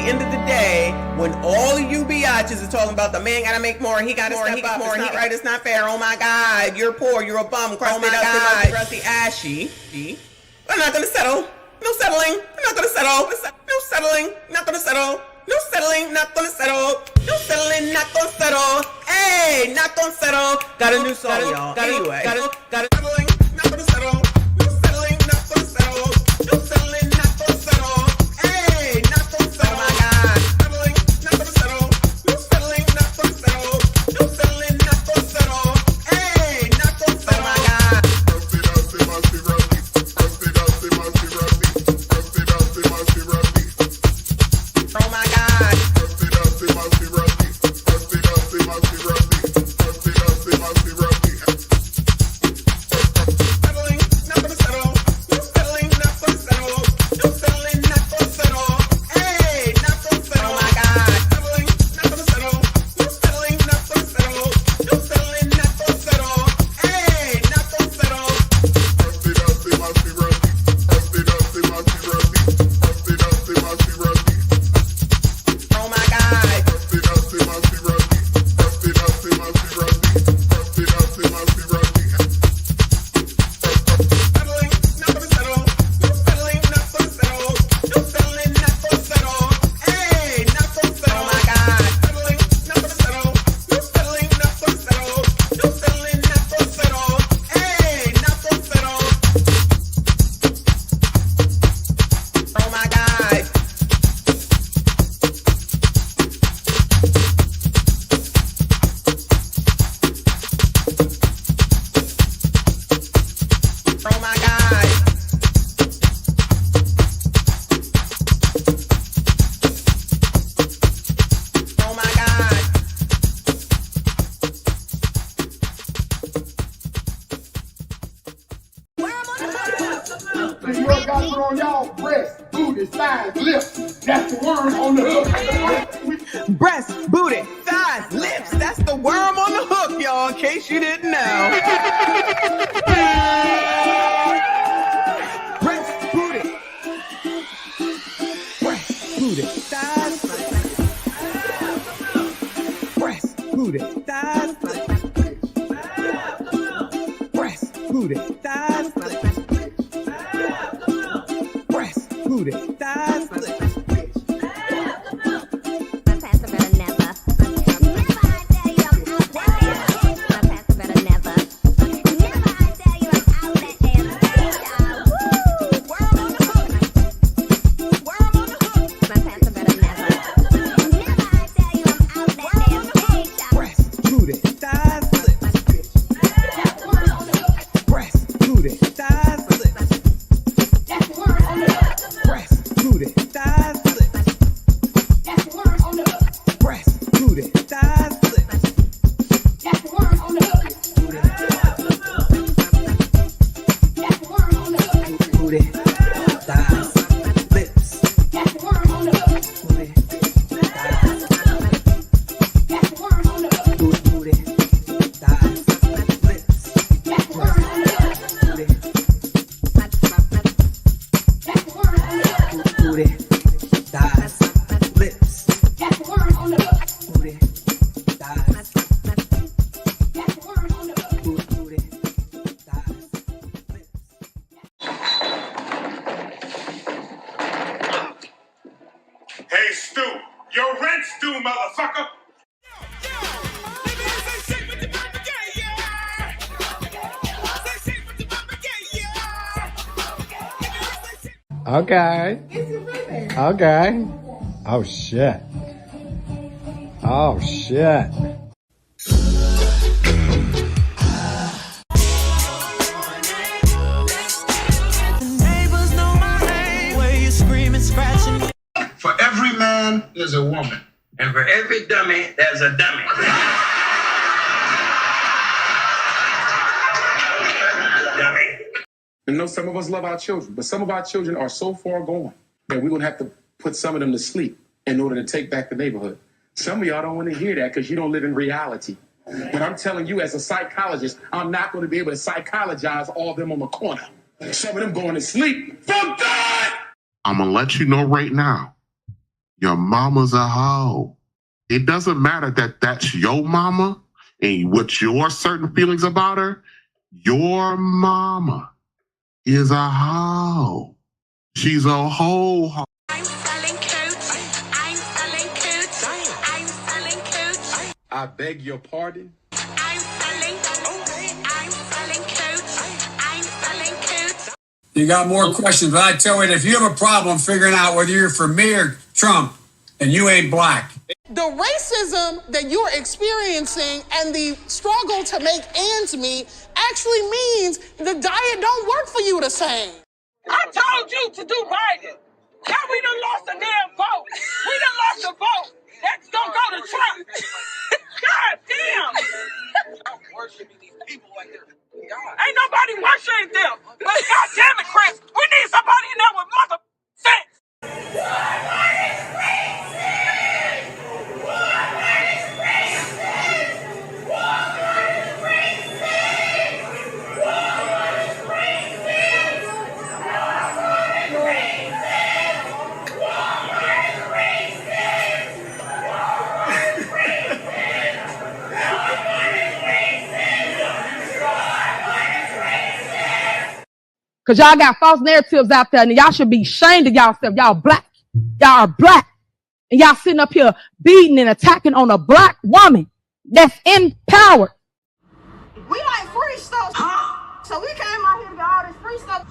end of the day, when all of you biatches are talking about the man gotta make more, he gotta step up, it's not right, it's not fair, oh my God, you're poor, you're a bum, crusty, crusty, ashy. I'm not gonna settle. No settling. I'm not gonna settle. No settling. Not gonna settle. No settling. Not gonna settle. No settling. Not gonna settle. Hey, not gonna settle. Got a new song, y'all. Anyway, got it. Settling. Not gonna settle. No settling. Not gonna settle. No settling. Not gonna settle. Hey, not gonna settle. Oh my God. Settling. Not gonna settle. No settling. Not gonna settle. No settling. Not gonna settle. Hey, not gonna settle. Oh my God. Oh my God. Settling, not gonna settle. No settling, not gonna settle. No settling, not gonna settle. Hey, not gonna settle. Oh my God. Settling, not gonna settle. No settling, not gonna settle. No settling, not gonna settle. Hey, not gonna settle. Oh my God. Settling, not gonna settle. No settling, not gonna settle. No settling, not gonna settle. Hey, not gonna settle. Oh my God. Settling, not gonna settle. No settling, not gonna settle. No settling, not gonna settle. Hey, not gonna settle. Oh my God. Oh my God. Oh my God. You got to put on y'all breast, booty, thighs, lips. That's the worm on the hook. Breast, booty, thighs, lips. That's the worm on the hook, y'all, in case you didn't know. Breast, booty. Breast, booty, thighs. Breast, booty, thighs. Breast, booty, thighs. Breast, booty, thighs. Breast, booty, thighs. Breast, booty, thighs. Breast, booty, thighs. Breast, booty, thighs. Booty, thighs, lips. Booty, thighs. Booty, thighs, lips. Booty, booty, thighs, lips. Booty, thighs, booty, thighs, lips. Hey, Stu, your rent's due, motherfucker. Okay. Okay. Oh shit. Oh shit. For every man, there's a woman. And for every dummy, there's a dummy. Dummy. I know some of us love our children, but some of our children are so far gone that we're going to have to put some of them to sleep in order to take back the neighborhood. Some of y'all don't want to hear that because you don't live in reality. But I'm telling you, as a psychologist, I'm not going to be able to psychologize all of them on the corner. Some of them going to sleep. For God! I'm going to let you know right now, Your mama's a hoe. It doesn't matter that that's your mama and what your certain feelings about her. Your mama is a hoe. She's a hoe. I'm selling coats. I'm selling coats. I'm selling coats. I beg your pardon? I'm selling coats. I'm selling coats. You got more questions, but I tell you, if you have a problem figuring out whether you're for me or Trump, and you ain't black. The racism that you're experiencing and the struggle to make ends meet actually means the diet don't work for you the same. I told you to do Biden. Now we done lost a damn vote. We done lost a vote. That's gonna go to Trump. God damn. I'm worshiping these people like they're God. Ain't nobody worshiping them. But God damn it, Chris, we need somebody in there with mother sense. Because y'all got false narratives out there, and y'all should be ashamed of y'allself. Y'all black. Y'all are black. And y'all sitting up here beating and attacking on a black woman that's in power. We like free stuff. So we came out here to get all this free stuff.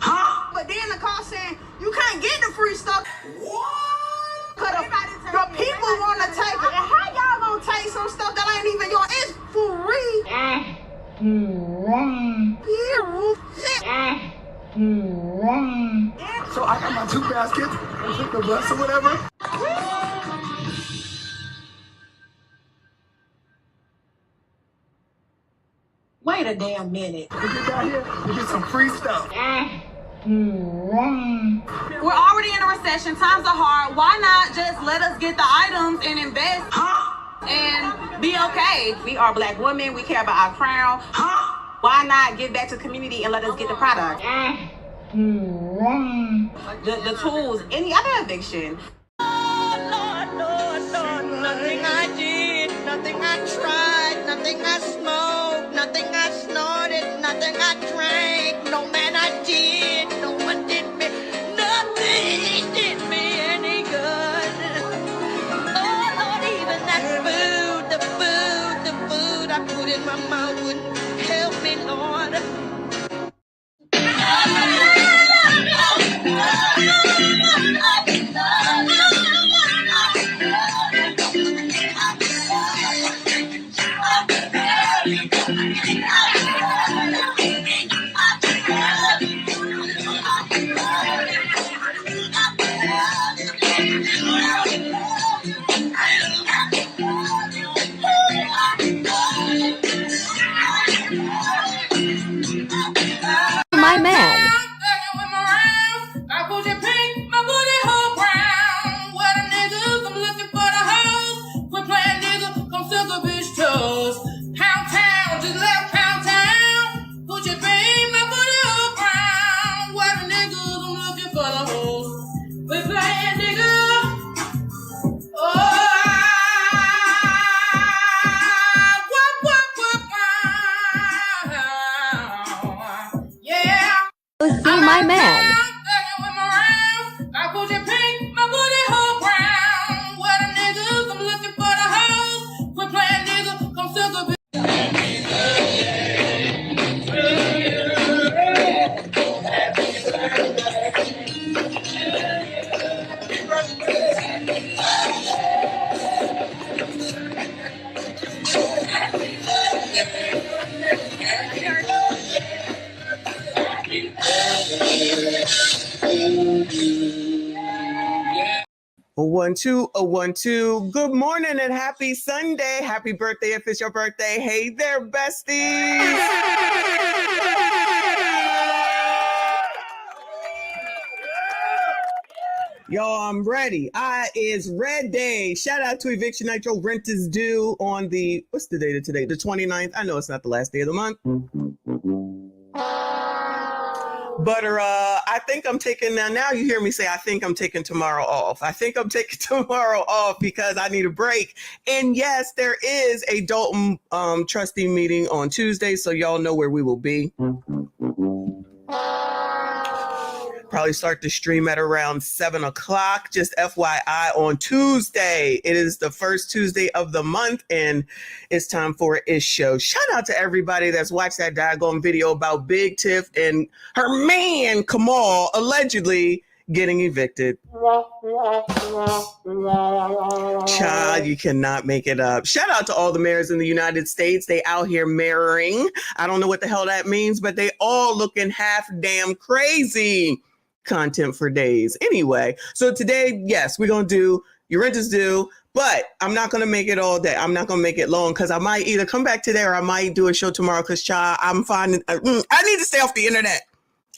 But then the car saying, you can't get the free stuff. What? Because the people want to take it. And how y'all going to take some stuff that ain't even yours? It's free. So I got my 2 baskets and took the bus or whatever. Wait a damn minute. We get down here, we get some free stuff. We're already in a recession. Times are hard. Why not just let us get the items and invest and be okay? We are black women. We care about our crown. Why not give back to the community and let us get the product? The tools, any other eviction. Nothing I did, nothing I tried, nothing I smoked, nothing I snorted, nothing I drank, no man I did, no one did me, nothing did me any good. Oh Lord, even that food I put in my mouth wouldn't help me, Lord. My man. My man. A 1 2, a 1 2. Good morning and happy Sunday. Happy birthday if it's your birthday. Hey there, besties. Y'all, I'm ready. I is red day. Shout out to Eviction Nitro. Rent is due on the, what's the date of today? The 29th. I know it's not the last day of the month. But I think I'm taking now you hear me say I think I'm taking tomorrow off. I think I'm taking tomorrow off because I need a break. And yes, there is a Dalton trustee meeting on Tuesday, so y'all know where we will be. Probably start the stream at around 7 o'clock. Just FYI, on Tuesday. It is the first Tuesday of the month, and it's time for a show. Shout out to everybody that's watched that daggone video about Big Tiff and her man, Kamal, allegedly getting evicted. Child, you cannot make it up. Shout out to all the mayors in the United States. They out here mayoring. I don't know what the hell that means, but they all looking half damn crazy. Content for days. Anyway, so today, yes, we're going to do Your Rent is Due, but I'm not going to make it all day. I'm not going to make it long because I might either come back today or I might do a show tomorrow because, child, I'm finding, I need to stay off the internet.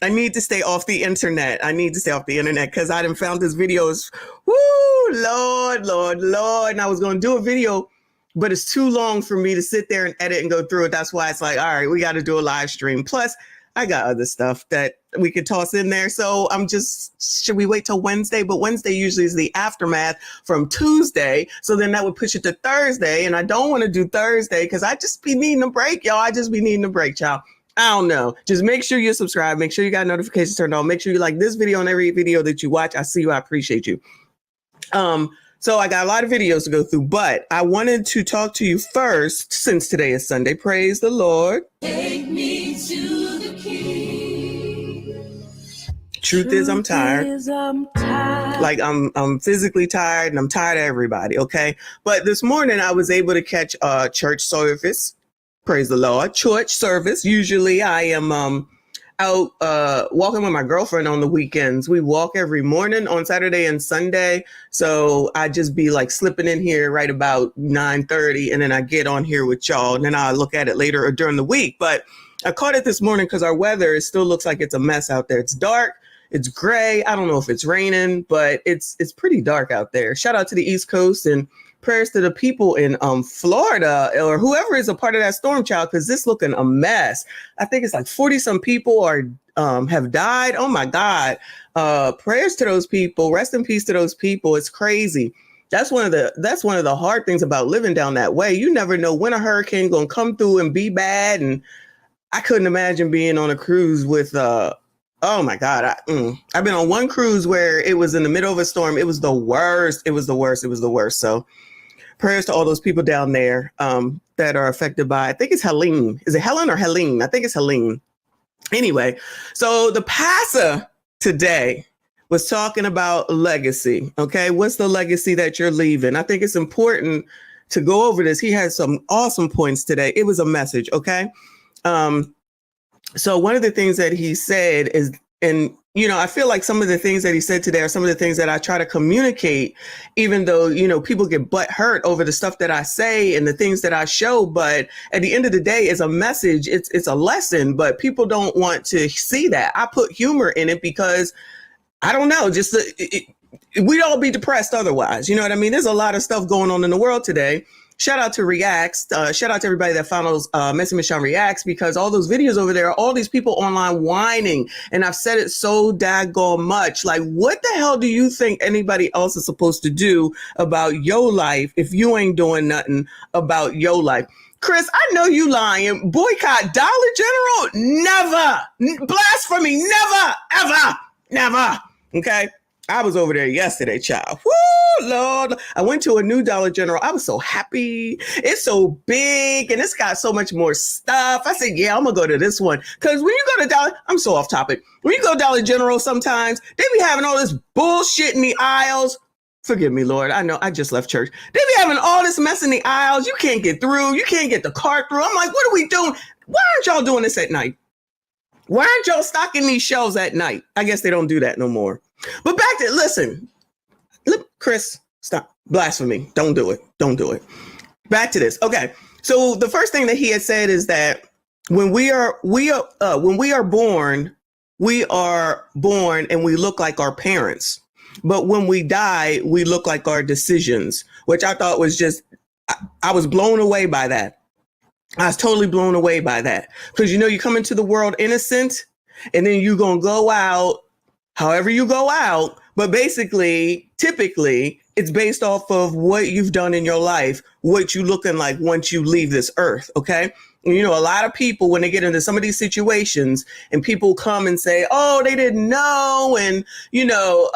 I need to stay off the internet. Because I done found this videos. Woo, Lord. And I was going to do a video, but it's too long for me to sit there and edit and go through it. That's why it's like, all right, we got to do a live stream. Plus, I got other stuff that we could toss in there. So should we wait till Wednesday? But Wednesday usually is the aftermath from Tuesday. So then that would push it to Thursday. And I don't want to do Thursday because I just be needing a break, y'all. I don't know. Just make sure you're subscribed. Make sure you got notifications turned on. Make sure you like this video and every video that you watch. I see you. I appreciate you. So I got a lot of videos to go through, but I wanted to talk to you first since today is Sunday. Praise the Lord. Take me to the King. Truth is, I'm tired. Like I'm physically tired and I'm tired of everybody. Okay. But this morning I was able to catch a church service. Praise the Lord. Church service. Usually I am out walking with my girlfriend on the weekends. We walk every morning on Saturday and Sunday. So I just be like slipping in here right about 9:30 and then I get on here with y'all and then I'll look at it later or during the week. But I caught it this morning because our weather still looks like it's a mess out there. It's dark. It's gray. I don't know if it's raining, but it's pretty dark out there. Shout out to the East Coast and prayers to the people in Florida or whoever is a part of that storm, child, because this looking a mess. I think it's like 40 some people have died. Oh my God. Prayers to those people. Rest in peace to those people. It's crazy. That's one of the hard things about living down that way. You never know when a hurricane gonna come through and be bad. And I couldn't imagine being on a cruise with oh my God. I've been on one cruise where it was in the middle of a storm. It was the worst. So prayers to all those people down there that are affected by, I think it's Helene. Is it Helen or Helene? I think it's Helene. Anyway, so the pastor today was talking about legacy. Okay, what's the legacy that you're leaving? I think it's important to go over this. He had some awesome points today. It was a message. Okay. So one of the things that he said is, and I feel like some of the things that he said today are some of the things that I try to communicate, even though, people get butt hurt over the stuff that I say and the things that I show. But at the end of the day, it's a message. It's a lesson, but people don't want to see that. I put humor in it because I don't know, we'd all be depressed otherwise. You know what I mean? There's a lot of stuff going on in the world today. Shout out to Reacts. Shout out to everybody that follows Messy Michonne Reacts, because all those videos over there, all these people online whining. And I've said it so daggone much. Like, what the hell do you think anybody else is supposed to do about your life if you ain't doing nothing about your life? Chris, I know you lying. Boycott Dollar General? Never. Blasphemy. Never, ever, never. Okay. I was over there yesterday, child. Woo, Lord. I went to a new Dollar General. I was so happy. It's so big and it's got so much more stuff. I said, yeah, I'm going to go to this one. Because when you go to Dollar, I'm so off topic. When you go to Dollar General, sometimes they be having all this bullshit in the aisles. Forgive me, Lord. I know I just left church. They be having all this mess in the aisles. You can't get through. You can't get the cart through. I'm like, what are we doing? Why aren't y'all doing this at night? Why aren't y'all stocking these shelves at night? I guess they don't do that no more. But back to, listen, Chris, stop. Blasphemy. Don't do it. Don't do it. Back to this. Okay. So the first thing that he had said is that when we are born and we look like our parents. But when we die, we look like our decisions, which I thought was just, I was blown away by that. I was totally blown away by that. Because, you come into the world innocent and then you're going to go out however you go out. But basically, typically, it's based off of what you've done in your life, what you looking like once you leave this earth. Okay. And, you know, a lot of people, when they get into some of these situations and people come and say, oh, they didn't know. And, you know,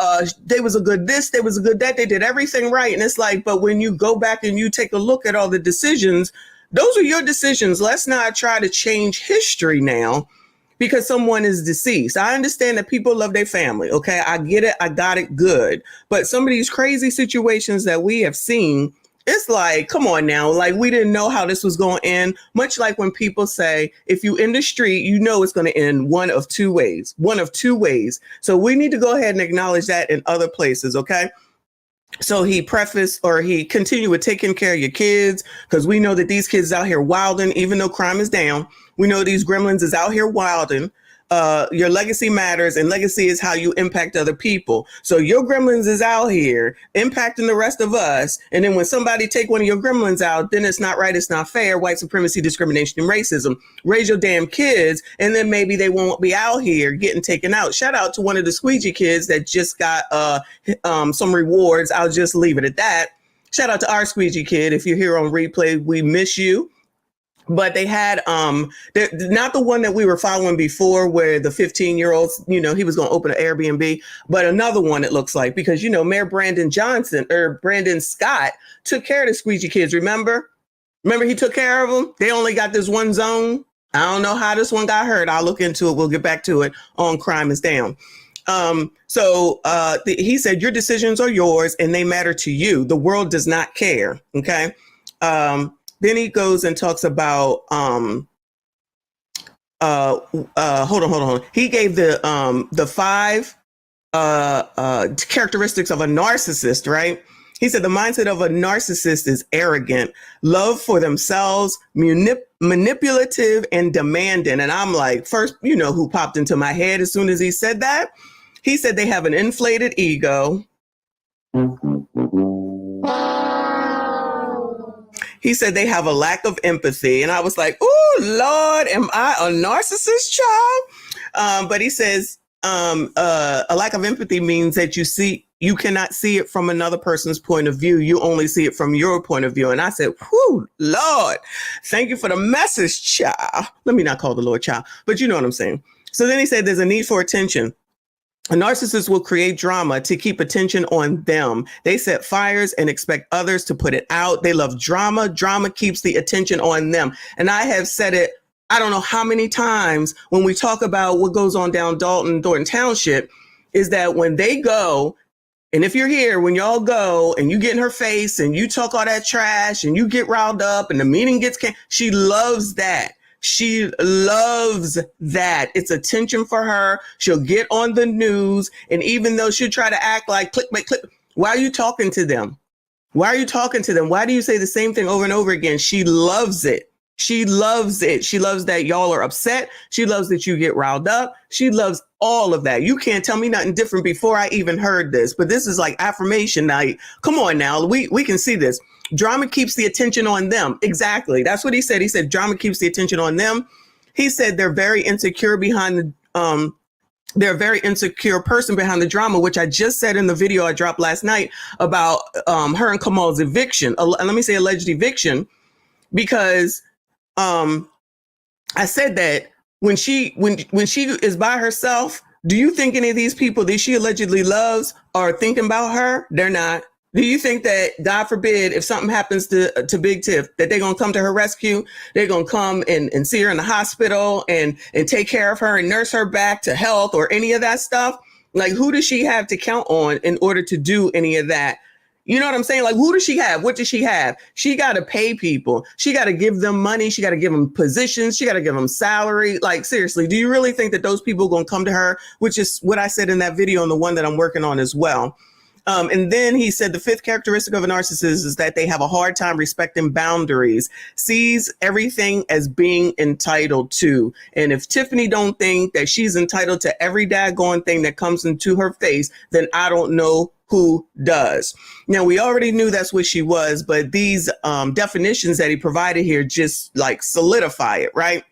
they was a good this, they was a good that, they did everything right. And it's like, but when you go back and you take a look at all the decisions, those are your decisions. Let's not try to change history now because someone is deceased. I understand that people love their family. Okay. I get it. I got it. Good. But some of these crazy situations that we have seen, it's like, come on now. Like, we didn't know how this was going to end. Much like when people say, if you in the street, you know, it's going to end one of two ways. So we need to go ahead and acknowledge that in other places. Okay. So he continued with taking care of your kids, because we know that these kids out here wilding, even though crime is down. We know these gremlins is out here wilding. Your legacy matters, and legacy is how you impact other people. So your gremlins is out here impacting the rest of us. And then when somebody take one of your gremlins out, then it's not right. It's not fair. White supremacy, discrimination, and racism. Raise your damn kids, and then maybe they won't be out here getting taken out. Shout out to one of the squeegee kids that just got some rewards. I'll just leave it at that. Shout out to our squeegee kid. If you're here on replay, we miss you. But they had not the one that we were following before, where the 15-year-olds, you know, he was going to open an Airbnb, but another one, it looks like, because, you know, Mayor Brandon Scott took care of the squeegee kids. Remember he took care of them. They only got this one zone. I don't know how this one got hurt. I'll look into it. We'll get back to it on Crime is Down. He said, your decisions are yours and they matter to you. The world does not care. Okay. Then he goes and talks about, hold on. He gave the 5 characteristics of a narcissist, right? He said the mindset of a narcissist is arrogant, love for themselves, manipulative, and demanding. And I'm like, first, you know who popped into my head as soon as he said that? He said they have an inflated ego. He said they have a lack of empathy. And I was like, oh, Lord, am I a narcissist, child? But he says a lack of empathy means that you cannot see it from another person's point of view. You only see it from your point of view. And I said, whew, Lord, thank you for the message, child. Let me not call the Lord child, but you know what I'm saying. So then he said there's a need for attention. A narcissist will create drama to keep attention on them. They set fires and expect others to put it out. They love drama. Drama keeps the attention on them. And I have said it, I don't know how many times when we talk about what goes on down Thornton Township, is that when they go, and if you're here, when y'all go and you get in her face and you talk all that trash and you get riled up and the meeting gets canceled, she loves that. She loves that. It's attention for her. She'll get on the news. And even though she'll try to act like click, why are you talking to them? Why do you say the same thing over and over again? She loves it. She loves it. She loves that y'all are upset. She loves that you get riled up. She loves all of that. You can't tell me nothing different before I even heard this. But this is like affirmation night. Come on now. We can see this. Drama keeps the attention on them. Exactly. That's what he said. He said drama keeps the attention on them. He said they're very insecure behind the they're a very insecure person behind the drama, which I just said in the video I dropped last night about her and Kamal's eviction. Let me say alleged eviction, because I said that when she is by herself, do you think any of these people that she allegedly loves are thinking about her? They're not. Do you think that, God forbid, if something happens to Big Tiff, that they're going to come to her rescue? They're going to come and see her in the hospital and take care of her and nurse her back to health or any of that stuff? Like, who does she have to count on in order to do any of that? You know what I'm saying? Like, who does she have? What does she have? She got to pay people. She got to give them money. She got to give them positions. She got to give them salary. Like, seriously, do you really think that those people are going to come to her? Which is what I said in that video and the one that I'm working on as well. And then he said the 5th characteristic of a narcissist is that they have a hard time respecting boundaries, sees everything as being entitled to. And if Tiffany don't think that she's entitled to every daggone thing that comes into her face, then I don't know who does. Now, we already knew that's what she was, but these definitions that he provided here just like solidify it, right?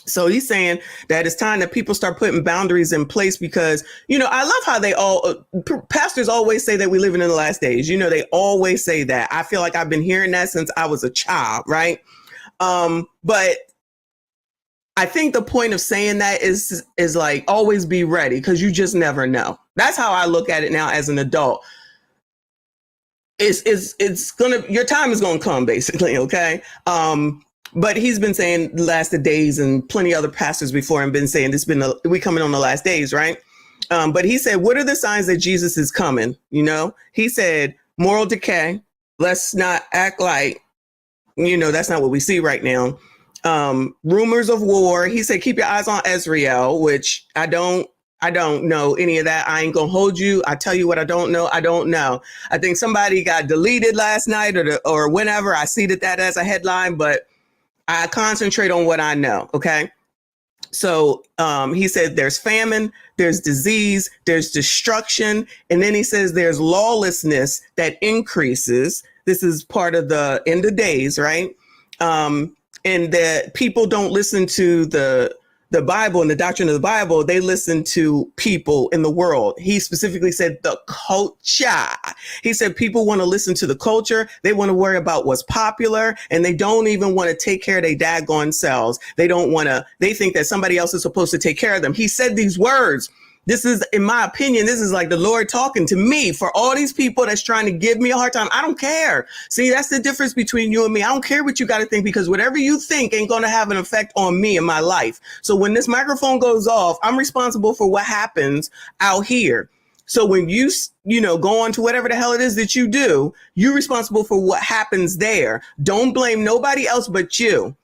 So he's saying that it's time that people start putting boundaries in place because, you know, I love how they all, pastors always say that we're living in the last days. You know, they always say that. I feel like I've been hearing that since I was a child, right? But I think the point of saying that is like always be ready because you just never know. That's how I look at it now as an adult. Your time is gonna come basically, okay? But he's been saying the last days, and plenty of other pastors before him been saying we coming on the last days, right? But he said, what are the signs that Jesus is coming? You know, he said moral decay. Let's not act like, you know, that's not what we see right now. Rumors of war. He said, keep your eyes on Israel, which I don't know any of that. I ain't gonna hold you. I tell you what I don't know. I don't know. I think somebody got deleted last night or whenever. I see that as a headline, but I concentrate on what I know. Okay. So he said there's famine, there's disease, there's destruction. And then he says there's lawlessness that increases. This is part of the end of days, right? And that people don't listen to the Bible and the doctrine of the Bible. They listen to people in the world. He specifically said the culture. He said people want to listen to the culture. They want to worry about what's popular, and they don't even want to take care of their daggone selves. They think that somebody else is supposed to take care of them. He said these words. This is, in my opinion, this is like the Lord talking to me for all these people that's trying to give me a hard time. I don't care. See, that's the difference between you and me. I don't care what you got to think, because whatever you think ain't going to have an effect on me and my life. So when this microphone goes off, I'm responsible for what happens out here. So when you go on to whatever the hell it is that you do, you're responsible for what happens there. Don't blame nobody else but you.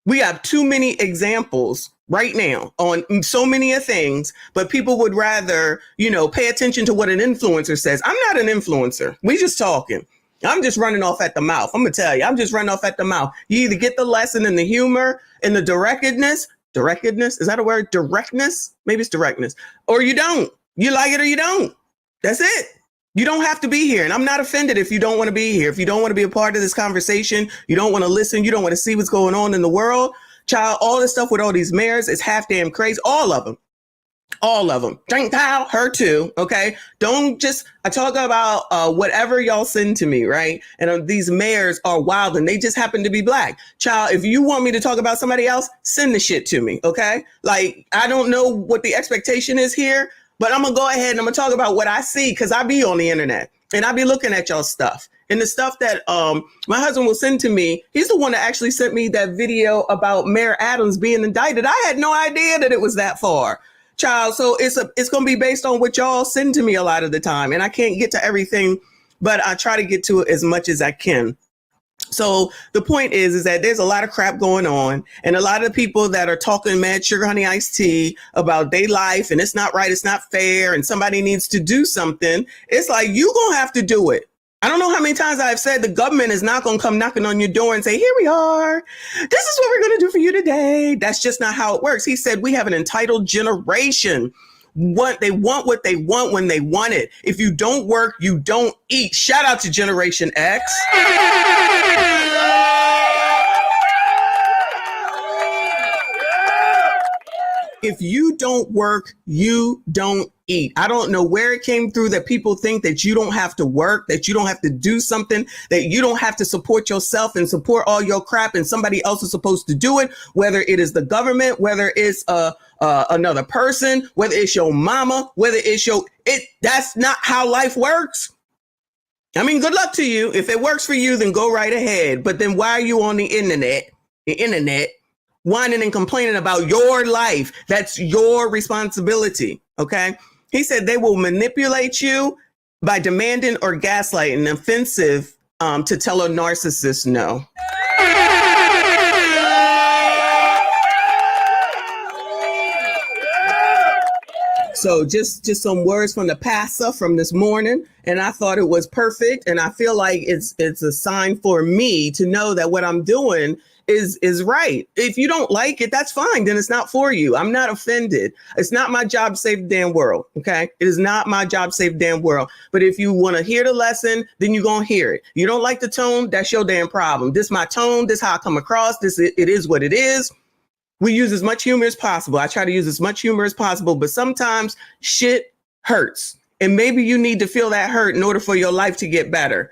We have too many examples right now on so many things, but people would rather, pay attention to what an influencer says. I'm not an influencer. We just talking. I'm just running off at the mouth. I'm going to tell you, I'm just running off at the mouth. You either get the lesson and the humor and the directness. Is that a word? Directness? Maybe it's directness. Or you don't. You like it or you don't. That's it. You don't have to be here. And I'm not offended if you don't want to be here. If you don't want to be a part of this conversation, you don't want to listen, you don't want to see what's going on in the world. Child, all this stuff with all these mayors is half damn crazy. All of them. Drink towel, her too. Okay. I talk about whatever y'all send to me, right? And these mayors are wild and they just happen to be black. Child, if you want me to talk about somebody else, send the shit to me. Okay. Like, I don't know what the expectation is here, but I'm going to go ahead and I'm going to talk about what I see, because I be on the internet and I be looking at y'all stuff. And the stuff that my husband will send to me, he's the one that actually sent me that video about Mayor Adams being indicted. I had no idea that it was that far, child. So it's going to be based on what y'all send to me a lot of the time. And I can't get to everything, but I try to get to it as much as I can. So the point is that there's a lot of crap going on, and a lot of people that are talking mad sugar honey iced tea about their life, and it's not right, it's not fair, and somebody needs to do something. It's like, you gonna have to do it. I don't know how many times I've said the government is not going to come knocking on your door and say, here we are. This is what we're going to do for you today. That's just not how it works. He said, we have an entitled generation. They want what they want when they want it. If you don't work, you don't eat. Shout out to Generation X. If you don't work, you don't eat. I don't know where it came through that people think that you don't have to work, that you don't have to do something, that you don't have to support yourself and support all your crap, and somebody else is supposed to do it, whether it is the government, whether it's another person, whether it's your mama, that's not how life works. I mean, good luck to you. If it works for you, then go right ahead. But then why are you on the internet, whining and complaining about your life? That's your responsibility. Okay. He said they will manipulate you by demanding or gaslighting, offensive to tell a narcissist no. So just some words from the pastor from this morning, and I thought it was perfect. And I feel like it's a sign for me to know that what I'm doing is right. If you don't like it, that's fine. Then it's not for you. I'm not offended. It's not my job to save the damn world. Okay. It is not my job to save the damn world. But if you want to hear the lesson, then you're going to hear it. You don't like the tone, that's your damn problem. This is my tone. This is how I come across. It is what it is. We use as much humor as possible. I try to use as much humor as possible, but sometimes shit hurts. And maybe you need to feel that hurt in order for your life to get better.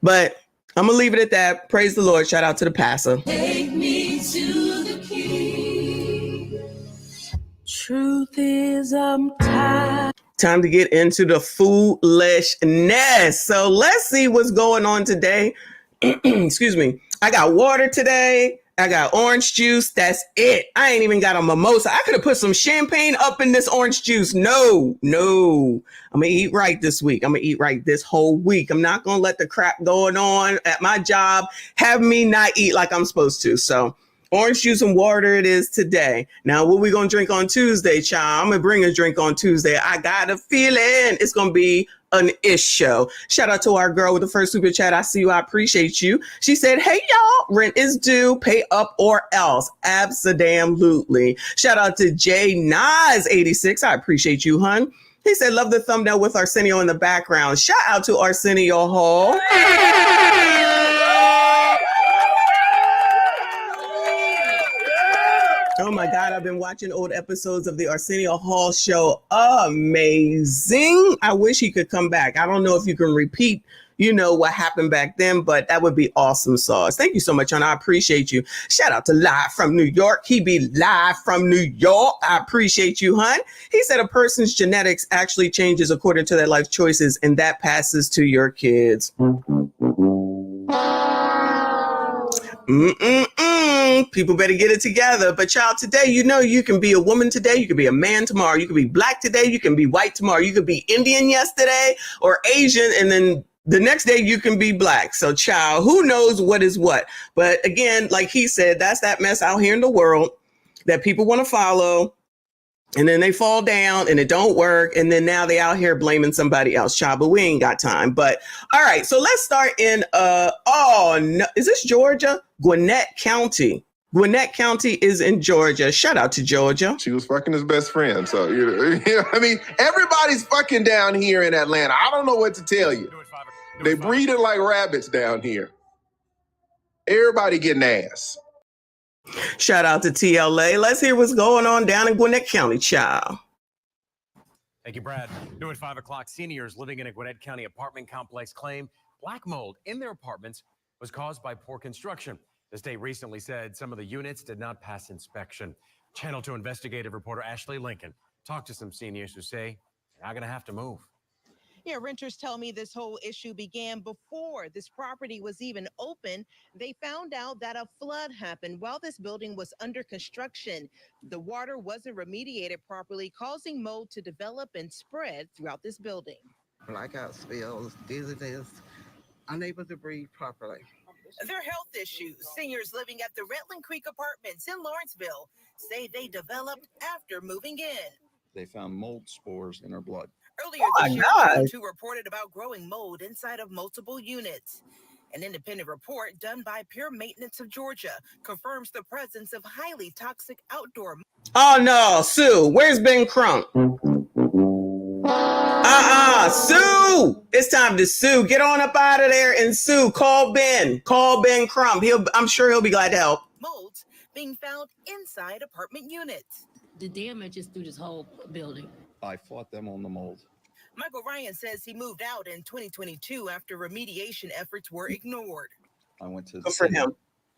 But I'm going to leave it at that. Praise the Lord. Shout out to the pastor. Take me to the king. Truth is, I'm tired. Time to get into the foolishness. So let's see what's going on today. Excuse me. I got water today. I got orange juice. That's it. I ain't even got a mimosa. I could have put some champagne up in this orange juice. No. I'm going to eat right this week. I'm going to eat right this whole week. I'm not going to let the crap going on at my job have me not eat like I'm supposed to. So orange juice and water it is today. Now, what we going to drink on Tuesday, child? I'm going to bring a drink on Tuesday. I got a feeling it's going to be an ish show. Shout out to our girl with the first super chat. I see you. I appreciate you. She said, hey, y'all, rent is due. Pay up or else. Abso-damn-lutely. Shout out to J Nas 86. I appreciate you, hun. He said, love the thumbnail with Arsenio in the background. Shout out to Arsenio Hall. Oh my God, I've been watching old episodes of the Arsenio Hall show. Amazing. I wish he could come back. I don't know if you can repeat, what happened back then, but that would be awesome sauce. Thank you so much, hon. I appreciate you. Shout out to Live from New York. He be live from New York. I appreciate you, hon. He said a person's genetics actually changes according to their life choices, and that passes to your kids. People better get it together. But child, today, you can be a woman today. You can be a man tomorrow. You can be black today. You can be white tomorrow. You could be Indian yesterday or Asian. And then the next day you can be black. So child, who knows what is what? But again, like he said, that's that mess out here in the world that people want to follow. And then they fall down and it don't work. And then now they out here blaming somebody else, child, but we ain't got time. But all right, so let's start in, is this Georgia? Gwinnett County. Gwinnett County is in Georgia. Shout out to Georgia. She was fucking his best friend. So, I mean, everybody's fucking down here in Atlanta. I don't know what to tell you. They breeding like rabbits down here. Everybody getting ass. Shout out to TLA. Let's hear what's going on down in Gwinnett County, child. Thank you, Brad. New at 5 o'clock, seniors living in a Gwinnett County apartment complex claim black mold in their apartments was caused by poor construction. The state recently said some of the units did not pass inspection. Channel 2 investigative reporter Ashley Lincoln talked to some seniors who say they're not going to have to move. Yeah, renters tell me this whole issue began before this property was even open. They found out that a flood happened while this building was under construction. The water wasn't remediated properly, causing mold to develop and spread throughout this building. Blackout spills, dizziness, unable to breathe properly. Their health issues. Seniors living at the Redland Creek Apartments in Lawrenceville say they developed after moving in. They found mold spores in her blood. Earlier this year, Channel 2 reported about growing mold inside of multiple units. An independent report done by Pure Maintenance of Georgia confirms the presence of highly toxic outdoor. Oh no, Sue, where's Ben Crump? Sue! It's time to sue. Get on up out of there and sue. Call Ben. Call Ben Crump. I'm sure he'll be glad to help. Molds being found inside apartment units. The damage is through this whole building. I fought them on the mold. Michael Ryan says he moved out in 2022 after remediation efforts were ignored. I went to the city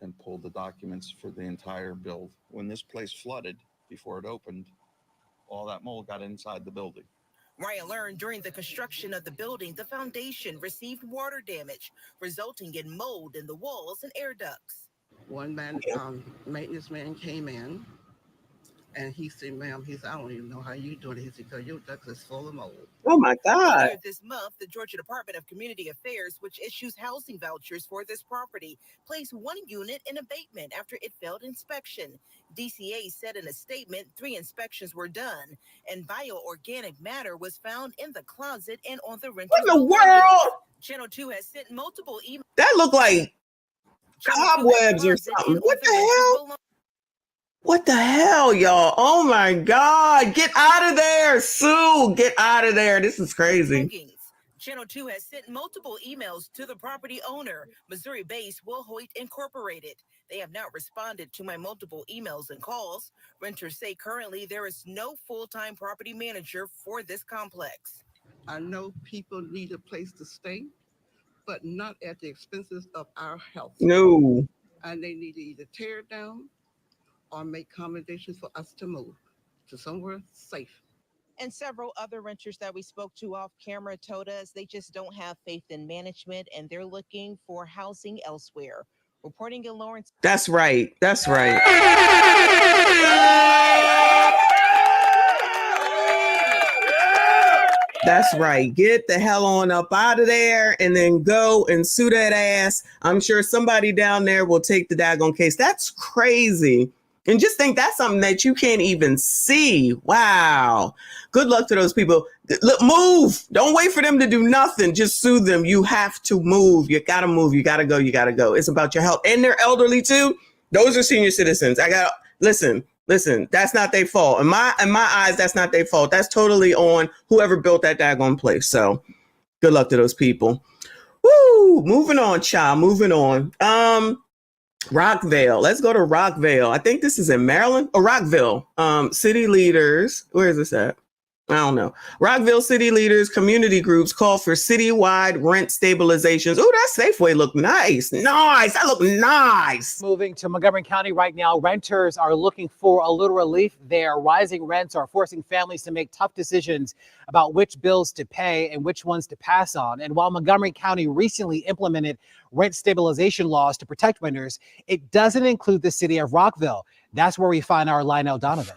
and pulled the documents for the entire build. When this place flooded before it opened, all that mold got inside the building. Ryan learned during the construction of the building, the foundation received water damage, resulting in mold in the walls and air ducts. One man, maintenance man came in, and he said, ma'am, I don't even know how you doing it. He said, because your ducts is full of mold. Oh my God. Earlier this month, the Georgia Department of Community Affairs, which issues housing vouchers for this property, placed one unit in abatement after it failed inspection. DCA said in a statement 3 inspections were done, and bioorganic matter was found in the closet and on the rental. What in the world? Channel 2 has sent multiple emails. That looked like cobwebs or something. What the hell? What the hell, y'all? Oh my God. Get out of there, Sue. Get out of there. This is crazy. Channel 2 has sent multiple emails to the property owner, Missouri-based Will Hoyt Incorporated. They have not responded to my multiple emails and calls. Renters say currently there is no full-time property manager for this complex. I know people need a place to stay, but not at the expenses of our health. No. And they need to either tear it down or make accommodations for us to move to somewhere safe. And several other renters that we spoke to off camera told us they just don't have faith in management and they're looking for housing elsewhere. Reporting in Lawrence. That's right. That's right. That's right. Get the hell on up out of there and then go and sue that ass. I'm sure somebody down there will take the daggone case. That's crazy. And just think that's something that you can't even see. Wow. Good luck to those people. Look, move. Don't wait for them to do nothing. Just sue them. You have to move. You got to move. You got to go. You got to go. It's about your health. And they're elderly too. Those are senior citizens. Listen, that's not their fault. In my eyes, that's not their fault. That's totally on whoever built that daggone place. So good luck to those people. Woo. Moving on, child. Moving on. Rockville. Let's go to Rockville. I think this is in Maryland. Oh, Rockville. City leaders. Where is this at? I don't know. Rockville city leaders, community groups call for citywide rent stabilizations. Oh, that Safeway look nice. Nice. That look nice. Moving to Montgomery County right now, renters are looking for a little relief there. Rising rents are forcing families to make tough decisions about which bills to pay and which ones to pass on. And while Montgomery County recently implemented rent stabilization laws to protect renters, it doesn't include the city of Rockville. That's where we find our Lionel Donovan.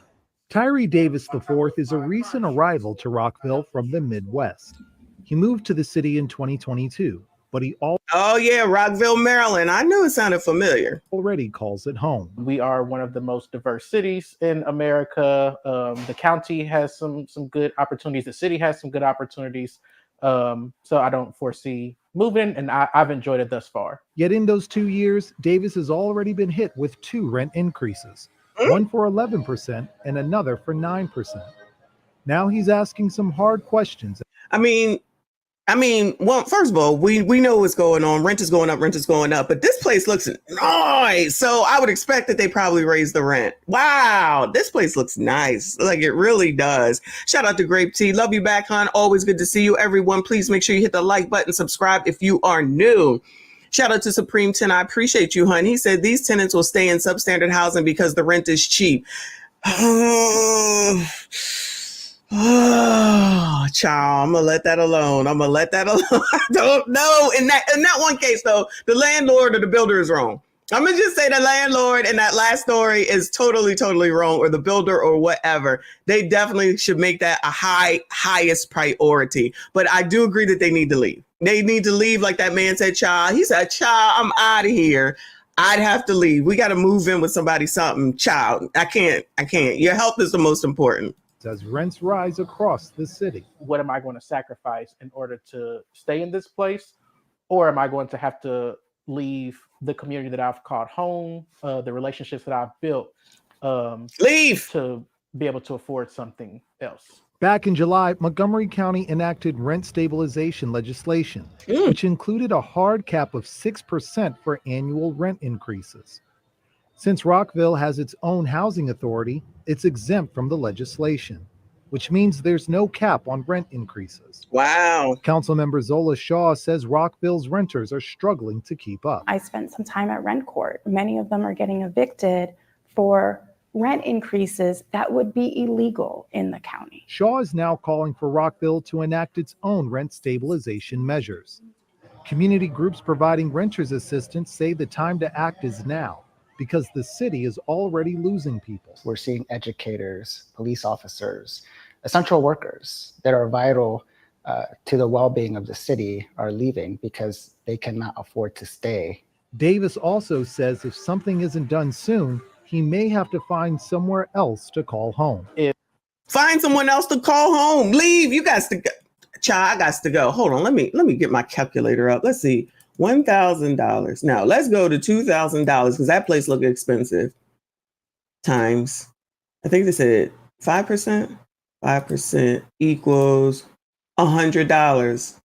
Tyree Davis IV is a recent arrival to Rockville from the Midwest. He moved to the city in 2022, but he Oh yeah, Rockville, Maryland. I knew it sounded familiar. Already calls it home. We are one of the most diverse cities in America. The county has some good opportunities. The city has some good opportunities. So I don't foresee moving, and I've enjoyed it thus far. Yet in those 2 years, Davis has already been hit with 2 rent increases. One for 11% and another for 9%. Now he's asking some hard questions. I mean, well, first of all, we know what's going on. Rent is going up, but this place looks nice. So I would expect that they probably raise the rent. Wow, this place looks nice. Like it really does. Shout out to Grape Tea. Love you back, hon. Always good to see you. Everyone, please make sure you hit the like button, subscribe if you are new. Shout out to Supreme 10. I appreciate you, hon. He said these tenants will stay in substandard housing because the rent is cheap. Oh, child, I'm gonna let that alone. I don't know. In that one case, though, the landlord or the builder is wrong. I'm gonna just say the landlord in that last story is totally wrong, or the builder or whatever. They definitely should make that a highest priority. But I do agree that they need to leave. They need to leave, like that man said, child. He said, child, I'm out of here. I'd have to leave. We got to move in with somebody, something. Child, I can't. Your health is the most important. As rents rise across the city. What am I going to sacrifice in order to stay in this place? Or am I going to have to leave the community that I've called home, the relationships that I've built, leave to be able to afford something else? Back in July, Montgomery County enacted rent stabilization legislation, which included a hard cap of 6% for annual rent increases. Since Rockville has its own housing authority, it's exempt from the legislation, which means there's no cap on rent increases. Wow. Councilmember Zola Shaw says Rockville's renters are struggling to keep up. I spent some time at rent court. Many of them are getting evicted for rent increases that would be illegal in the county. Shaw is now calling for Rockville to enact its own rent stabilization measures. Community groups providing renters assistance say the time to act is now, because the city is already losing people. We're seeing educators, police officers, essential workers that are vital to the well-being of the city are leaving because they cannot afford to stay. Davis also says if something isn't done soon, he may have to find somewhere else to call home. Find someone else to call home. Leave. You guys to go. Child, I got to go. Hold on. Let me get my calculator up. Let's see. $1,000. Now let's go to $2,000 because that place looked expensive. Times, I think they said 5%. 5% equals $100.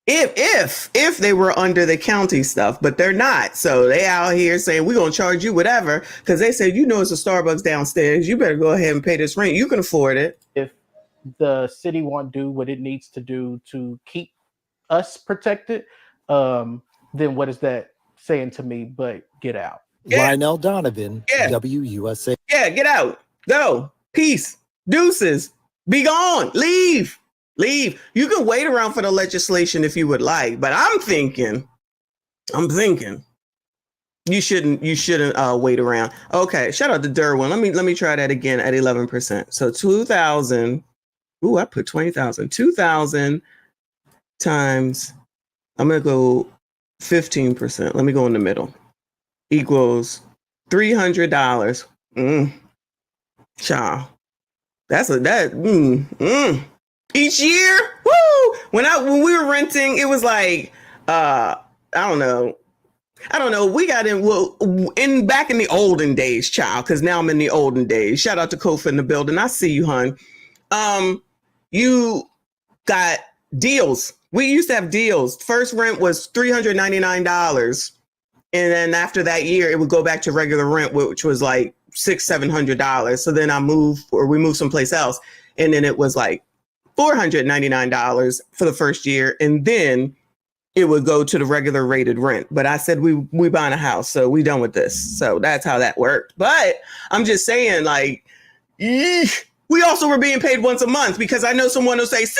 If they were under the county stuff, but they're not. So they out here saying we're gonna charge you whatever because they said, you know, it's a Starbucks downstairs. You better go ahead and pay this rent. You can afford it. If the city won't do what it needs to do to keep us protected, then what is that saying to me but get out? Lionel Donovan, WUSA. Yeah, get out. Go. Peace. Deuces. Be gone. Leave. You can wait around for the legislation if you would like, but I'm thinking you shouldn't wait around. Okay, shout out to Derwin. Let me try that again at 11%. So 2,000. Ooh, I put 20,000. 2,000 times, I'm gonna go 15%. Let me go in the middle. Equals $300. Child. Each year, woo! When we were renting, it was like I don't know. We got in back in the olden days, child. Because now I'm in the olden days. Shout out to Kofa in the building. I see you, hun. You got deals. We used to have deals. First rent was $399, and then after that year, it would go back to regular rent, which was like $600-700. So then we moved someplace else, and then it was like $499 for the first year, and then it would go to the regular rated rent. But I said we buying a house, so we done with this. So that's how that worked. But I'm just saying, like, we also were being paid once a month, because I know someone will say, see,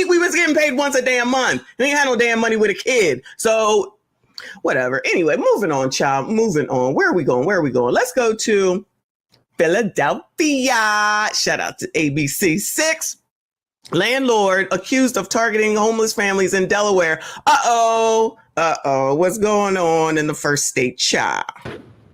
we was getting paid once a damn month. And ain't had no damn money with a kid. So whatever. Anyway, moving on, child. Moving on. Where are we going? Let's go to Philadelphia. Shout out to ABC6. Landlord accused of targeting homeless families in Delaware. What's going on in the first state, child?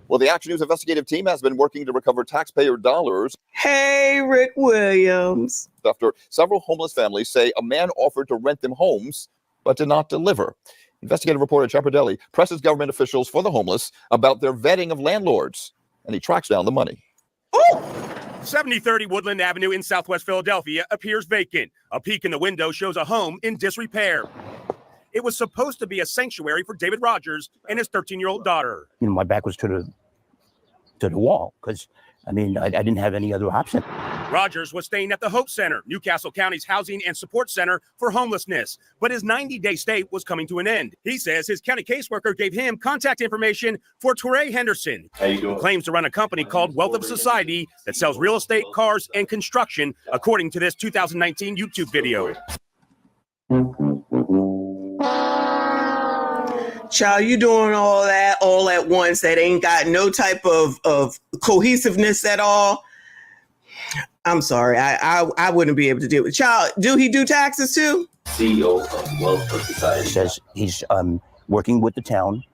Well, the Action News investigative team has been working to recover taxpayer dollars. Hey, Rick Williams. After several homeless families say a man offered to rent them homes, but did not deliver. Investigative reporter Chapardelli presses government officials for the homeless about their vetting of landlords, and he tracks down the money. 7030 Woodland Avenue in Southwest Philadelphia appears vacant. A peek in the window shows a home in disrepair. It was supposed to be a sanctuary for David Rogers and his 13-year-old daughter. You know, my back was to the wall because, I didn't have any other option. Rogers was staying at the Hope Center, Newcastle County's housing and support center for homelessness, but his 90-day stay was coming to an end. He says his county caseworker gave him contact information for Torrey Henderson, who claims to run a company called Wealth of Society that sells real estate, cars, and construction, according to this 2019 YouTube video. Child, you doing all that all at once that ain't got no type of cohesiveness at all. I'm sorry, I wouldn't be able to deal with it. Child, do he do taxes too? CEO of Wealth of Society says he's working with the town,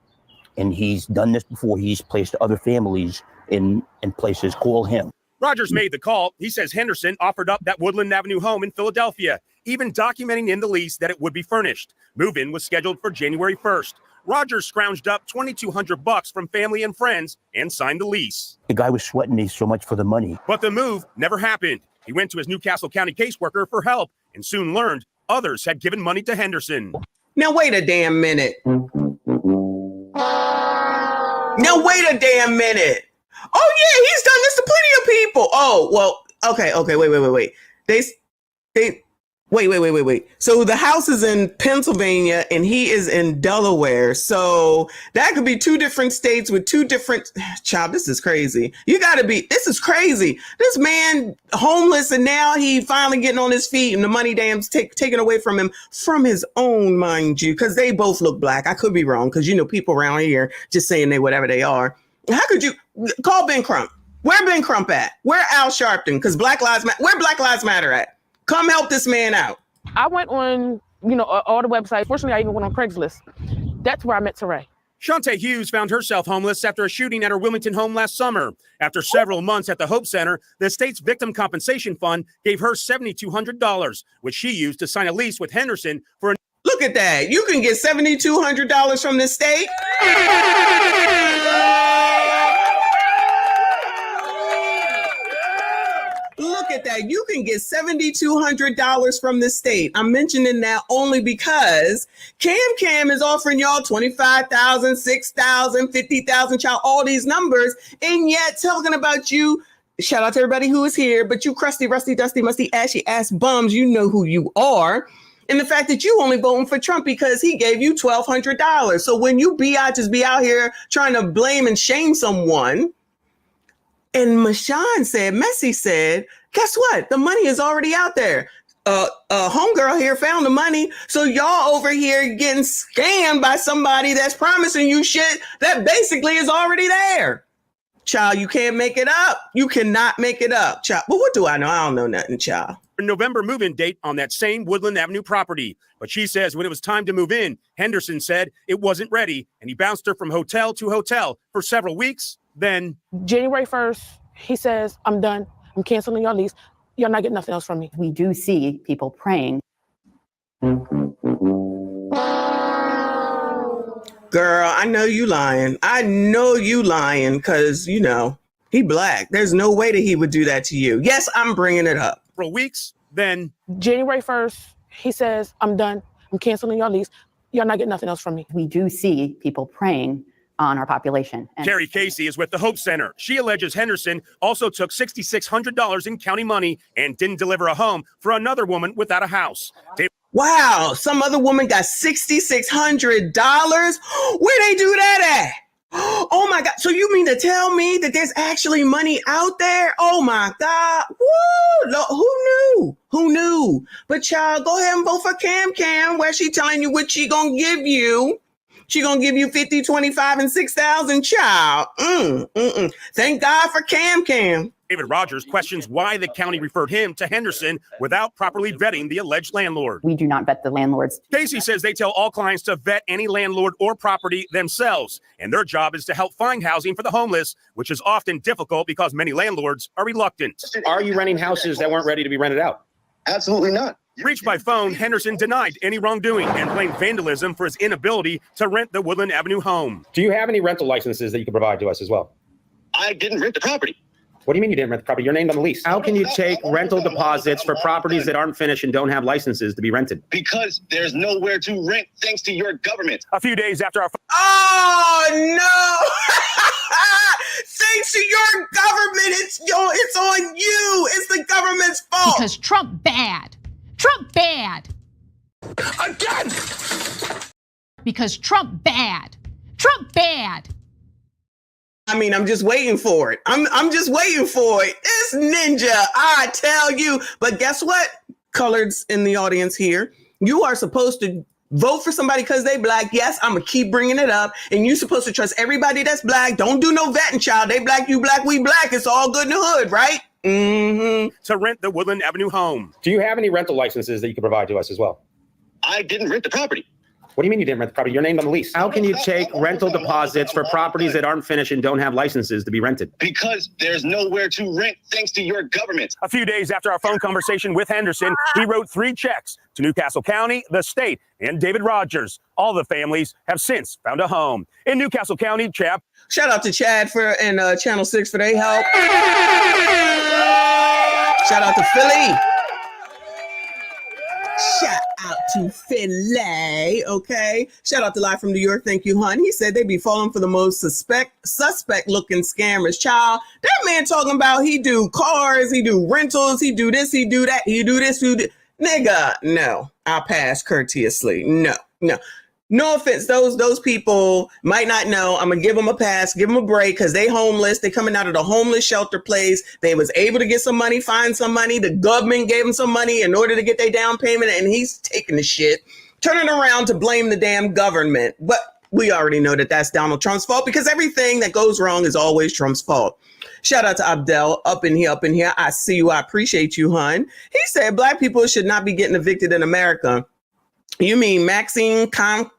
and he's done this before. He's placed other families in places. Call him. Rogers made the call. He says Henderson offered up that Woodland Avenue home in Philadelphia, even documenting in the lease that it would be furnished. Move-in was scheduled for January 1st. Rogers scrounged up $2,200 from family and friends and signed the lease. The guy was sweating me so much for the money. But the move never happened. He went to his Newcastle County caseworker for help and soon learned others had given money to Henderson. Now, wait a damn minute. Oh, yeah, he's done this to plenty of people. Oh, well, okay, wait. Wait. So the house is in Pennsylvania and he is in Delaware. So that could be two different states with two different... Child, this is crazy. This is crazy. This man homeless and now he finally getting on his feet and the money damn's taken away from him, from his own, mind you, because they both look black. I could be wrong because, people around here just saying they whatever they are. How could you... Call Ben Crump. Where Ben Crump at? Where Al Sharpton? Because Black Lives Matter. Where Black Lives Matter at? Come help this man out. I went on, all the websites. Fortunately, I even went on Craigslist. That's where I met Teray. Shantae Hughes found herself homeless after a shooting at her Wilmington home last summer. After several months at the Hope Center, the state's Victim Compensation Fund gave her $7,200, which she used to sign a lease with Henderson for... Look at that. You can get $7,200 from the state. Look at that you can get $7,200 from the state. I'm mentioning that only because Cam is offering y'all $25,000, $6,000, $50,000, child, all these numbers, and yet talking about you. Shout out to everybody who is here, but you crusty, rusty, dusty, musty, ashy ass bums, you know who you are. And the fact that you only voting for Trump because he gave you $1,200. So when you biatches be out here trying to blame and shame someone, and Messi said, guess what? The money is already out there. Homegirl here found the money. So y'all over here getting scammed by somebody that's promising you shit that basically is already there. Child, you can't make it up. You cannot make it up, child. But what do I know? I don't know nothing, child. November move-in date on that same Woodland Avenue property. But she says when it was time to move in, Henderson said it wasn't ready, and he bounced her from hotel to hotel for several weeks. Then January 1st, he says, I'm done. I'm canceling your lease. You're not getting nothing else from me. We do see people praying. Girl, I know you lying. I know you lying because, you know, he black. There's no way that he would do that to you. Yes, I'm bringing it up. For weeks, then January 1st, he says, I'm done. I'm canceling your lease. You're not getting nothing else from me. We do see people preying on our population. And Carrie Casey is with the Hope Center. She alleges Henderson also took $6,600 in county money and didn't deliver a home for another woman without a house. Wow, some other woman got $6,600. Where they do that at? Oh my God. So you mean to tell me that there's actually money out there? Oh my God. Woo! Who knew? Who knew? But child, go ahead and vote for Cam, where she telling you what she gonna give you. She gonna give you 50, 25, and 6,000, child. Thank God for Cam. David Rogers questions why the county referred him to Henderson without properly vetting the alleged landlord. we do not vet the landlords. Casey says they tell all clients to vet any landlord or property themselves, and their job is to help find housing for the homeless, which is often difficult because many landlords are reluctant. Are you renting houses that weren't ready to be rented out? Absolutely not. Reached by phone, Henderson denied any wrongdoing and blamed vandalism for his inability to rent the Woodland Avenue home. Do you have any rental licenses that you can provide to us as well? I didn't rent the property. What do you mean you didn't rent the property? You're named on the lease. How can you take rental deposits for properties that aren't finished and don't have licenses to be rented? Because there's nowhere to rent thanks to your government. A few days after our... Oh, no! Thanks to your government, it's on you. It's the government's fault. Because Trump bad. Trump bad. Again! Because Trump bad. Trump bad. I mean, I'm just waiting for it. I'm just waiting for it. This ninja, I tell you. But guess what? Coloreds in the audience here, you are supposed to vote for somebody because they black. Yes, I'm going to keep bringing it up. And you're supposed to trust everybody that's black. Don't do no vetting, child. They black, you black, we black. It's all good in the hood, right? To rent the Woodland Avenue home. Do you have any rental licenses that you can provide to us as well? I didn't rent the property. What do you mean you didn't rent the property? You're named on the lease. How can you take rental deposits for properties that aren't finished and don't have licenses to be rented? Because there's nowhere to rent thanks to your government. A few days after our phone conversation with Henderson, he wrote 3 checks to Newcastle County, the state, and David Rogers. All the families have since found a home. In Newcastle County, Chap. Shout out to Chad and Channel 6 for their help. Shout out to Philly. Shout out to Philly, okay? Shout out to Live from New York. Thank you, hon. He said they be falling for the most suspect-looking scammers. Child, that man talking about he do cars, he do rentals, he do this, he do that, he do this, he do this. Nigga, no. I'll pass courteously. No. No offense, those people might not know. I'm gonna give them a pass, give them a break, because they homeless. They coming out of the homeless shelter place. They was able to get some money, find some money. The government gave them some money in order to get their down payment, and he's taking the shit, turning around to blame the damn government. But we already know that that's Donald Trump's fault, because everything that goes wrong is always Trump's fault. Shout out to Abdel, up in here. I see you. I appreciate you, hun. He said black people should not be getting evicted in America. You mean Maxine, Cam,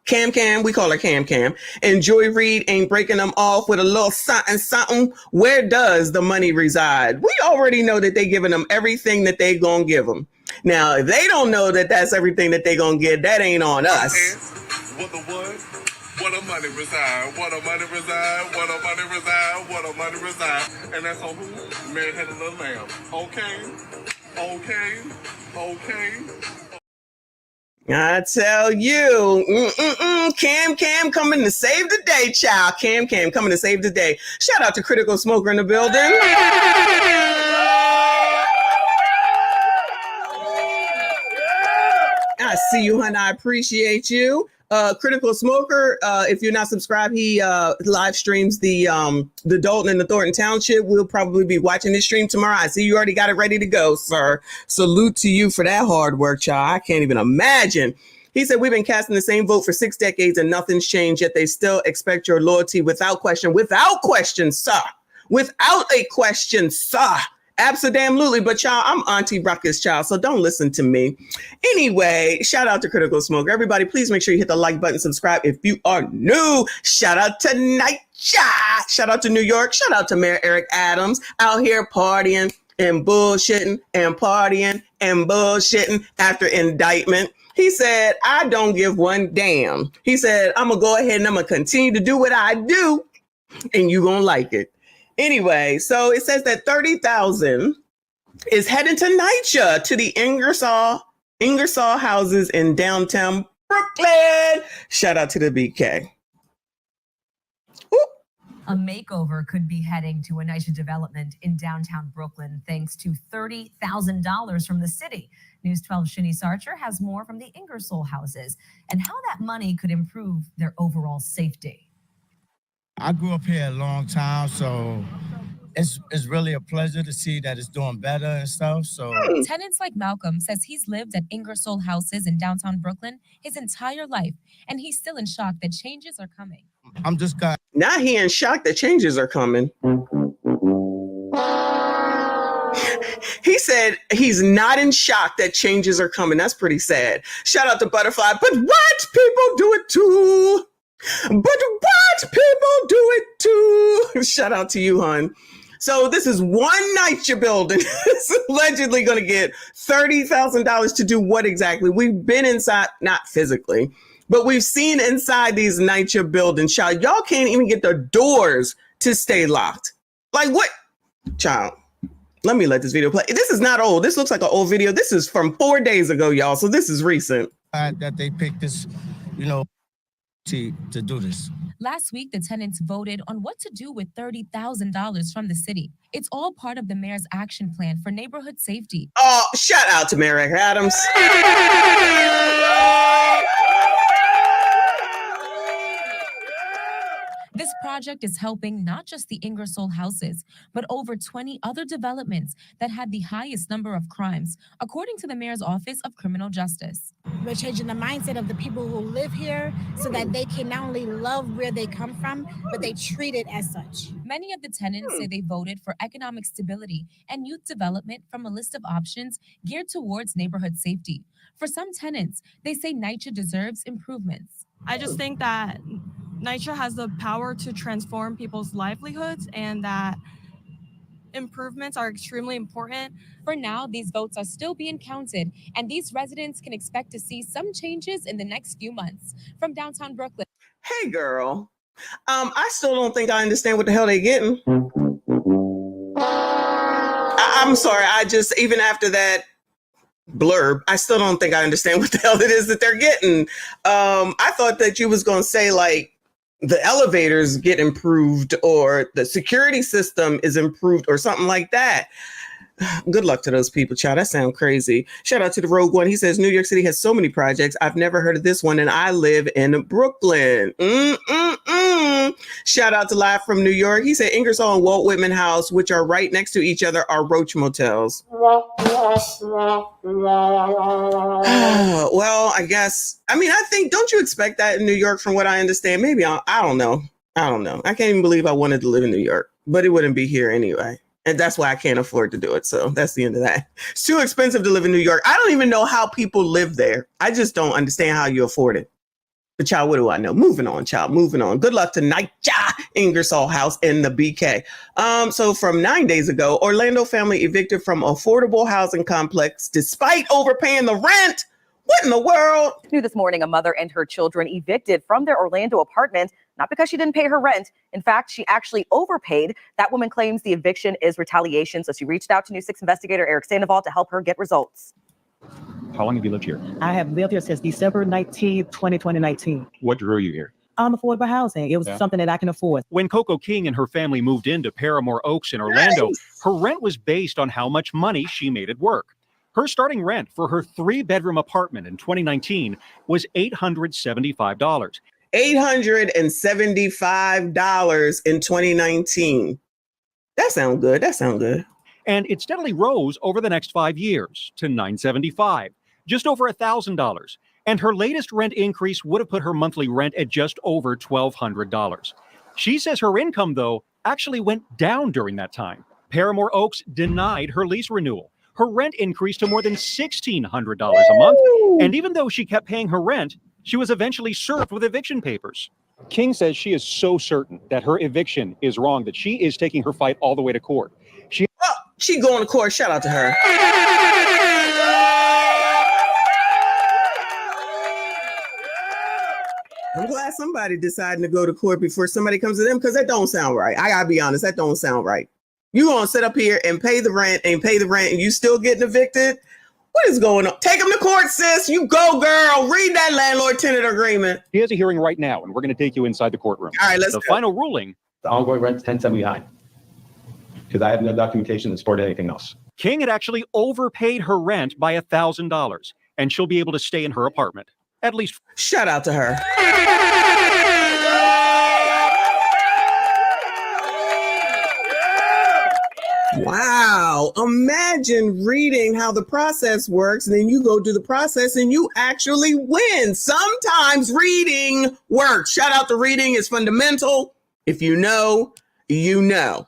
we call her Cam, and Joy Reid ain't breaking them off with a little something. Where does the money reside? We already know that they giving them everything that they gonna give them. Now, if they don't know that that's everything that they gonna get, that ain't on us. What the money reside? What the money reside? What the money reside? What the money reside? And that's on who? Man had a little lamb. Okay. Okay. I tell you, Cam coming to save the day, child. Cam coming to save the day. Shout out to Critical Smoker in the building. I see you, honey. I appreciate you. Critical Smoker, if you're not subscribed, he live streams the Dalton and the Thornton Township. We'll probably be watching this stream tomorrow. I see you already got it ready to go, sir. Salute to you for that hard work, child. I can't even imagine. He said, we've been casting the same vote for 6 decades and nothing's changed, yet they still expect your loyalty without question. Without question, sir. Without a question, sir. Absolutely. But y'all, I'm Auntie Ruckus, child, so don't listen to me. Anyway, shout out to Critical Smoker. Everybody, please make sure you hit the like button, subscribe if you are new. Shout out to NYCHA. Shout out to New York. Shout out to Mayor Eric Adams out here partying and bullshitting and partying and bullshitting after indictment. He said, I don't give one damn. He said, I'm going to go ahead and I'm going to continue to do what I do and you going to like it. Anyway, so it says that 30,000 is heading to NYCHA to the Ingersoll houses in downtown Brooklyn. Shout out to the BK. A makeover could be heading to a NYCHA development in downtown Brooklyn thanks to $30,000 from the city. News 12's Shanice Archer has more from the Ingersoll houses and how that money could improve their overall safety. I grew up here a long time, so it's really a pleasure to see that it's doing better and stuff. So Tenants like Malcolm says he's lived at Ingersoll houses in downtown Brooklyn his entire life, and he's still in shock that changes are coming. I'm just got now he in shock that changes are coming. He said he's not in shock that changes are coming. That's pretty sad. Shout out to Butterfly. But what? People do it too. But what? People do it too. Shout out to you, hon. So this is one NYCHA building. It's allegedly going to get $30,000 to do what exactly? We've been inside, not physically, but we've seen inside these NYCHA buildings. Child, y'all can't even get the doors to stay locked. Like what? Child, let me let this video play. This is not old. This looks like an old video. This is from 4 days ago, y'all. So this is recent. That they picked this, to do this. Last week, the tenants voted on what to do with $30,000 from the city. It's all part of the mayor's action plan for neighborhood safety. Oh, shout out to Mayor Eric Adams. This project is helping not just the Ingersoll houses, but over 20 other developments that had the highest number of crimes, according to the mayor's Office of Criminal Justice. We're changing the mindset of the people who live here so that they can not only love where they come from, but they treat it as such. Many of the tenants say they voted for economic stability and youth development from a list of options geared towards neighborhood safety. For some tenants, they say NYCHA deserves improvements. I just think that NYCHA has the power to transform people's livelihoods and that improvements are extremely important. For now, these votes are still being counted, and these residents can expect to see some changes in the next few months. From downtown Brooklyn. Hey, girl. I still don't think I understand what the hell they're getting. I'm sorry. Even after that blurb, I still don't think I understand what the hell it is that they're getting. I thought that you was going to say like the elevators get improved or the security system is improved or something like that. Good luck to those people, child. That sounds crazy. Shout out to the Rogue One. He says, New York City has so many projects. I've never heard of this one, and I live in Brooklyn. Shout out to Live from New York. He said, Ingersoll and Walt Whitman House, which are right next to each other, are roach motels. Well, I guess. I think, don't you expect that in New York from what I understand? Maybe, I don't know. I can't even believe I wanted to live in New York, but it wouldn't be here anyway. And that's why I can't afford to do it. So that's the end of that. It's too expensive to live in New York. I don't even know how people live there. I just don't understand how you afford it. But child, what do I know? Moving on, child. Moving on. Good luck to NYCHA, Ingersoll House, and the BK. So from 9 days ago, Orlando family evicted from affordable housing complex despite overpaying the rent. What in the world? New this morning, a mother and her children evicted from their Orlando apartment, not because she didn't pay her rent. In fact, she actually overpaid. That woman claims the eviction is retaliation, so she reached out to News 6 investigator Eric Sandoval to help her get results. How long have you lived here? I have lived here since December 19th, 2019. What drew you here? Affordable housing. It was something that I can afford. When Coco King and her family moved into Paramore Oaks in Orlando, her rent was based on how much money she made at work. Her starting rent for her 3-bedroom apartment in 2019 was $875. $875 in 2019. That sounds good. That sounds good. And it steadily rose over the next 5 years to $975, just over $1,000. And her latest rent increase would have put her monthly rent at just over $1,200. She says her income, though, actually went down during that time. Paramore Oaks denied her lease renewal. Her rent increased to more than $1,600 a month. And even though she kept paying her rent, she was eventually served with eviction papers. King says she is so certain that her eviction is wrong that she is taking her fight all the way to court. She going to court. Shout out to her. I'm glad somebody decided to go to court before somebody comes to them, because that don't sound right. I gotta be honest, that don't sound right. You gonna sit up here and pay the rent and you still getting evicted? What is going on? Take them to court, sis. You go, girl. Read that landlord-tenant agreement. He has a hearing right now, and we're going to take you inside the courtroom. All right, let's go. go. Final ruling. The ongoing rent's $1,079 because I have no documentation to support anything else. King had actually overpaid her rent by $1,000, and she'll be able to stay in her apartment. At least. Shout out to her. Wow. Imagine reading how the process works, and then you go do the process and you actually win. Sometimes reading works. Shout out to reading. It's fundamental. If you know, you know.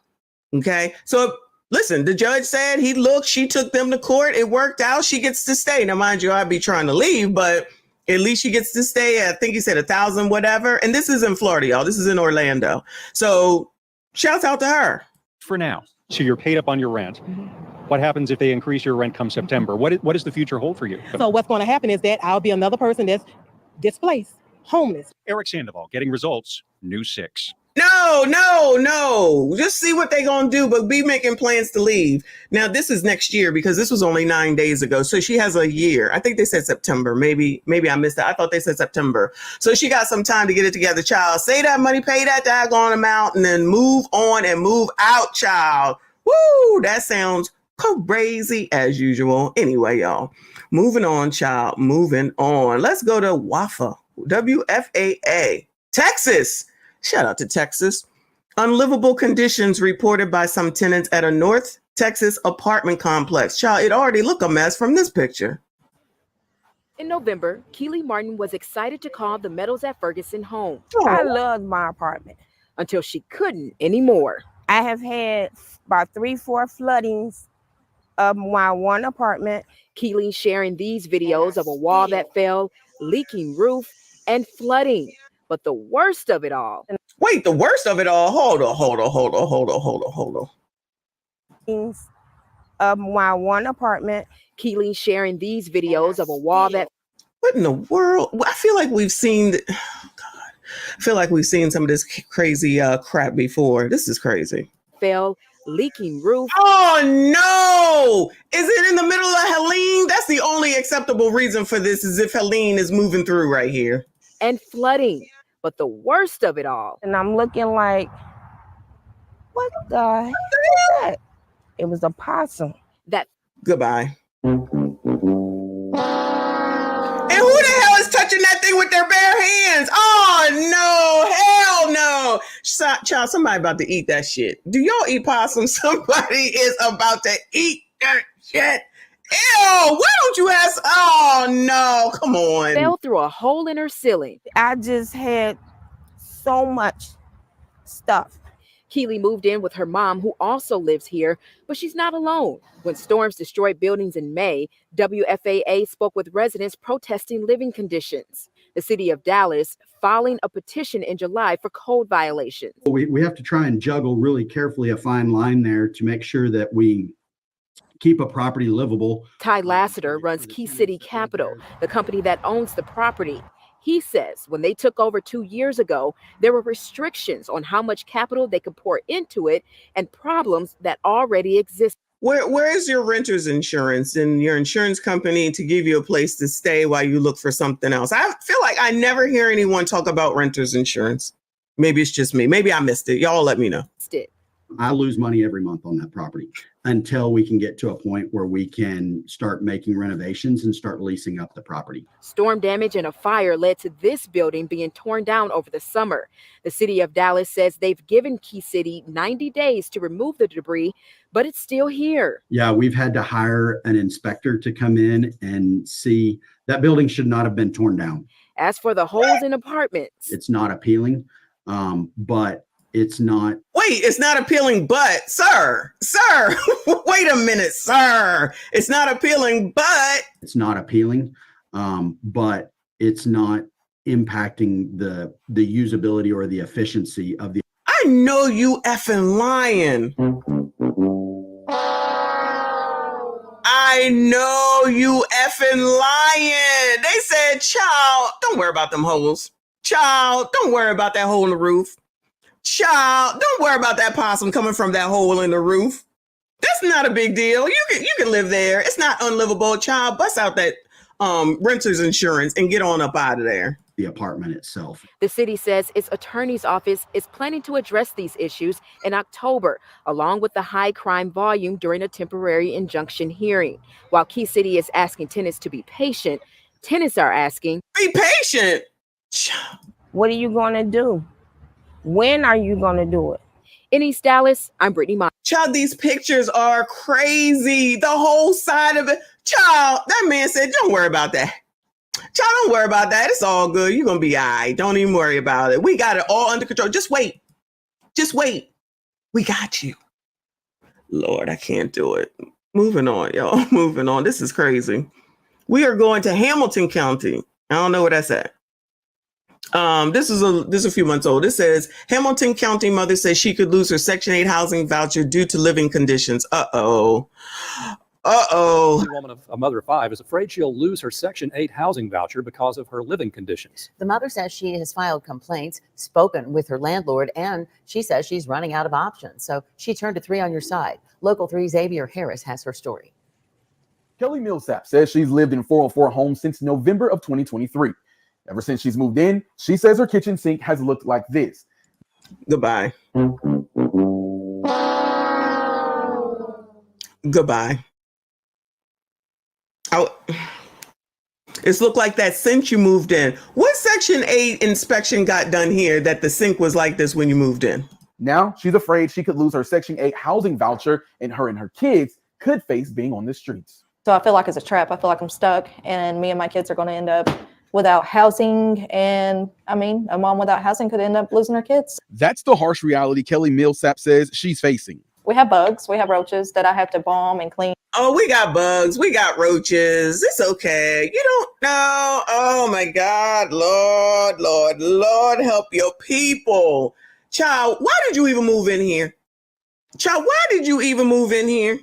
Okay. So listen, the judge said he looked, she took them to court. It worked out. She gets to stay. Now, mind you, I'd be trying to leave, but at least she gets to stay. I think he said 1,000, whatever. And this is in Florida, y'all. This is in Orlando. So shouts out to her. For now. So you're paid up on your rent. What happens if they increase your rent come September? What does the future hold for you? So what's going to happen is that I'll be another person that's displaced, homeless. Eric Sandoval getting results, News 6. No. Just see what they're going to do, but be making plans to leave. Now, this is next year because this was only 9 days ago. So she has a year. I think they said September. Maybe I missed that. I thought they said September. So she got some time to get it together, child. Save that money, pay that daggone amount, and then move on and move out, child. Woo, that sounds crazy as usual. Anyway, y'all, moving on, child, moving on. Let's go to WAFA, WFAA, Texas. Shout out to Texas. Unlivable conditions reported by some tenants at a North Texas apartment complex. Child, it already look a mess from this picture. In November, Keely Martin was excited to call the Meadows at Ferguson home. I loved my apartment. Until she couldn't anymore. I have had about 3-4 floodings of my one apartment. Keely sharing these videos of a wall that fell, leaking roof, and flooding. But the worst of it all. Wait, the worst of it all? Hold on. Of my one apartment. Keely sharing these videos of a wall that. What in the world? I feel like we've seen. Oh God. I feel like we've seen some of this crazy crap before. This is crazy. Fell, leaking roof. Oh no! Is it in the middle of Helene? That's the only acceptable reason for this, is if Helene is moving through right here. And flooding. But the worst of it all. And I'm looking like, what the heck is that? It was a possum. That. Goodbye. And who the hell is touching that thing with their bare hands? Oh no, hell no. Child, somebody about to eat that shit. Do y'all eat possum? Somebody is about to eat that shit. Ew, why don't you ask? Oh no, come on. Fell through a hole in her ceiling. I just had so much stuff. Keely moved in with her mom, who also lives here, but she's not alone. When storms destroyed buildings in May, WFAA spoke with residents protesting living conditions. The city of Dallas filing a petition in July for code violations. We have to try and juggle really carefully a fine line there to make sure that we keep a property livable. Ty Lassiter runs Key City Capital, the company that owns the property. He says when they took over 2 years ago, there were restrictions on how much capital they could pour into it and problems that already exist. Where is your renter's insurance and your insurance company to give you a place to stay while you look for something else? I feel like I never hear anyone talk about renter's insurance. Maybe it's just me. Maybe I missed it. Y'all let me know. I lose money every month on that property until we can get to a point where we can start making renovations and start leasing up the property. Storm damage and a fire led to this building being torn down over the summer. The city of Dallas says they've given Key City 90 days to remove the debris, but it's still here. Yeah, we've had to hire an inspector to come in and see that building should not have been torn down. As for the holes in apartments, It's not appealing, but it's not. Wait, it's not appealing, but sir, wait a minute, sir. It's not appealing, but It's not appealing, but it's not impacting the usability or the efficiency of the. I know you effing lying. I know you effing lying. They said, child, don't worry about them holes. Child, don't worry about that hole in the roof. Child, don't worry about that possum coming from that hole in the roof. That's not a big deal. You can live there. It's not unlivable. Child, bust out that renter's insurance and get on up out of there. The apartment itself. the city says its attorney's office is planning to address these issues in October, along with the high crime volume during a temporary injunction hearing. While Key City is asking tenants to be patient, tenants are asking, be patient. What are you going to do? When are you going to do it? In East Dallas, I'm Brittany Moss. Child, these pictures are crazy. The whole side of it. Child, that man said, don't worry about that. Child, don't worry about that. It's all good. You're going to be all right. Don't even worry about it. We got it all under control. Just wait. Just wait. We got you. Lord, I can't do it. Moving on, y'all. Moving on. This is crazy. We are going to Hamilton County. I don't know where that's at. This is a few months old. It says Hamilton County mother says she could lose her Section 8 housing voucher due to living conditions. Uh-oh. A woman, a mother of 5, is afraid she'll lose her Section 8 housing voucher because of her living conditions. The mother says she has filed complaints, spoken with her landlord, and she says she's running out of options. So she turned to 3 on your side. Local 3 Xavier Harris has her story. Kelly Millsap says she's lived in 404 homes since November of 2023. Ever since she's moved in, she says her kitchen sink has looked like this. Goodbye. Goodbye. It's looked like that since you moved in. What Section 8 inspection got done here that the sink was like this when you moved in? Now she's afraid she could lose her Section 8 housing voucher and her kids could face being on the streets. So I feel like it's a trap. I feel like I'm stuck and me and my kids are going to end up without housing. And I mean, a mom without housing could end up losing her kids. That's the harsh reality Kelly Millsap says she's facing. We have bugs. We have roaches that I have to bomb and clean. Oh, we got bugs. We got roaches. It's okay. You don't know. Oh my God. Lord, help your people. Child, why did you even move in here? Child, why did you even move in here?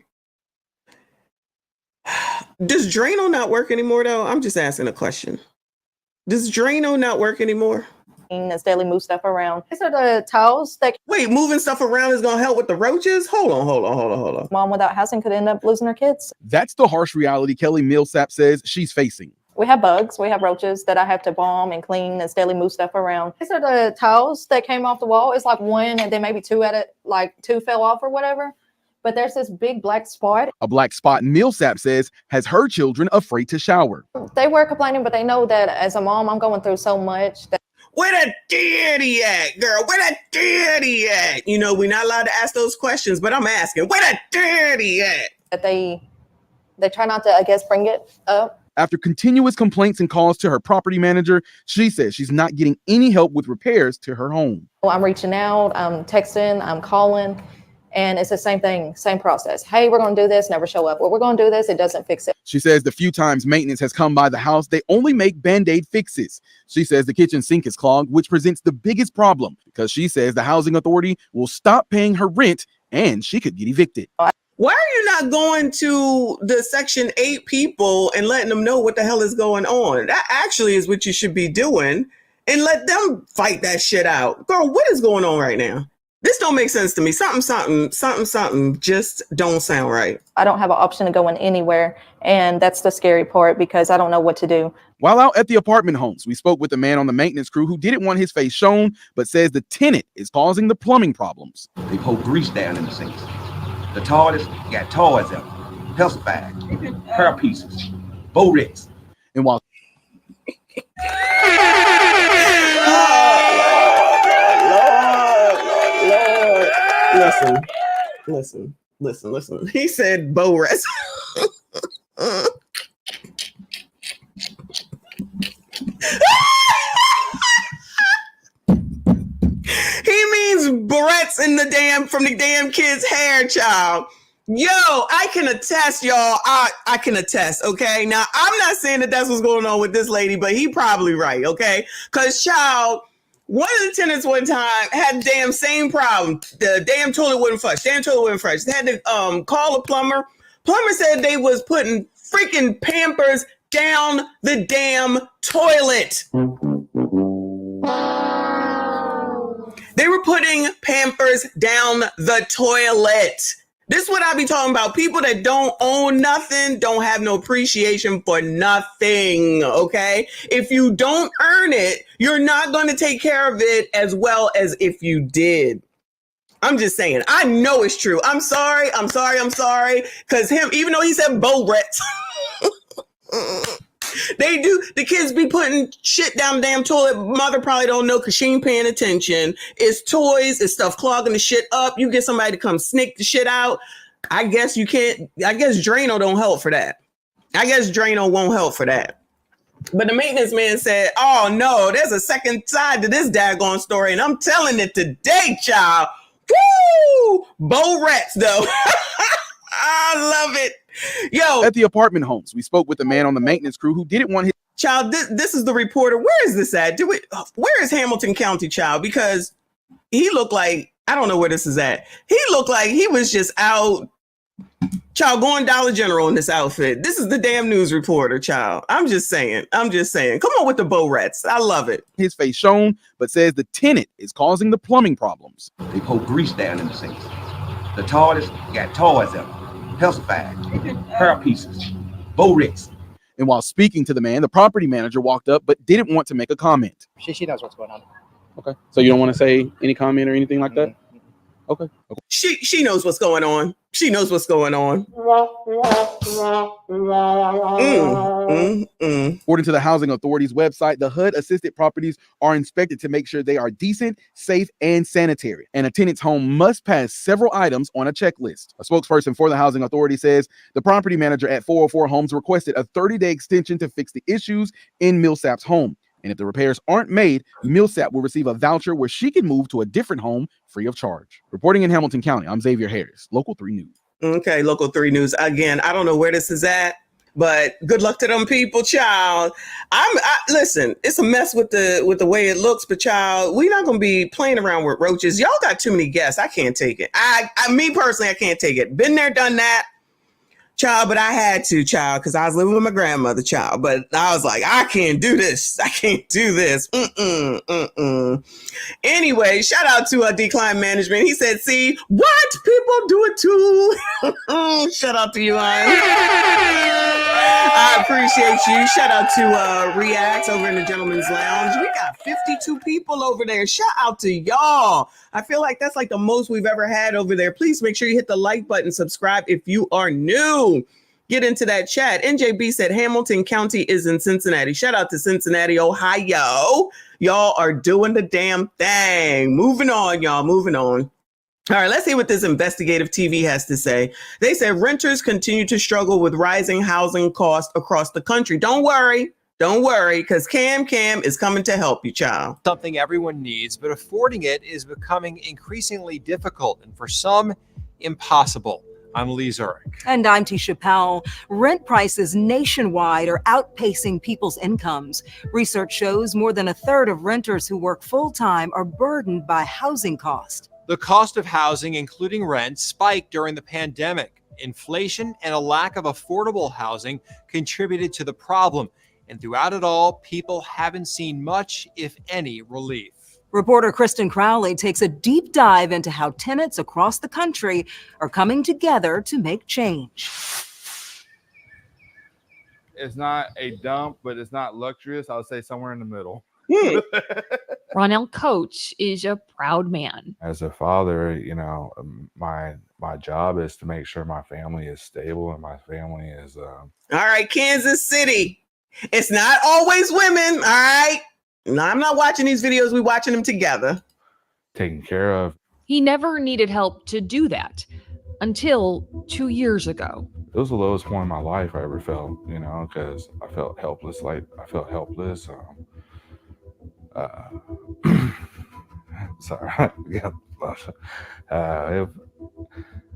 Does Drano not work anymore though? I'm just asking a question. Does Drano not work anymore? As daily move stuff around. These are the towels that. Wait, moving stuff around is gonna help with the roaches? Hold on. Mom without housing could end up losing her kids. That's the harsh reality Kelly Millsap says she's facing. We have bugs. We have roaches that I have to bomb and clean as daily move stuff around. These are the towels that came off the wall. It's like one and then maybe 2 at it, like 2 fell off or whatever. But there's this big black spot. A black spot Millsap says has her children afraid to shower. They were complaining, but they know that as a mom, I'm going through so much. Where the daddy at, girl? Where the daddy at? You know, we're not allowed to ask those questions, but I'm asking, where the daddy at? That they try not to, I guess, bring it up. After continuous complaints and calls to her property manager, she says she's not getting any help with repairs to her home. I'm reaching out, I'm texting, I'm calling. And it's the same thing, same process. Hey, we're going to do this, never show up. Well, we're going to do this, it doesn't fix it. She says the few times maintenance has come by the house, they only make Band-Aid fixes. She says the kitchen sink is clogged, which presents the biggest problem because she says the housing authority will stop paying her rent and she could get evicted. Why are you not going to the Section 8 people and letting them know what the hell is going on? That actually is what you should be doing, and let them fight that shit out. Girl, what is going on right now? This don't make sense to me. Something just don't sound right. I don't have an option to go in anywhere. And that's the scary part because I don't know what to do. While out at the apartment homes, we spoke with a man on the maintenance crew who didn't want his face shown, but says the tenant is causing the plumbing problems. They pour grease down in the sinks. The toilets got toys in them, pest bags, hair pieces, Rodents. And while Listen. He said Boris. He means barrettes in the from the damn kid's hair, child. Yo, I can attest, y'all. I can attest, okay? Now, I'm not saying that that's what's going on with this lady, but he probably right, okay? Because, child, one of the tenants one time had the damn same problem. The damn toilet wouldn't flush. They had to call a plumber. Plumber said they was putting freaking Pampers down the damn toilet. They were putting Pampers down the toilet. This is what I be talking about. People that don't own nothing, don't have no appreciation for nothing, okay? If you don't earn it, you're not going to take care of it as well as if you did. I'm just saying. I know it's true. I'm sorry. Because him, even though he said Borettes, they do. The kids be putting shit down the damn toilet. Mother probably don't know because she ain't paying attention. It's toys. It's stuff clogging the shit up. You get somebody to come sneak the shit out. I guess you can't. I guess Drano don't help for that. I guess Drano won't help for that. But the maintenance man said, oh no, there's a second side to this daggone story. And I'm telling it today, child. Woo! Borettes though. I love it. Yo, at the apartment homes, we spoke with a man on the maintenance crew who didn't want his child. This is the reporter. Where is this at? Where is Hamilton County, child? Because he looked like, I don't know where this is at. He looked like he was just out, child, going Dollar General in this outfit. This is the damn news reporter, child. I'm just saying. Come on with the Borettes. I love it. His face shown, but says the tenant is causing the plumbing problems. They pour grease down in the sinks. The toilets got toys in them. Pest bags, hair pieces, Rodents. And while speaking to the man, the property manager walked up but didn't want to make a comment. She knows what's going on. Okay. So you don't want to say any comment or anything like that? Okay. She knows what's going on. She knows what's going on. According to the Housing Authority's website, the HUD-assisted properties are inspected to make sure they are decent, safe, and sanitary. And a tenant's home must pass several items on a checklist. A spokesperson for the Housing Authority says the property manager at 404 Homes requested a 30-day extension to fix the issues in Millsap's home. And if the repairs aren't made, Millsap will receive a voucher where she can move to a different home free of charge. Reporting in Hamilton County, I'm Xavier Harris, Local 3 News. Okay, Local 3 News. Again, I don't know where this is at, but good luck to them people, child. Listen, it's a mess with the way it looks, but child, we're not gonna be playing around with roaches. Y'all got too many guests. I can't take it. Me personally, I can't take it. Been there, done that. Child, but I had to, child, because I was living with my grandmother, child. But I was like, I can't do this. Anyway, shout out to Decline Management. He said, see, what? People do it too. Shout out to you, I appreciate you. Shout out to Reacts over in the Gentleman's Lounge. We got 52 people over there. Shout out to y'all. I feel like that's like the most we've ever had over there. Please make sure you hit the like button, subscribe if you are new. Get into that chat. NJB said Hamilton County is in Cincinnati. Shout out to Cincinnati, Ohio. Y'all are doing the damn thing. Moving on, y'all. Moving on. All right, let's see what this investigative TV has to say. They said renters continue to struggle with rising housing costs across the country. Don't worry, because Cam is coming to help you, child. Something everyone needs, but affording it is becoming increasingly difficult and for some, impossible. I'm Lee Zurich. And I'm Tisha Powell. Rent prices nationwide are outpacing people's incomes. Research shows more than a third of renters who work full-time are burdened by housing costs. The cost of housing, including rent, spiked during the pandemic. Inflation and a lack of affordable housing contributed to the problem. And throughout it all, people haven't seen much, if any, relief. Reporter Kristen Crowley takes a deep dive into how tenants across the country are coming together to make change. It's not a dump, but it's not luxurious. I would say somewhere in the middle. Ronell Coates is a proud man. As a father, you know, my job is to make sure my family is stable and my family is. All right, Kansas City. It's not always women. All right. No, I'm not watching these videos. We're watching them together. Taken care of. He never needed help to do that until 2 years ago. It was the lowest point in my life I ever felt, you know, because I felt helpless. Sorry. Yeah.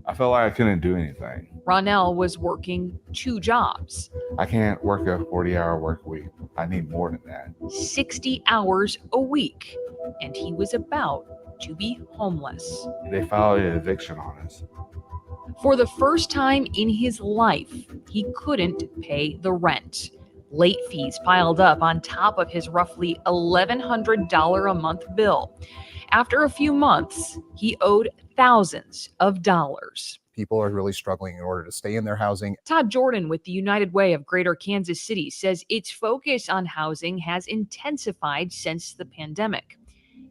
I felt like I couldn't do anything. Ronell was working 2 jobs. I can't work a 40-hour work week. I need more than that. 60 hours a week. And he was about to be homeless. They filed an eviction on us. For the first time in his life, he couldn't pay the rent. Late fees piled up on top of his roughly $1,100 a month bill. After a few months, he owed thousands of dollars. People are really struggling in order to stay in their housing. Todd Jordan with the United Way of Greater Kansas City says its focus on housing has intensified since the pandemic.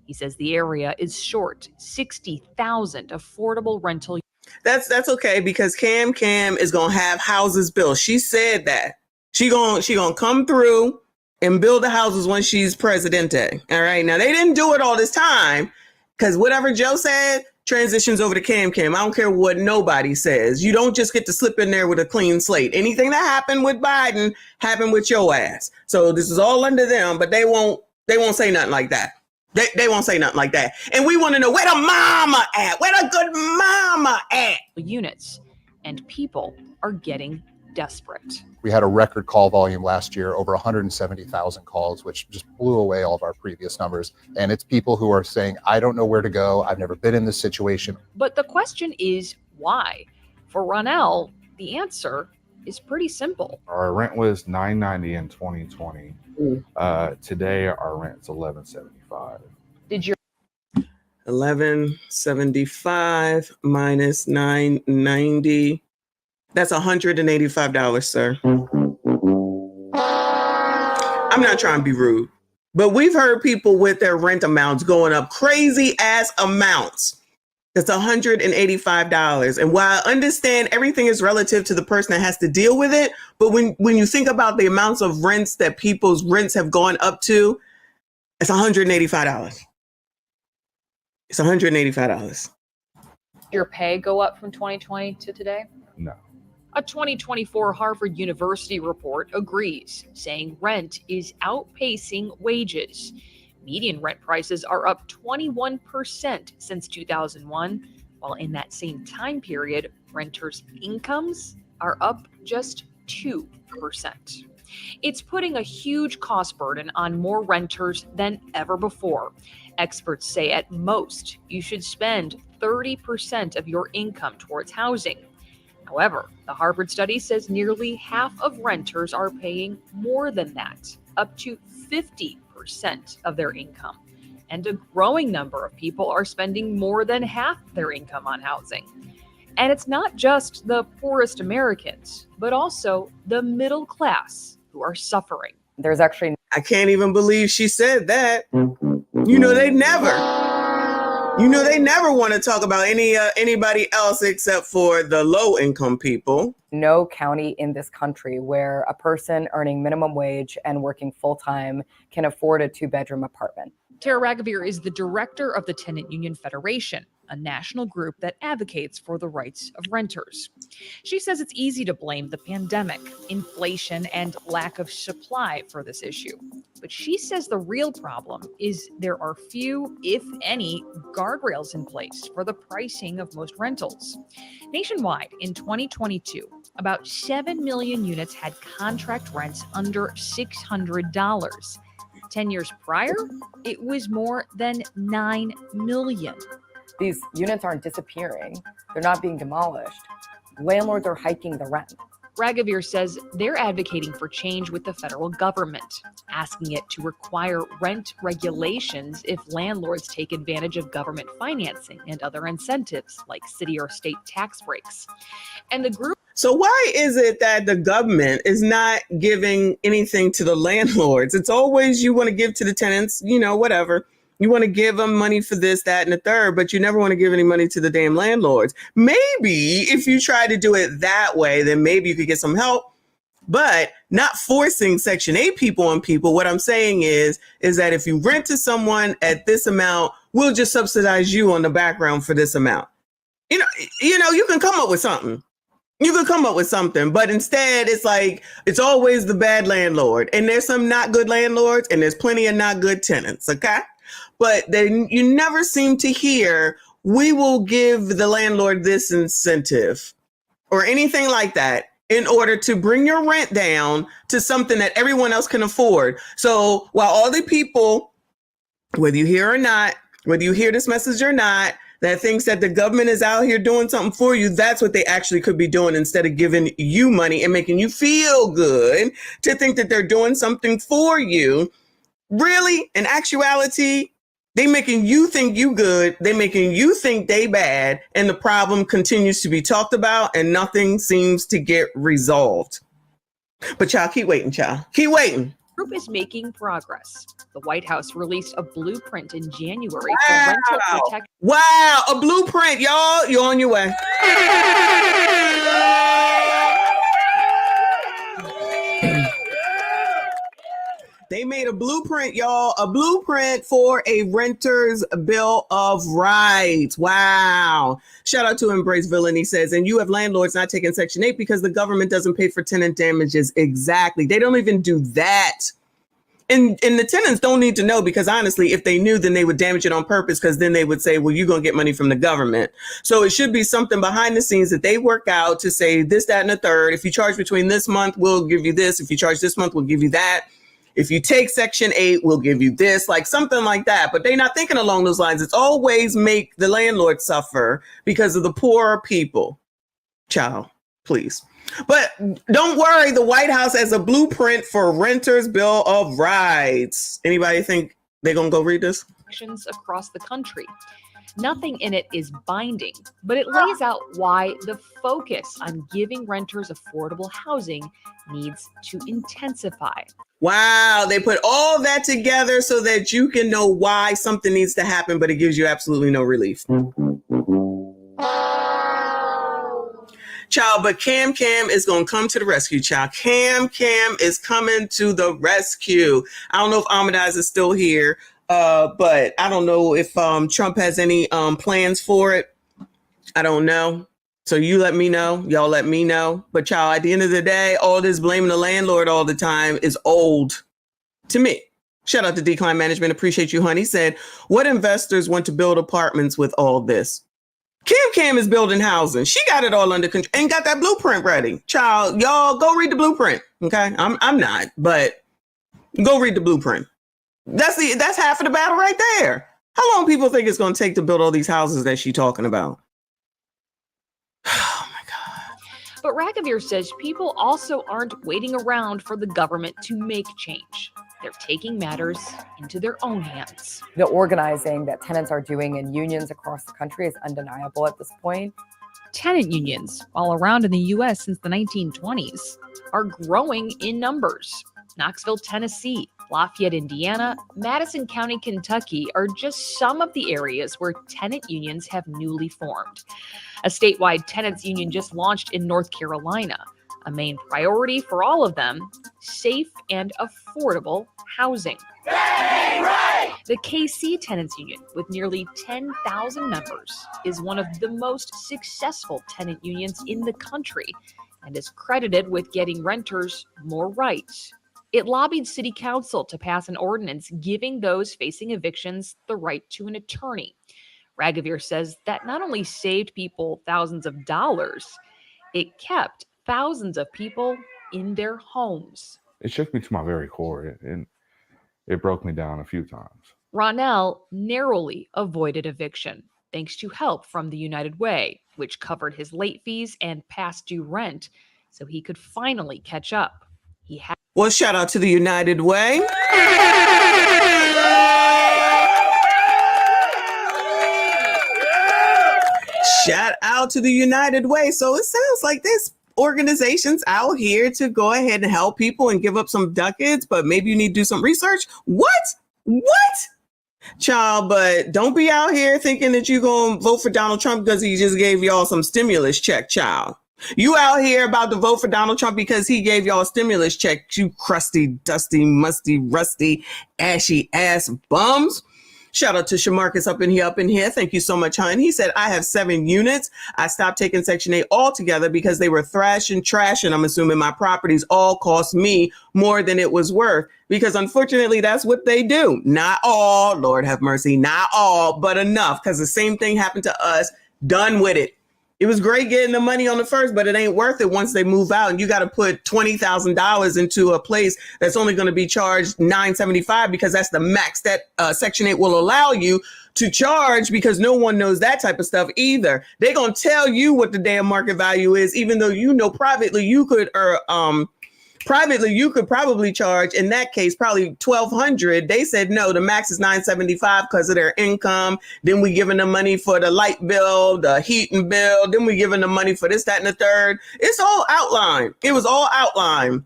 He says the area is short 60,000 affordable rental. That's okay, because Cam is gonna have houses built. She said that she gonna come through and build the houses when she's presidente. All right. Now they didn't do it all this time because whatever Joe said transitions over to Cam. I don't care what nobody says. You don't just get to slip in there with a clean slate. Anything that happened with Biden happened with your ass. So this is all under them, but they won't say nothing like that. They won't say nothing like that. And we want to know where the mama at? Where the good mama at? Units, and people are getting desperate. We had a record call volume last year, over 170,000 calls, which just blew away all of our previous numbers. And it's people who are saying, I don't know where to go. I've never been in this situation. But the question is why? For Ronell, the answer is pretty simple. Our rent was $990 in 2020. Today, our rent's $1,175. Did your $1,175 minus $990? That's $185, sir. I'm not trying to be rude, but we've heard people with their rent amounts going up crazy ass amounts. That's $185. And while I understand everything is relative to the person that has to deal with it, but when you think about the amounts of rents that people's rents have gone up to, it's $185. It's $185. Your pay go up from 2020 to today? No. A 2024 Harvard University report agrees, saying rent is outpacing wages. Median rent prices are up 21% since 2001, while in that same time period, renters' incomes are up just 2%. It's putting a huge cost burden on more renters than ever before. Experts say at most, you should spend 30% of your income towards housing. However, the Harvard study says nearly half of renters are paying more than that, up to 50% of their income. And a growing number of people are spending more than half their income on housing. And it's not just the poorest Americans, but also the middle class who are suffering. There's actually... I can't even believe she said that. You know, they never want to talk about anybody else except for the low income people. No county in this country where a person earning minimum wage and working full time can afford a 2-bedroom apartment. Tara Ragavir is the director of the Tenant Union Federation, a national group that advocates for the rights of renters. She says it's easy to blame the pandemic, inflation, and lack of supply for this issue. But she says the real problem is there are few, if any, guardrails in place for the pricing of most rentals. Nationwide, in 2022, about 7 million units had contract rents under $600. 10 years prior, it was more than 9 million. These units aren't disappearing. They're not being demolished. landlords are hiking the rent. Raghavir says they're advocating for change with the federal government, asking it to require rent regulations if landlords take advantage of government financing and other incentives like city or state tax breaks. And the group. So why is it that the government is not giving anything to the landlords? It's always you want to give to the tenants, you know, whatever. You want to give them money for this, that, and the third, but you never want to give any money to the damn landlords. Maybe if you try to do it that way, then maybe you could get some help, but not forcing Section 8 people on people. What I'm saying is that if you rent to someone at this amount, we'll just subsidize you on the background for this amount. You know, you can come up with something. You could come up with something, but instead it's like, it's always the bad landlord. And there's some not good landlords and there's plenty of not good tenants, okay? But then you never seem to hear, we will give the landlord this incentive or anything like that in order to bring your rent down to something that everyone else can afford. So while all the people, whether you hear or not, whether you hear this message or not, that thinks that the government is out here doing something for you, that's what they actually could be doing instead of giving you money and making you feel good to think that they're doing something for you. Really, in actuality, they making you think you good, they making you think they bad, and the problem continues to be talked about and nothing seems to get resolved. But y'all keep waiting, y'all. Keep waiting. The group is making progress. The White House released a blueprint in January for rental protection. Wow, a blueprint, y'all. You're on your way. They made a blueprint, y'all, a blueprint for a renter's bill of rights. Wow. Shout out to Embrace Villain. He says, and you have landlords not taking Section 8 because the government doesn't pay for tenant damages. Exactly. They don't even do that. And the tenants don't need to know, because honestly, if they knew, then they would damage it on purpose, because then they would say, well, you're going to get money from the government. So it should be something behind the scenes that they work out to say this, that, and the third. If you charge between this month, we'll give you this. If you charge this month, we'll give you that. If you take Section 8, we'll give you this, like something like that. But they're not thinking along those lines. It's always make the landlord suffer because of the poor people. Child, please. But don't worry, the White House has a blueprint for renters' bill of rights. Anybody think they're going to go read this? Across the country. Nothing in it is binding, but it lays out why the focus on giving renters affordable housing needs to intensify. Wow, they put all that together so that you can know why something needs to happen, but it gives you absolutely no relief. Child, but Cam is going to come to the rescue, child. Cam is coming to the rescue. I don't know if Ahmadize is still here, but I don't know if Trump has any plans for it. I don't know. So you let me know. Y'all let me know. But child, at the end of the day, all this blaming the landlord all the time is old to me. Shout out to Decline Management. Appreciate you, honey. He said, what investors want to build apartments with all this? Cam is building housing. She got it all under control and got that blueprint ready. Child, y'all go read the blueprint. Okay. I'm not, but go read the blueprint. That's half of the battle right there. How long people think it's going to take to build all these houses that she's talking about? But Raghavir says people also aren't waiting around for the government to make change. They're taking matters into their own hands. The organizing that tenants are doing in unions across the country is undeniable at this point. Tenant unions, all around in the U.S. since the 1920s, are growing in numbers. Knoxville, Tennessee, Lafayette, Indiana, Madison County, Kentucky are just some of the areas where tenant unions have newly formed. A statewide tenants union just launched in North Carolina. A main priority for all of them, safe and affordable housing. The KC Tenants Union, with nearly 10,000 members, is one of the most successful tenant unions in the country and is credited with getting renters more rights. It lobbied City Council to pass an ordinance giving those facing evictions the right to an attorney. Raghavir says that not only saved people thousands of dollars, it kept thousands of people in their homes. It shook me to my very core, and it broke me down a few times. Ronell narrowly avoided eviction. thanks to help from the United Way, which covered his late fees and past due rent so he could finally catch up. Well, shout out to the United Way. Shout out to the United Way. So it sounds like this organization's out here to go ahead and help people and give up some ducats, but maybe you need to do some research. What? Child, but don't be out here thinking that you're going to vote for Donald Trump because he just gave y'all some stimulus check, child. You out here about to vote for Donald Trump because he gave y'all a stimulus check, you crusty, dusty, musty, rusty, ashy ass bums. Shout out to Shamarcus up in here. Thank you so much, hon. He said, I have 7 units. I stopped taking Section 8 altogether because they were trashing. I'm assuming my properties all cost me more than it was worth, because unfortunately, that's what they do. Not all, Lord have mercy, not all, but enough, because the same thing happened to us. Done with it. It was great getting the money on the first, but it ain't worth it once they move out. And you got to put $20,000 into a place that's only going to be charged $975 because that's the max that Section 8 will allow you to charge, because no one knows that type of stuff either. They're going to tell you what the damn market value is, even though you know privately you could probably charge, in that case, probably $1,200. They said no, the max is $975 because of their income. Then we giving them money for the light bill, the heating bill. Then we giving them money for this, that, and the third. It's all outlined. It was all outlined.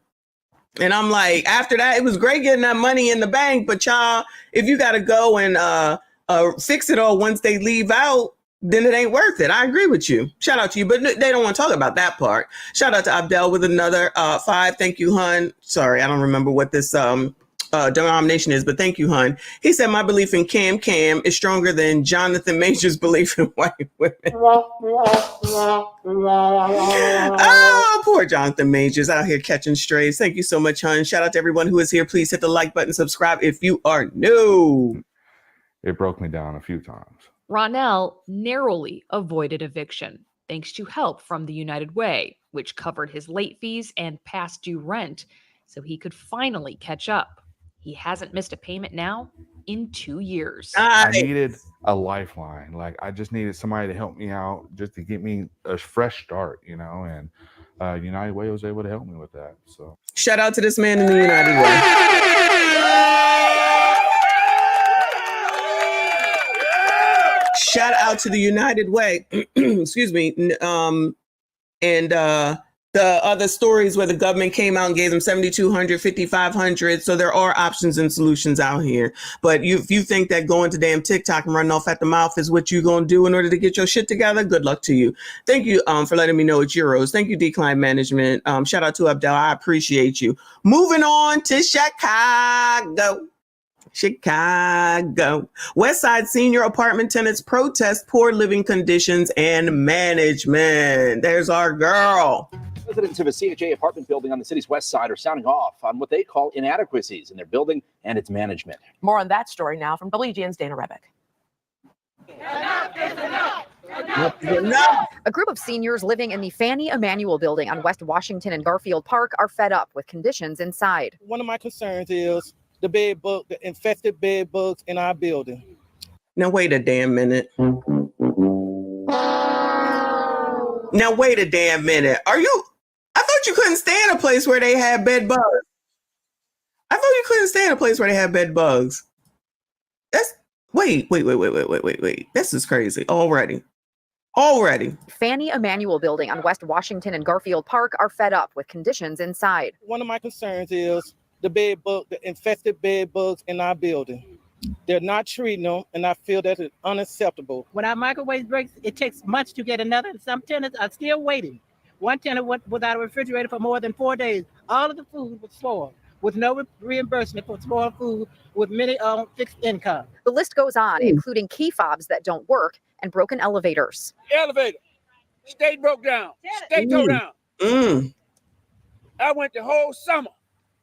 And I'm like, after that, it was great getting that money in the bank. But y'all, if you got to go and fix it all once they leave out, then it ain't worth it. I agree with you. Shout out to you, but they don't want to talk about that part. Shout out to Abdel with another 5. Thank you, hun. Sorry, I don't remember what this denomination is, but thank you, hun. He said, my belief in Cam is stronger than Jonathan Major's belief in white women. Oh, poor Jonathan Majors out here catching strays. Thank you so much, hun. Shout out to everyone who is here. Please hit the like button, subscribe if you are new. It broke me down a few times. Ronell narrowly avoided eviction thanks to help from the United Way, which covered his late fees and past due rent so he could finally catch up. He hasn't missed a payment now in 2 years. I needed a lifeline. Like, I just needed somebody to help me out, just to get me a fresh start, and United Way was able to help me with that. So shout out to this man in the United Way. Shout out to the United Way. Excuse me. And the other stories where the government came out and gave them $7,200, $5,500. So there are options and solutions out here. But if you think that going to damn TikTok and running off at the mouth is what you're going to do in order to get your shit together, good luck to you. Thank you for letting me know it's euros. Thank you, Decline Management. Shout out to Abdel. I appreciate you. Moving on to Chicago. Westside senior apartment tenants protest poor living conditions and management. There's our girl. Residents of a CHA apartment building on the city's west side are sounding off on what they call inadequacies in their building and its management. More on that story now from WGN's Dana Rebick. A group of seniors living in the Fannie Emanuel building on West Washington and Garfield Park are fed up with conditions inside. One of my concerns is the infested bed bugs in our building. Now wait a damn minute. Are you? I thought you couldn't stand a place where they had bed bugs. Wait. This is crazy already. Fannie Emanuel building on West Washington and Garfield Park are fed up with conditions inside. One of my concerns is the infested bed bugs in our building. They're not treating them, and I feel that it's unacceptable. When our microwave breaks, it takes months to get another. Some tenants are still waiting. One tenant went without a refrigerator for more than 4 days. All of the food was spoiled, with no reimbursement for spoiled food, with many fixed income. The list goes on, including key fobs that don't work and broken elevators. Elevator, state broke down, state tore down. I went the whole summer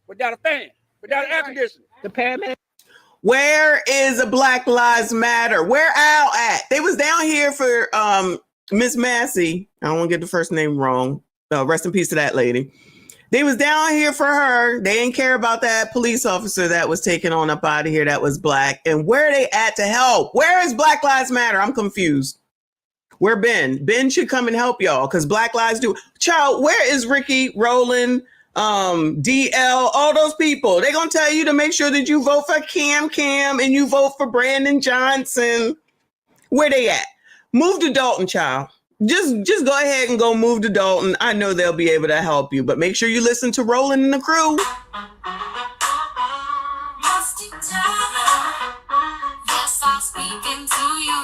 without a fan, without air conditioning. The paramedic. Where is a Black Lives Matter? Where Al at? They was down here for Miss Massey. I don't want to get the first name wrong. Rest in peace to that lady. They was down here for her. They didn't care about that police officer that was taken on up out of here that was black. And where are they at to help? Where is Black Lives Matter? I'm confused. Where Ben? Ben should come and help y'all because Black Lives do. Child, where is Ricky, Roland, DL, all those people? They're going to tell you to make sure that you vote for Cam and you vote for Brandon Johnson. Where they at? Move to Dalton, child. Just go ahead and go move to Dalton. I know they'll be able to help you, but make sure you listen to Roland and the crew. Yes, I'm speaking to you.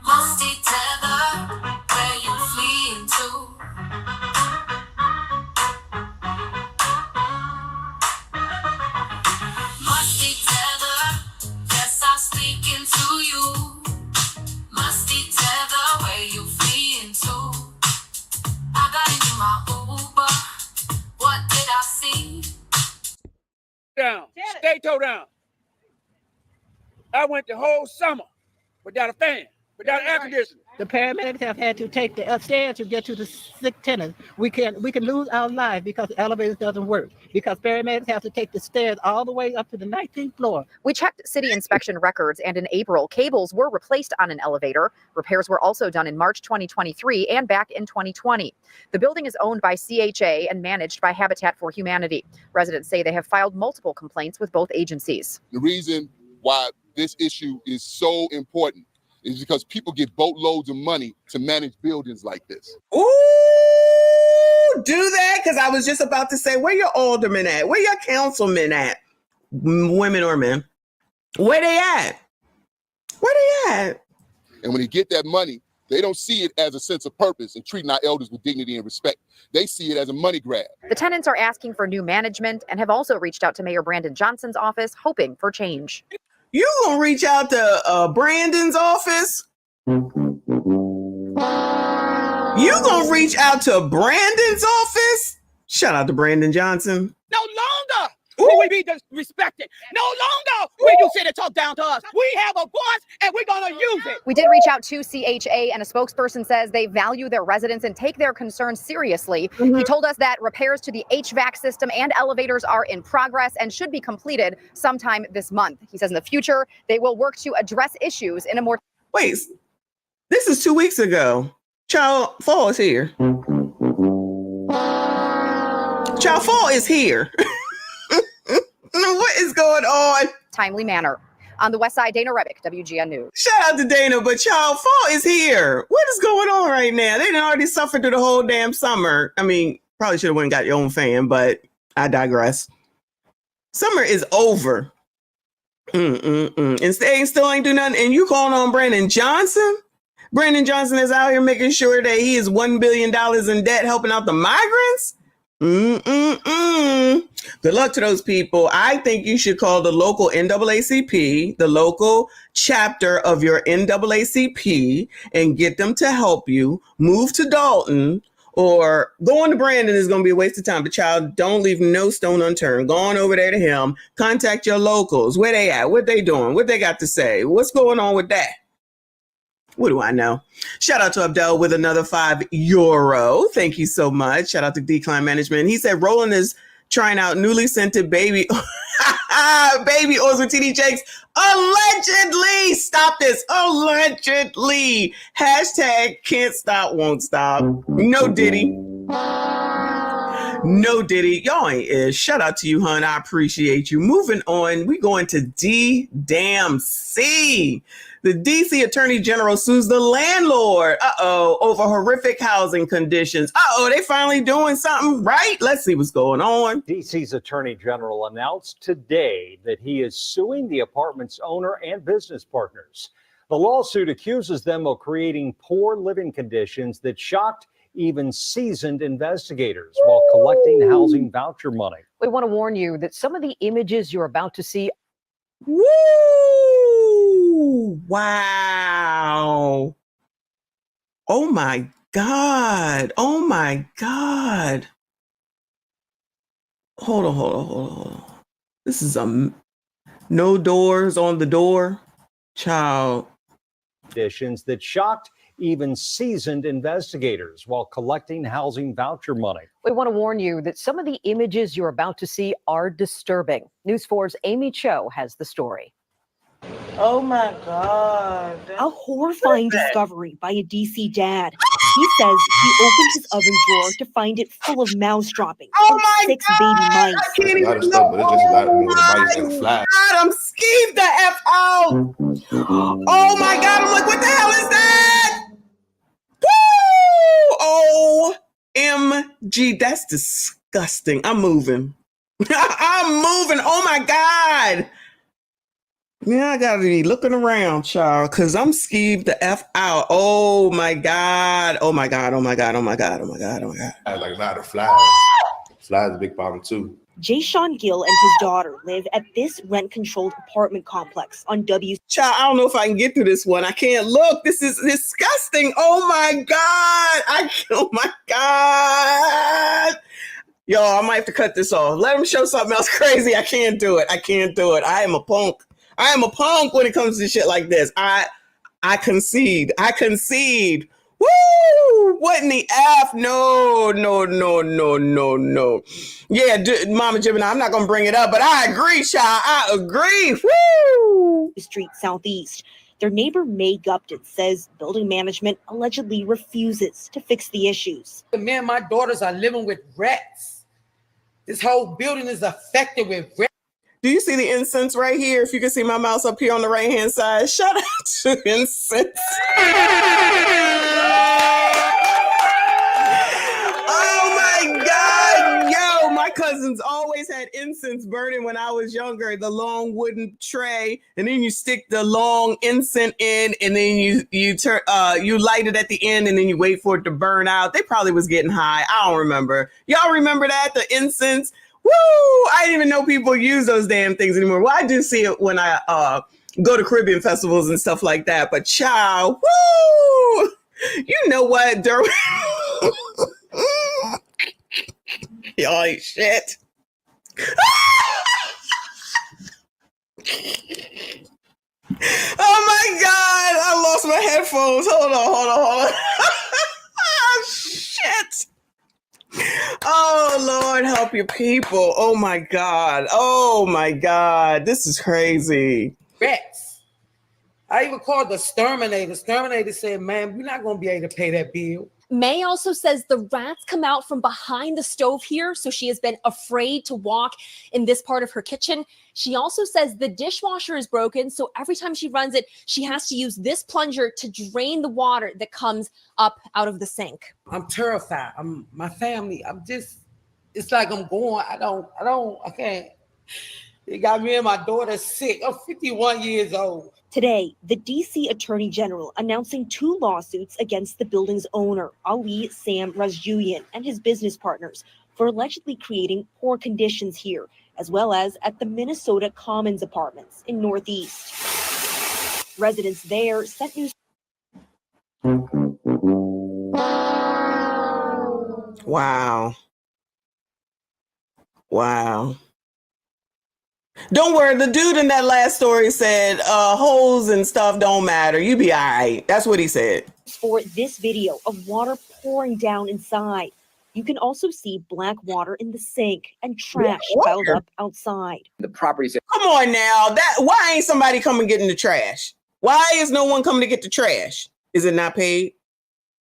Musty tether, where you fleeing to? Musty tether, yes, I'm speaking to you. Musty tether, where you fleeing to? I got into my Uber. What did I see? Down. Stay toe down. I went the whole summer without a fan, without air conditioning. The paramedics have had to take the upstairs to get to the sick tenants. We can lose our lives because the elevator doesn't work. Because paramedics have to take the stairs all the way up to the 19th floor. We checked city inspection records, and in April, cables were replaced on an elevator. Repairs were also done in March 2023 and back in 2020. The building is owned by CHA and managed by Habitat for Humanity. Residents say they have filed multiple complaints with both agencies. The reason why this issue is so important is because people get boatloads of money to manage buildings like this. Ooh, do that? Because I was just about to say, where your aldermen at? Where your councilmen at? Women or men? Where they at? Where they at? And when they get that money, they don't see it as a sense of purpose and treating our elders with dignity and respect. They see it as a money grab. The tenants are asking for new management and have also reached out to Mayor Brandon Johnson's office, hoping for change. You gonna reach out to Brandon's office? You gonna reach out to Brandon's office? Shout out to Brandon Johnson. No longer will we be disrespected. No longer will you sit and talk down to us. We have a voice and we're gonna use it. We did reach out to CHA, and a spokesperson says they value their residents and take their concerns seriously. He told us that repairs to the HVAC system and elevators are in progress and should be completed sometime this month. He says in the future, they will work to address issues in a more... Wait, this is 2 weeks ago. Child, fall is here. Child, fall is here. What is going on? Timely manner. On the west side, Dana Rebick, WGN News. Shout out to Dana, but child, fall is here. What is going on right now? They done already suffered through the whole damn summer. I mean, probably should have went and got your own fan, but I digress. Summer is over. And they still ain't do nothing. And you calling on Brandon Johnson? Brandon Johnson is out here making sure that he is $1 billion in debt, helping out the migrants? Good luck to those people. I think you should call the local NAACP, the local chapter of your NAACP, and get them to help you move to Dalton, or going to Brandon is going to be a waste of time. But child, don't leave no stone unturned. Go on over there to him. Contact your locals. Where they at? What they doing? What they got to say? What's going on with that? What do I know? Shout out to Abdel with another €5. Thank you so much. Shout out to Decline Management. He said Roland is trying out newly scented baby oils with TD Jakes. Allegedly. Stop this. Allegedly. Hashtag can't stop, won't stop. No Diddy. No Diddy. Y'all ain't is. Shout out to you, hun. I appreciate you. Moving on. We going to D-damn-C. The DC Attorney General sues the landlord, over horrific housing conditions. They finally doing something right? Let's see what's going on. DC's Attorney General announced today that he is suing the apartment's owner and business partners. The lawsuit accuses them of creating poor living conditions that shocked even seasoned investigators while collecting housing voucher money. We want to warn you that some of the images you're about to see. Woo! Wow. Oh my God. Oh my God. Hold on. This is no doors on the door. Child. Conditions that shocked even seasoned investigators while collecting housing voucher money. We want to warn you that some of the images you're about to see are disturbing. News 4's Amy Cho has the story. Oh my God. A horrifying discovery by a DC dad. He says he opened his oven drawer to find it full of mouse droppings. Oh my 6 God, baby mice. I can't even know. Oh my God, I'm skeeved the F out. Oh my God, I'm like, what the hell is that? Woo! OMG, that's disgusting. I'm moving. I'm moving. Oh my God. Yeah, I gotta be looking around, child, because I'm skeeved the F out. Oh my God. Oh my God. Oh my God. Oh my God. Oh my God. Oh my God. I like a lot of flies. Flies is a big problem too. Jay Sean Gill and his daughter live at this rent-controlled apartment complex on W. Child, I don't know if I can get through this one. I can't look. This is disgusting. Oh my God. Oh my God. Yo, I might have to cut this off. Let them show something else crazy. I can't do it. I can't do it. I am a punk. I am a punk when it comes to shit like this. I concede. I concede. Woo! What in the F? No. Yeah, Mama Gemini, I'm not going to bring it up, but I agree, child. I agree. Woo! Street Southeast. Their neighbor May Gupton says building management allegedly refuses to fix the issues. Me and my daughters are living with rats. This whole building is affected with rats. Do you see the incense right here? If you can see my mouse up here on the right-hand side. Shout out to incense. Oh my God. Yo, my cousins always had incense burning when I was younger. The long wooden tray, and then you stick the long incense in, and then you light it at the end, and then you wait for it to burn out. They probably was getting high. I don't remember. Y'all remember that? The incense? Woo! I didn't even know people use those damn things anymore. Well, I do see it when I go to Caribbean festivals and stuff like that. But child, woo! You know what, Derwin? Y'all ain't shit. Oh my God! I lost my headphones. Hold on. Shit. Oh Lord, help your people. Oh my God. This is crazy. Rats. I even called the exterminator. The exterminator said, "Man, we're not going to be able to pay that bill." May also says the rats come out from behind the stove here, so she has been afraid to walk in this part of her kitchen. She also says the dishwasher is broken, so every time she runs it, she has to use this plunger to drain the water that comes up out of the sink. I'm terrified. My family. It's like I'm going. I can't. It got me and my daughter sick. I'm 51 years old. Today, the DC Attorney General announcing 2 lawsuits against the building's owner, Ali Sam Razjuyan, and his business partners for allegedly creating poor conditions here, as well as at the Minnesota Commons Apartments in Northeast. Residents there sent news. Wow. Don't worry, the dude in that last story said holes and stuff don't matter. You be all right. That's what he said. For this video of water pouring down inside. You can also see black water in the sink and trash piled up outside. The properties. Come on now. Why ain't somebody coming getting the trash? Why is no one coming to get the trash? Is it not paid?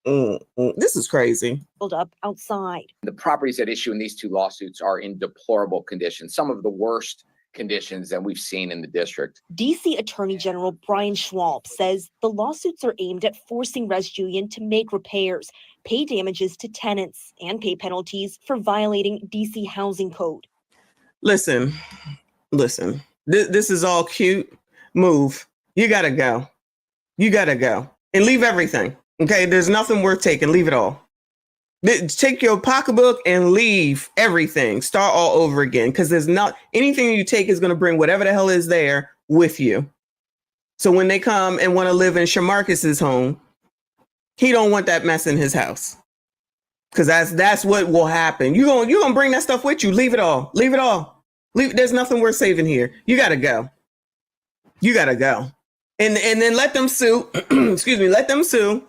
This is crazy. Filled up outside. The properties at issue in these 2 lawsuits are in deplorable conditions, some of the worst conditions that we've seen in the district. DC Attorney General Brian Schwalb says the lawsuits are aimed at forcing Razjuyan to make repairs, pay damages to tenants, and pay penalties for violating DC housing code. Listen. This is all cute. Move. You gotta go. And leave everything. Okay, there's nothing worth taking. Leave it all. Take your pocketbook and leave everything. Start all over again, because there's not anything you take is going to bring whatever the hell is there with you. So when they come and want to live in Shamarcus's home, he don't want that mess in his house, because that's what will happen. You're gonna bring that stuff with you. Leave it all. There's nothing worth saving here. You gotta go. And then let them sue. Excuse me. Let them sue.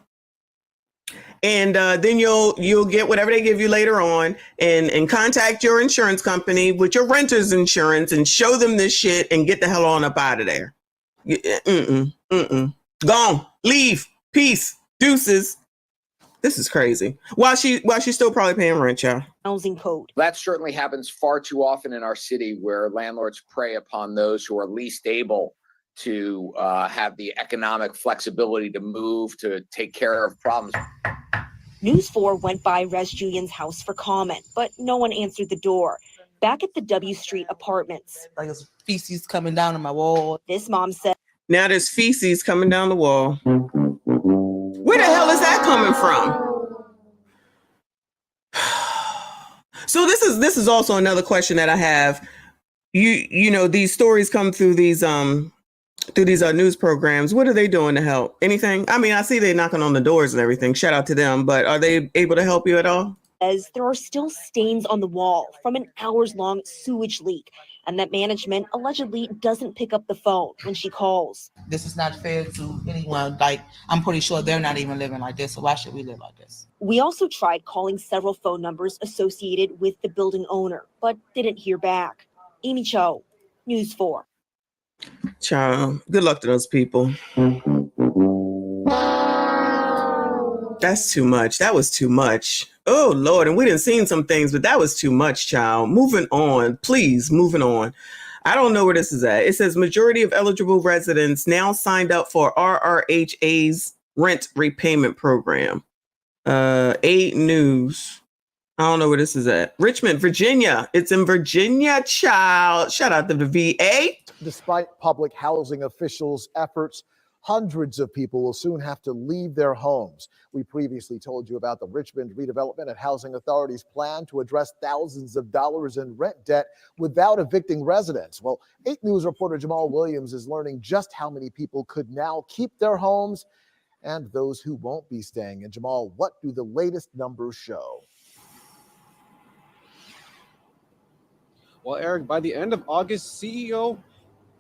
And then you'll get whatever they give you later on, and contact your insurance company with your renter's insurance and show them this shit and get the hell on up out of there. Gone. Leave. Peace. Deuces. This is crazy. While she's still probably paying rent, y'all. Housing code. That certainly happens far too often in our city, where landlords prey upon those who are least able to have the economic flexibility to move, to take care of problems. News 4 went by Res Julian's house for comment, but no one answered the door. Back at the W Street apartments. Like it's feces coming down on my wall. This mom said, now there's feces coming down the wall. Where the hell is that coming from? So this is also another question that I have. You know, these stories come through these news programs. What are they doing to help? Anything? I mean, I see they knocking on the doors and everything. Shout out to them, but are they able to help you at all? As there are still stains on the wall from an hours-long sewage leak, and that management allegedly doesn't pick up the phone when she calls. This is not fair to anyone. Like, I'm pretty sure they're not even living like this, so why should we live like this? We also tried calling several phone numbers associated with the building owner, but didn't hear back. Amy Cho, News 4. Child, good luck to those people. That's too much. That was too much. Oh, Lord. And we didn't seen some things, but that was too much, child. Moving on. Please, moving on. I don't know where this is at. It says majority of eligible residents now signed up for RRHA's rent repayment program. 8 News. I don't know where this is at. Richmond, Virginia. It's in Virginia, child. Shout out to the VA. Despite public housing officials' efforts, hundreds of people will soon have to leave their homes. We previously told you about the Richmond Redevelopment and Housing Authority's plan to address thousands of dollars in rent debt without evicting residents. Well, 8 News reporter Jamal Williams is learning just how many people could now keep their homes and those who won't be staying. And Jamal, what do the latest numbers show? Well, Eric, by the end of August, CEO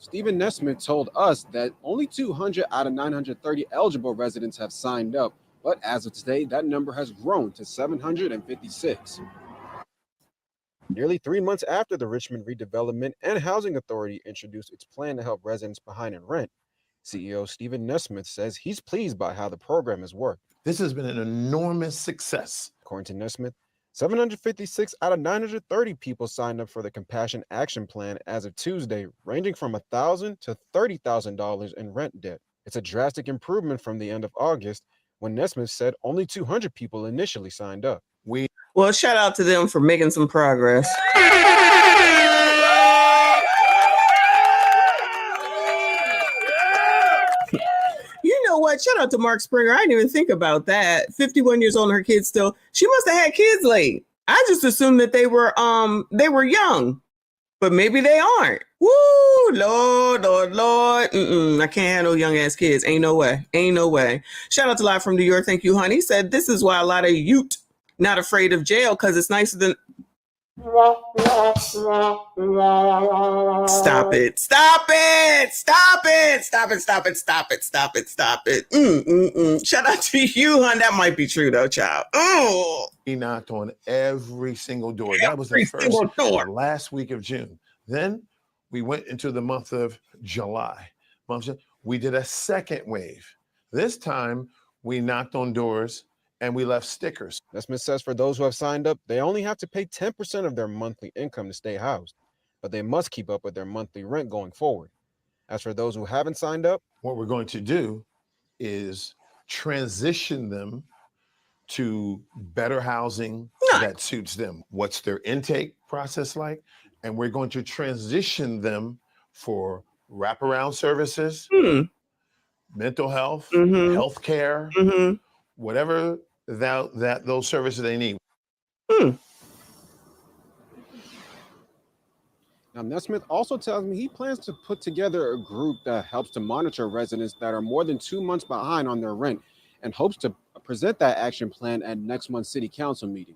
Stephen Nesmith told us that only 200 out of 930 eligible residents have signed up. But as of today, that number has grown to 756. Nearly 3 months after the Richmond Redevelopment and Housing Authority introduced its plan to help residents behind in rent, CEO Stephen Nesmith says he's pleased by how the program has worked. This has been an enormous success. According to Nesmith, 756 out of 930 people signed up for the Compassion Action Plan as of Tuesday, ranging from $1,000 to $30,000 in rent debt. It's a drastic improvement from the end of August, when Nesmith said only 200 people initially signed up. Well, shout out to them for making some progress. You know what? Shout out to Mark Springer. I didn't even think about that. 51 years old and her kids still. She must have had kids late. I just assumed that they were young, but maybe they aren't. Woo, Lord. I can't handle young ass kids. Ain't no way. Shout out to Live from New York. Thank you, honey. Said this is why a lot of youth not afraid of jail, because it's nicer than. Stop it. Shout out to you, hon. That might be true though, child. Oh, He knocked on every single door. That was the first last week of June. Then we went into the month of July. We did a second wave. This time we knocked on doors and we left stickers. Nesmith says for those who have signed up, they only have to pay 10% of their monthly income to stay housed, but they must keep up with their monthly rent going forward. As for those who haven't signed up, what we're going to do is transition them to better housing that suits them. What's their intake process like? And we're going to transition them for wraparound services, mental health, healthcare, whatever those services they need. Now, Nesmith also tells me he plans to put together a group that helps to monitor residents that are more than 2 months behind on their rent, and hopes to present that action plan at next month's city council meeting.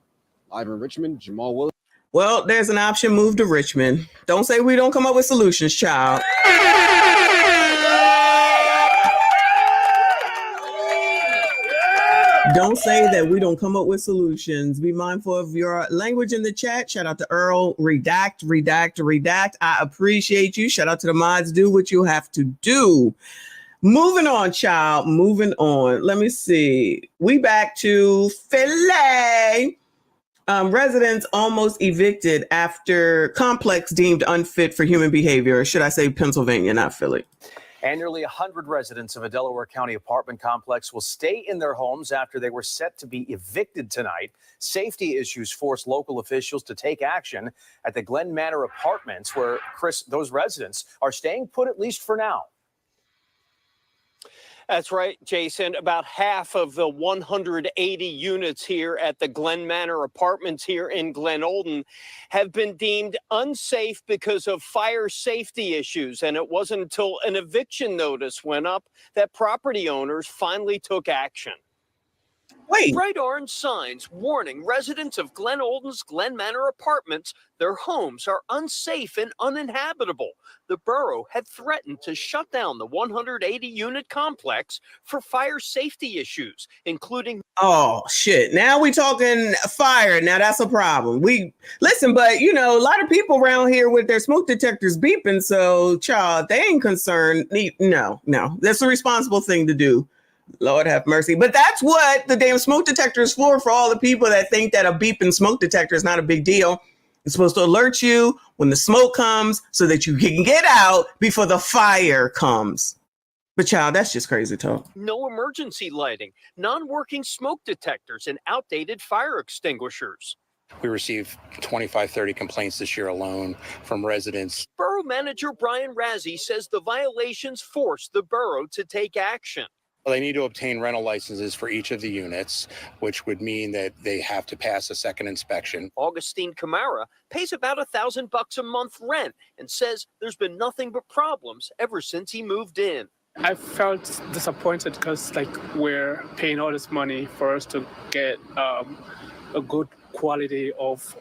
Live in Richmond, Jamal Williams. Well, there's an option. Move to Richmond. Don't say we don't come up with solutions, child. Don't say that we don't come up with solutions. Be mindful of your language in the chat. Shout out to Earl. Redact. I appreciate you. Shout out to the mods. Do what you have to do. Moving on, child. Moving on. Let me see. We back to Philly. Residents almost evicted after complex deemed unfit for human behavior. Or should I say Pennsylvania, not Philly? And nearly 100 residents of a Delaware County apartment complex will stay in their homes after they were set to be evicted tonight. Safety issues forced local officials to take action at the Glen Manor Apartments, where, Chris, those residents are staying put at least for now. That's right, Jason. About half of the 180 units here at the Glen Manor Apartments here in Glen Olden have been deemed unsafe because of fire safety issues. And it wasn't until an eviction notice went up that property owners finally took action. Wait. Bright orange signs warning residents of Glen Olden's Glen Manor Apartments their homes are unsafe and uninhabitable. The borough had threatened to shut down the 180-unit complex for fire safety issues, including... Oh, shit. Now we talking fire. Now that's a problem. Listen, but, you know, a lot of people around here with their smoke detectors beeping, so, child, they ain't concerned. No. That's a responsible thing to do. Lord have mercy. But that's what the damn smoke detector is for all the people that think that a beeping smoke detector is not a big deal. It's supposed to alert you when the smoke comes so that you can get out before the fire comes. But child, that's just crazy talk. No emergency lighting, non-working smoke detectors, and outdated fire extinguishers. We received 25, 30 complaints this year alone from residents. Borough Manager Brian Razzie says the violations forced the borough to take action. Well, they need to obtain rental licenses for each of the units, which would mean that they have to pass a second inspection. Augustine Camara pays about $1,000 a month rent and says there's been nothing but problems ever since he moved in. I felt disappointed because we're paying all this money for us to get a good quality of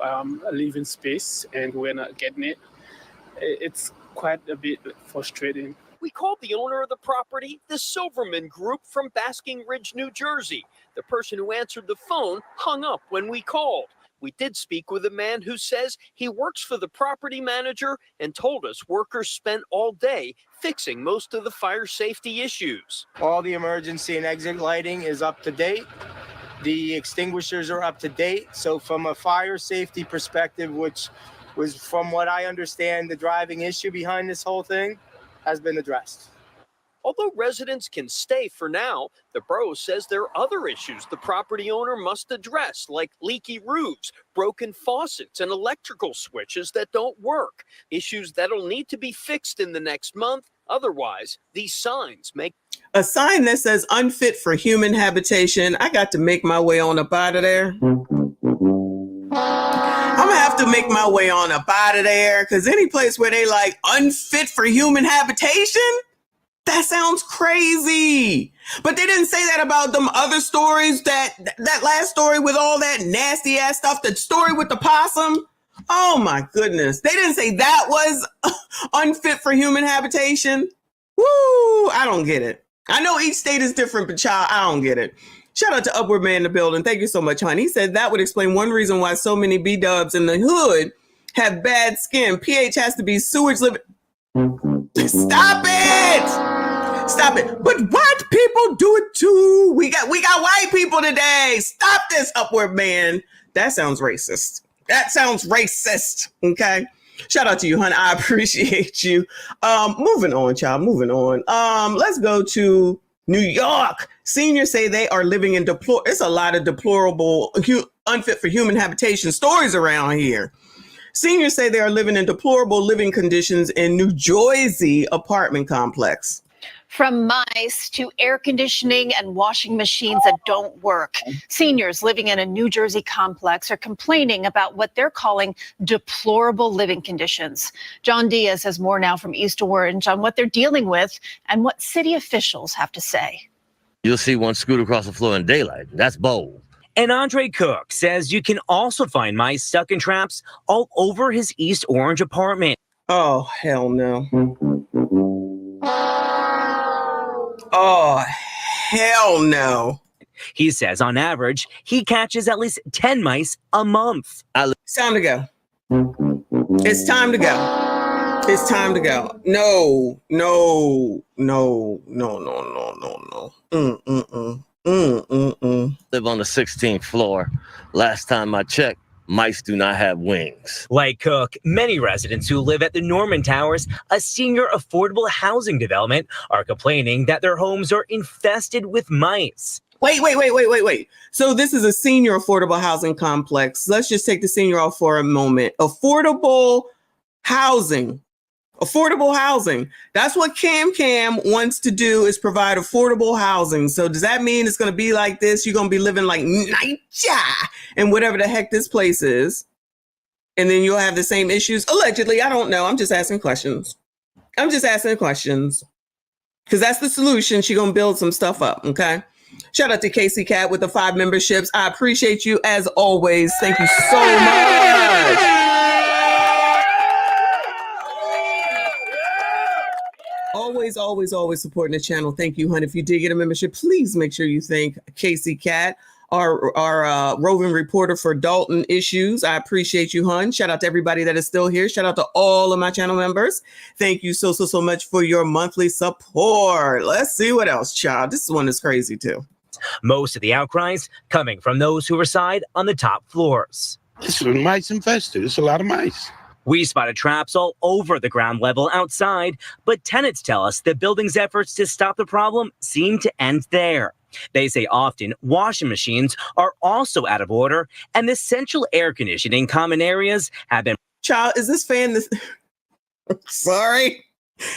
living space, and we're not getting it. It's quite a bit frustrating. We called the owner of the property, the Silverman Group from Basking Ridge, New Jersey. The person who answered the phone hung up when we called. We did speak with a man who says he works for the property manager and told us workers spent all day fixing most of the fire safety issues. All the emergency and exit lighting is up to date. The extinguishers are up to date. So from a fire safety perspective, which was, from what I understand, the driving issue behind this whole thing, has been addressed. Although residents can stay for now, the borough says there are other issues the property owner must address, like leaky roofs, broken faucets, and electrical switches that don't work. Issues that'll need to be fixed in the next month. Otherwise, these signs make... A sign that says unfit for human habitation. I got to make my way on up out of there. I'm gonna have to make my way on up out of there, because any place where they like unfit for human habitation, that sounds crazy. But they didn't say that about them other stories, that last story with all that nasty ass stuff, the story with the possum. Oh my goodness. They didn't say that was unfit for human habitation. Woo, I don't get it. I know each state is different, but child, I don't get it. Shout out to Upward Man in the building. Thank you so much, honey. He said that would explain one reason why so many B-dubs in the hood have bad skin. pH has to be sewage living. Stop it! Stop it. But white people do it too. We got white people today. Stop this, Upward Man. That sounds racist. Okay. Shout out to you, honey. I appreciate you. Moving on, child. Moving on. Let's go to New York. Seniors say they are living in it's a lot of deplorable, unfit for human habitation stories around here. Seniors say they are living in deplorable living conditions in New Jersey apartment complex. From mice to air conditioning and washing machines that don't work. Seniors living in a New Jersey complex are complaining about what they're calling deplorable living conditions. John Diaz has more now from East Orange on what they're dealing with and what city officials have to say. You'll see one scoot across the floor in daylight. That's bold. And Andre Cook says you can also find mice stuck in traps all over his East Orange apartment. Oh, hell no. Oh, hell no. He says on average, he catches at least 10 mice a month. It's time to go. It's time to go. It's time to go. No. Live on the 16th floor. Last time I checked, mice do not have wings. Like Cook, many residents who live at the Norman Towers, a senior affordable housing development, are complaining that their homes are infested with mice. Wait. So this is a senior affordable housing complex. Let's just take the senior off for a moment. Affordable housing. That's what Cam wants to do, is provide affordable housing. So does that mean it's going to be like this? You're going to be living like NYCHA and whatever the heck this place is. And then you'll have the same issues. Allegedly, I don't know. I'm just asking questions. Because that's the solution. She's going to build some stuff up. Okay. Shout out to Casey Cat with the 5 memberships. I appreciate you as always. Thank you so much. Always supporting the channel. Thank you, honey. If you did get a membership, please make sure you thank Casey Cat, our roving reporter for Dalton issues. I appreciate you, hun. Shout out to everybody that is still here. Shout out to all of my channel members. Thank you so much for your monthly support. Let's see what else, child. This one is crazy too. Most of the outcries coming from those who reside on the top floors. It's mice infested. It's a lot of mice. We spotted traps all over the ground level outside, but tenants tell us the building's efforts to stop the problem seem to end there. They say often washing machines are also out of order, and the central air conditioning common areas have been... Child, is this fan... Sorry.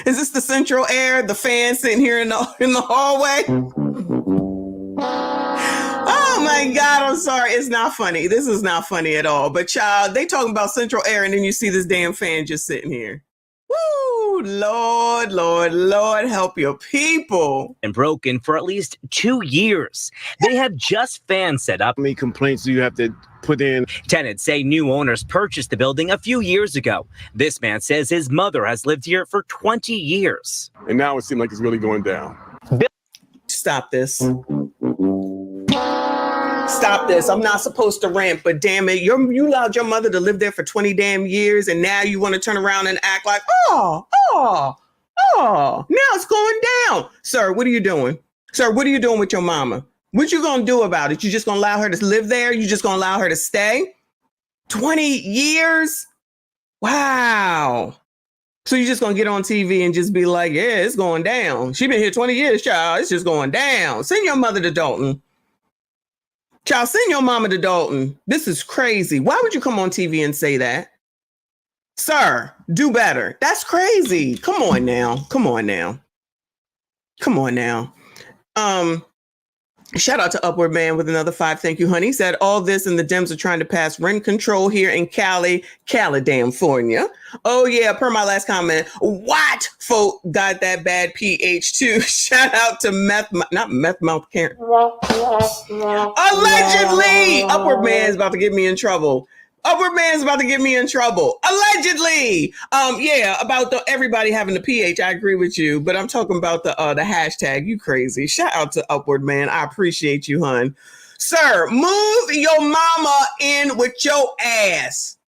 Is this the central air, the fan sitting here in the hallway? Oh my God, I'm sorry. It's not funny. This is not funny at all. But child, they talking about central air and then you see this damn fan just sitting here. Woo, Lord, help your people. And broken for at least 2 years. They have just fans set up. How many complaints do you have to put in? Tenants say new owners purchased the building a few years ago. This man says his mother has lived here for 20 years. And now it seems like it's really going down. Stop this. Stop this. I'm not supposed to rant, but damn it, you allowed your mother to live there for 20 damn years, and now you want to turn around and act like, oh, now it's going down. Sir, what are you doing? Sir, what are you doing with your mama? What you gonna do about it? You just gonna allow her to live there? You just gonna allow her to stay? 20 years? Wow. So you just gonna get on TV and just be like, yeah, it's going down. She been here 20 years, child. It's just going down. Send your mother to Dalton. Child, send your mama to Dalton. This is crazy. Why would you come on TV and say that? Sir, do better. That's crazy. Come on now. Shout out to Upward Man with another 5. Thank you, honey. He said all this and the Dems are trying to pass rent control here in California. Oh yeah, per my last comment, what folk got that bad pH too? Shout out to not meth mouth Karen. Allegedly, Upward Man's about to get me in trouble. Allegedly. Yeah, about everybody having the pH. I agree with you, but I'm talking about the hashtag. You crazy. Shout out to Upward Man. I appreciate you, hun. Sir, move your mama in with your ass.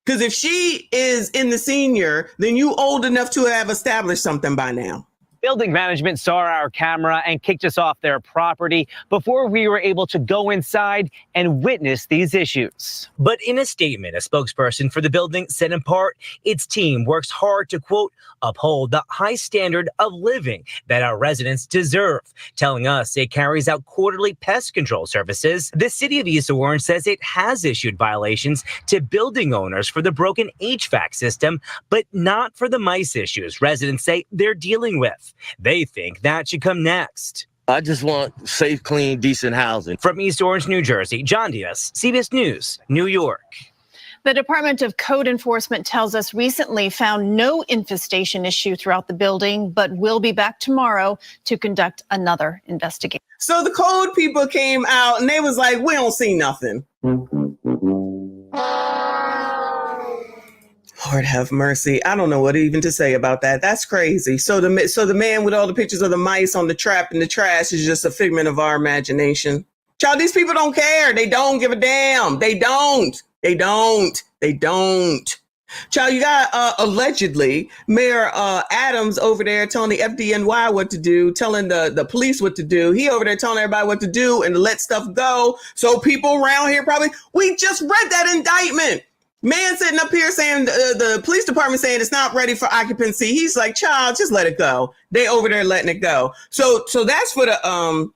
Because if she is in the senior, then you old enough to have established something by now. Building management saw our camera and kicked us off their property before we were able to go inside and witness these issues. But in a statement, a spokesperson for the building said in part, its team works hard to, quote, uphold the high standard of living that our residents deserve, telling us it carries out quarterly pest control services. The city of East Orange says it has issued violations to building owners for the broken HVAC system, but not for the mice issues residents say they're dealing with. They think that should come next. I just want safe, clean, decent housing. From East Orange, New Jersey, John Diaz, CBS News, New York. The Department of Code Enforcement tells us recently found no infestation issue throughout the building, but will be back tomorrow to conduct another investigation. So the code people came out and they was like, we don't see nothing. Lord have mercy. I don't know what even to say about that. That's crazy. So the man with all the pictures of the mice on the trap in the trash is just a figment of our imagination. Child, these people don't care. They don't give a damn. They don't. Child, you got allegedly Mayor Adams over there telling the FDNY what to do, telling the police what to do. He over there telling everybody what to do and to let stuff go. So people around here probably, we just read that indictment. Man sitting up here saying the police department saying it's not ready for occupancy. He's like, child, just let it go. They over there letting it go. So that's for the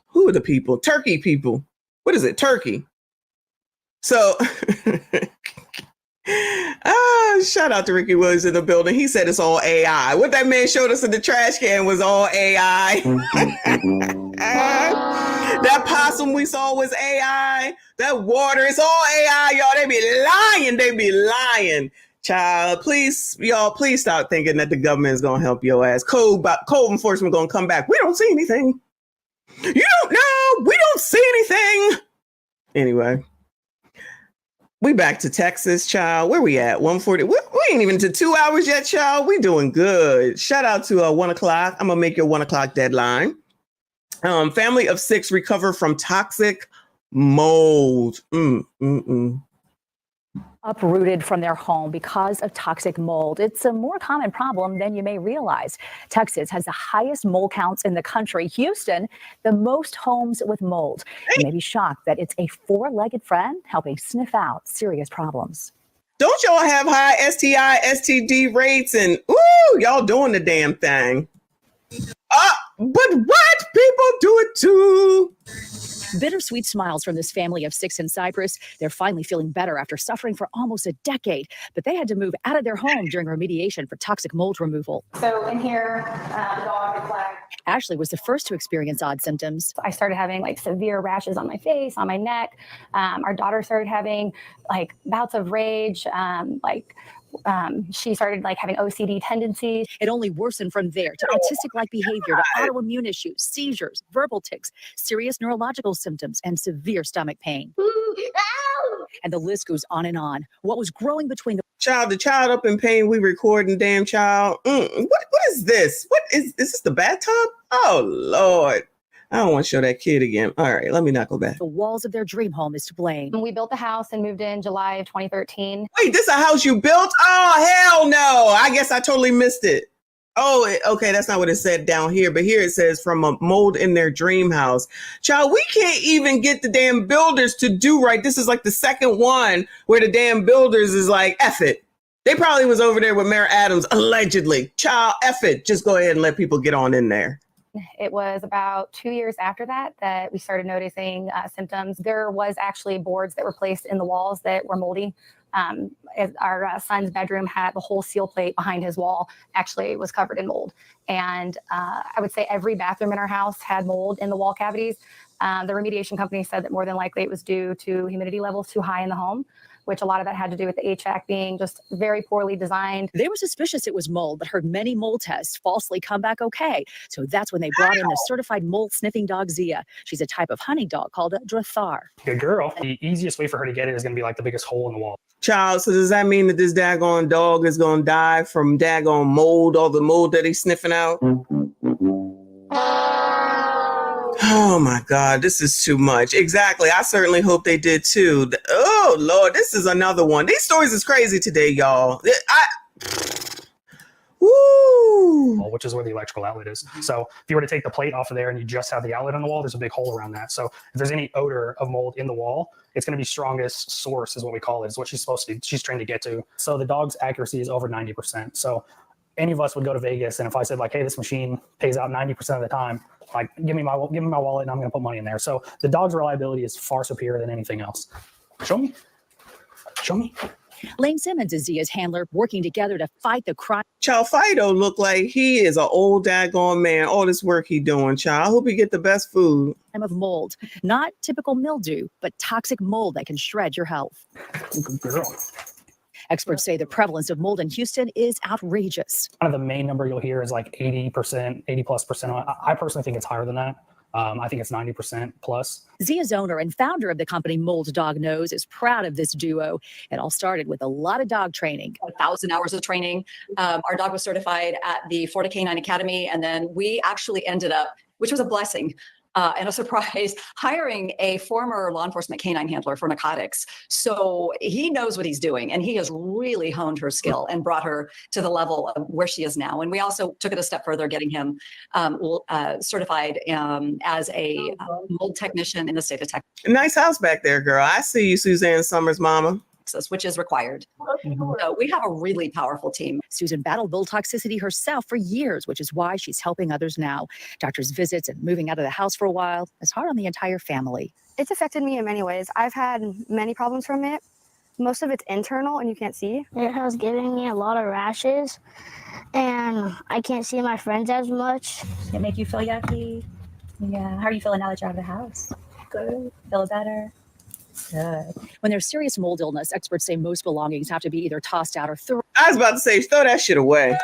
who are the people? Turkey people. What is it? Turkey. So shout out to Ricky Williams in the building. He said it's all AI. What that man showed us in the trash can was all AI. That possum we saw was AI. That water is all AI, y'all. They be lying. Child, please stop thinking that the government is gonna help your ass. Code enforcement gonna come back. We don't see anything. You don't know. We don't see anything. Anyway. We back to Texas, child. Where we at? 1:40. We ain't even to 2 hours yet, child. We doing good. Shout out to 1 o'clock. I'm gonna make your 1 o'clock deadline. Family of 6 recover from toxic mold. Uprooted from their home because of toxic mold. It's a more common problem than you may realize. Texas has the highest mold counts in the country. Houston, the most homes with mold. You may be shocked that it's a 4-legged friend helping sniff out serious problems. Don't y'all have high STI, STD rates and y'all doing the damn thing. But what? People do it too. Bittersweet smiles from this family of 6 in Cyprus. They're finally feeling better after suffering for almost a decade, but they had to move out of their home during remediation for toxic mold removal. So in here, the dog is like. Ashley was the first to experience odd symptoms. I started having like severe rashes on my face, on my neck. Our daughter started having like bouts of rage, she started like having OCD tendencies. It only worsened from there to autistic-like behavior, to autoimmune issues, seizures, verbal tics, serious neurological symptoms, and severe stomach pain. And the list goes on and on. What was growing between the child up in pain, we recording, damn child. What is this? Is this the bathtub? Oh Lord. I don't want to show that kid again. All right, let me not go back. The walls of their dream home is to blame. We built the house and moved in July of 2013. Wait, this a house you built? Oh, hell no. I guess I totally missed it. Oh, okay, that's not what it said down here. But here it says from a mold in their dream house. Child, we can't even get the damn builders to do right. This is like the second one where the damn builders is like, F it. They probably was over there with Mayor Adams, allegedly. Child, F it. Just go ahead and let people get on in there. It was about 2 years after that we started noticing symptoms. There was actually boards that were placed in the walls that were moldy. Our son's bedroom had the whole seal plate behind his wall actually was covered in mold. And I would say every bathroom in our house had mold in the wall cavities. The remediation company said that more than likely it was due to humidity levels too high in the home, which a lot of that had to do with the HVAC being just very poorly designed. They were suspicious it was mold, but heard many mold tests falsely come back okay. So that's when they brought in the certified mold sniffing dog Zia. She's a type of hunting dog called a Drathar. Good girl. The easiest way for her to get it is going to be like the biggest hole in the wall. Child, so does that mean that this daggone dog is going to die from daggone mold, all the mold that he's sniffing out? Oh my God, this is too much. Exactly. I certainly hope they did too. Oh Lord, this is another one. These stories is crazy today, y'all. Woo! Which is where the electrical outlet is. So if you were to take the plate off of there and you just have the outlet on the wall, there's a big hole around that. So if there's any odor of mold in the wall, it's going to be strongest source is what we call it. It's what she's trained to get to. So the dog's accuracy is over 90%. So any of us would go to Vegas, and if I said like, hey, this machine pays out 90% of the time, like give me my wallet and I'm going to put money in there. So the dog's reliability is far superior than anything else. Show me. Lane Simmons is Zia's handler, working together to fight the crime. Child, Fido look like he is an old daggone man. All this work he doing, child. I hope he get the best food. Of mold, not typical mildew, but toxic mold that can shred your health. Good girl. Experts say the prevalence of mold in Houston is outrageous. Kind of the main number you'll hear is like 80%, 80+%. I personally think it's higher than that. I think it's 90% plus. Zia's owner and founder of the company Mold Dog Knows is proud of this duo. It all started with a lot of dog training. 1,000 hours of training. Our dog was certified at the Florida Canine Academy, and then we actually ended up, which was a blessing and a surprise, hiring a former law enforcement canine handler for narcotics. So he knows what he's doing, and he has really honed her skill and brought her to the level of where she is now. And we also took it a step further, getting him certified as a mold technician in the state of Texas. Nice house back there, girl. I see you, Suzanne Summers, mama. Which is required. So we have a really powerful team. Susan battled mold toxicity herself for years, which is why she's helping others now. Doctors' visits and moving out of the house for a while is hard on the entire family. It's affected me in many ways. I've had many problems from it. Most of it's internal and you can't see. It has given me a lot of rashes and I can't see my friends as much. It make you feel yucky? Yeah. How are you feeling now that you're out of the house? Good. Feel better? Good. When there's serious mold illness, experts say most belongings have to be either tossed out or thrown. I was about to say, throw that shit away.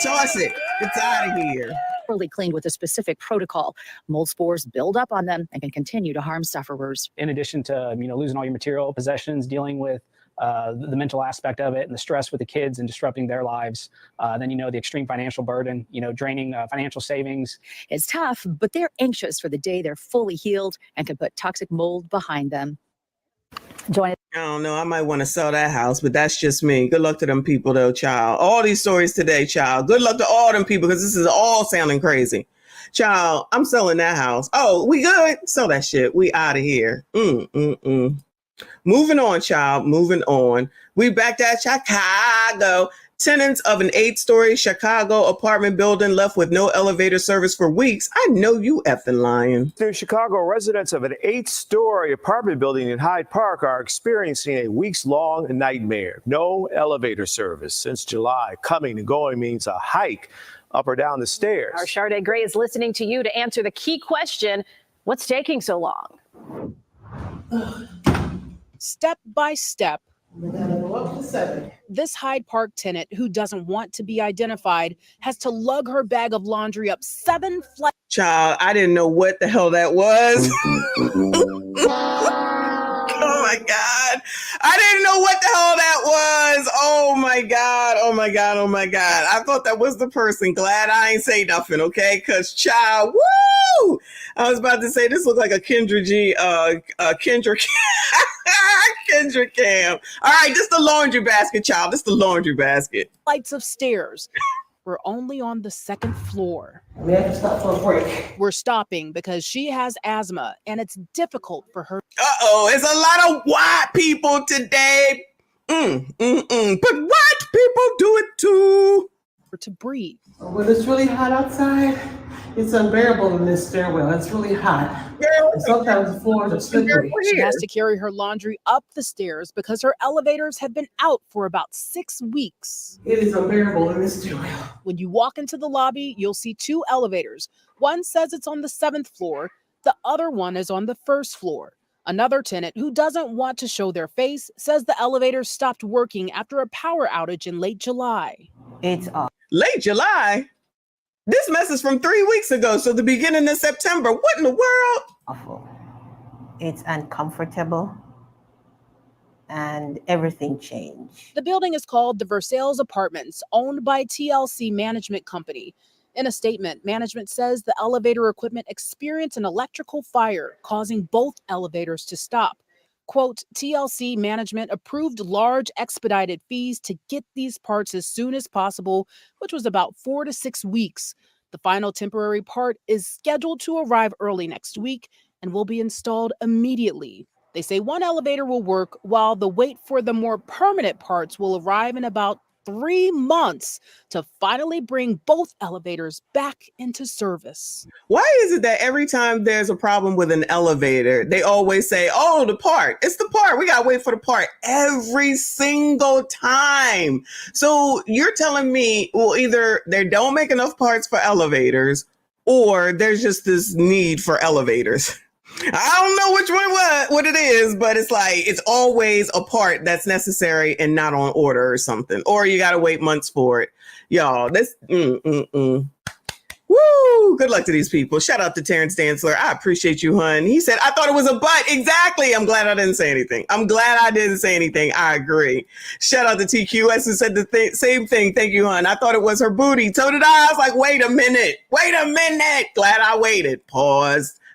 Toss it. It's out of here. Properly cleaned with a specific protocol. Mold spores build up on them and can continue to harm sufferers. In addition to losing all your material possessions, dealing with the mental aspect of it and the stress with the kids and disrupting their lives, then the extreme financial burden, draining financial savings. It's tough, but they're anxious for the day they're fully healed and can put toxic mold behind them. Join us. I don't know. I might want to sell that house, but that's just me. Good luck to them people, though, child. All these stories today, child. Good luck to all them people, because this is all sounding crazy. Child, I'm selling that house. Oh, we good? Sell that shit. We out of here. Moving on, child. Moving on. We back at Chicago. Tenants of an 8-story Chicago apartment building left with no elevator service for weeks. I know you effing lying. The Chicago residents of an 8-story apartment building in Hyde Park are experiencing a weeks-long nightmare. No elevator service since July. Coming and going means a hike up or down the stairs. Our Sade Gray is listening to you to answer the key question: what's taking so long? Step by step, this Hyde Park tenant, who doesn't want to be identified, has to lug her bag of laundry up 7 flights. Child, I didn't know what the hell that was. Oh my God. I didn't know what the hell that was. Oh my God. Oh my God. Oh my God. I thought that was the person. Glad I ain't say nothing, okay? Because child, woo! I was about to say this looked like a Kendra Kendra Cam. All right, this the laundry basket, child. This the laundry basket. Flights of stairs. We're only on the 2nd floor. We have to stop for a break. We're stopping because she has asthma and it's difficult for her. Uh-oh, it's a lot of white people today. But white people do it too. To breathe. When it's really hot outside, it's unbearable in this stairwell. It's really hot. And sometimes the floors are slippery. She has to carry her laundry up the stairs because her elevators have been out for about 6 weeks. It is unbearable in this stairwell. When you walk into the lobby, you'll see 2 elevators. One says it's on the 7th floor. The other one is on the 1st floor. Another tenant who doesn't want to show their face says the elevators stopped working after a power outage in late July. It's up. Late July? This mess is from 3 weeks ago, so the beginning of September. What in the world? Awful. It's uncomfortable. And everything changed. The building is called the Versailles Apartments, owned by TLC Management Company. In a statement, management says the elevator equipment experienced an electrical fire, causing both elevators to stop. Quote, TLC management approved large expedited fees to get these parts as soon as possible, which was about 4 to 6 weeks. The final temporary part is scheduled to arrive early next week and will be installed immediately. They say one elevator will work while the wait for the more permanent parts will arrive in about 3 months to finally bring both elevators back into service. Why is it that every time there's a problem with an elevator, they always say, oh, the part, it's the part. We got to wait for the part every single time. So you're telling me, well, either they don't make enough parts for elevators or there's just this need for elevators. I don't know which one what it is, but it's like it's always a part that's necessary and not on order or something, or you gotta wait months for it. Y'all, this woo! Good luck to these people. Shout out to Terrence Dantzler. I appreciate you, hun. He said, I thought it was a butt. Exactly. I'm glad I didn't say anything. I agree. Shout out to TQS who said the same thing. Thank you, hun. I thought it was her booty. So did I. I was like, wait a minute. Glad I waited.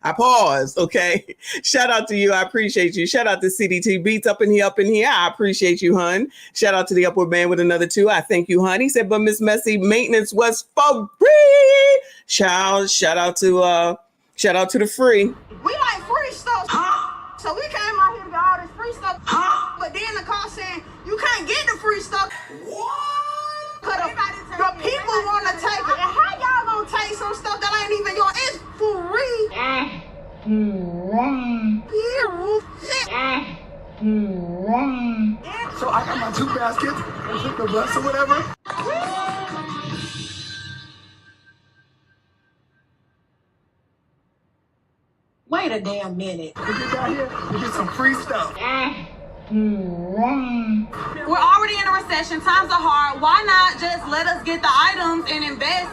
I paused, okay? Shout out to you. I appreciate you. Shout out to CDT Beats up in here. I appreciate you, hun. Shout out to the Upward Man with another 2. I thank you, hun. He said, but Miss Messy, maintenance was for free. Shout out to the free. We like free stuff. So we came out here to get all this free stuff. But then the car saying, you can't get the free stuff. What? Cause the people want to take it. And how y'all gonna take some stuff that ain't even yours? It's free. So I got my 2 baskets and took the bus or whatever. Wait a damn minute. We get down here, we get some free stuff. We're already in a recession. Times are hard. Why not just let us get the items and invest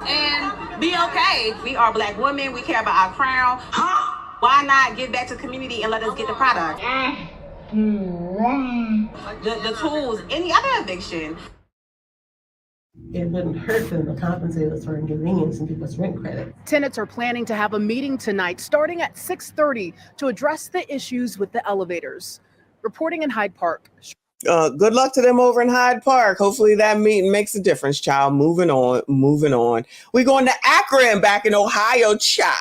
and be okay? We are Black women. We care about our crown. Why not give back to the community and let us get the product? The tools, any other eviction. It wouldn't hurt them to compensate us for inconvenience and give us rent credit. Tenants are planning to have a meeting tonight starting at 6:30 to address the issues with the elevators. Reporting in Hyde Park. Good luck to them over in Hyde Park. Hopefully that meeting makes a difference, child. Moving on. We're going to Akron, back in Ohio, child.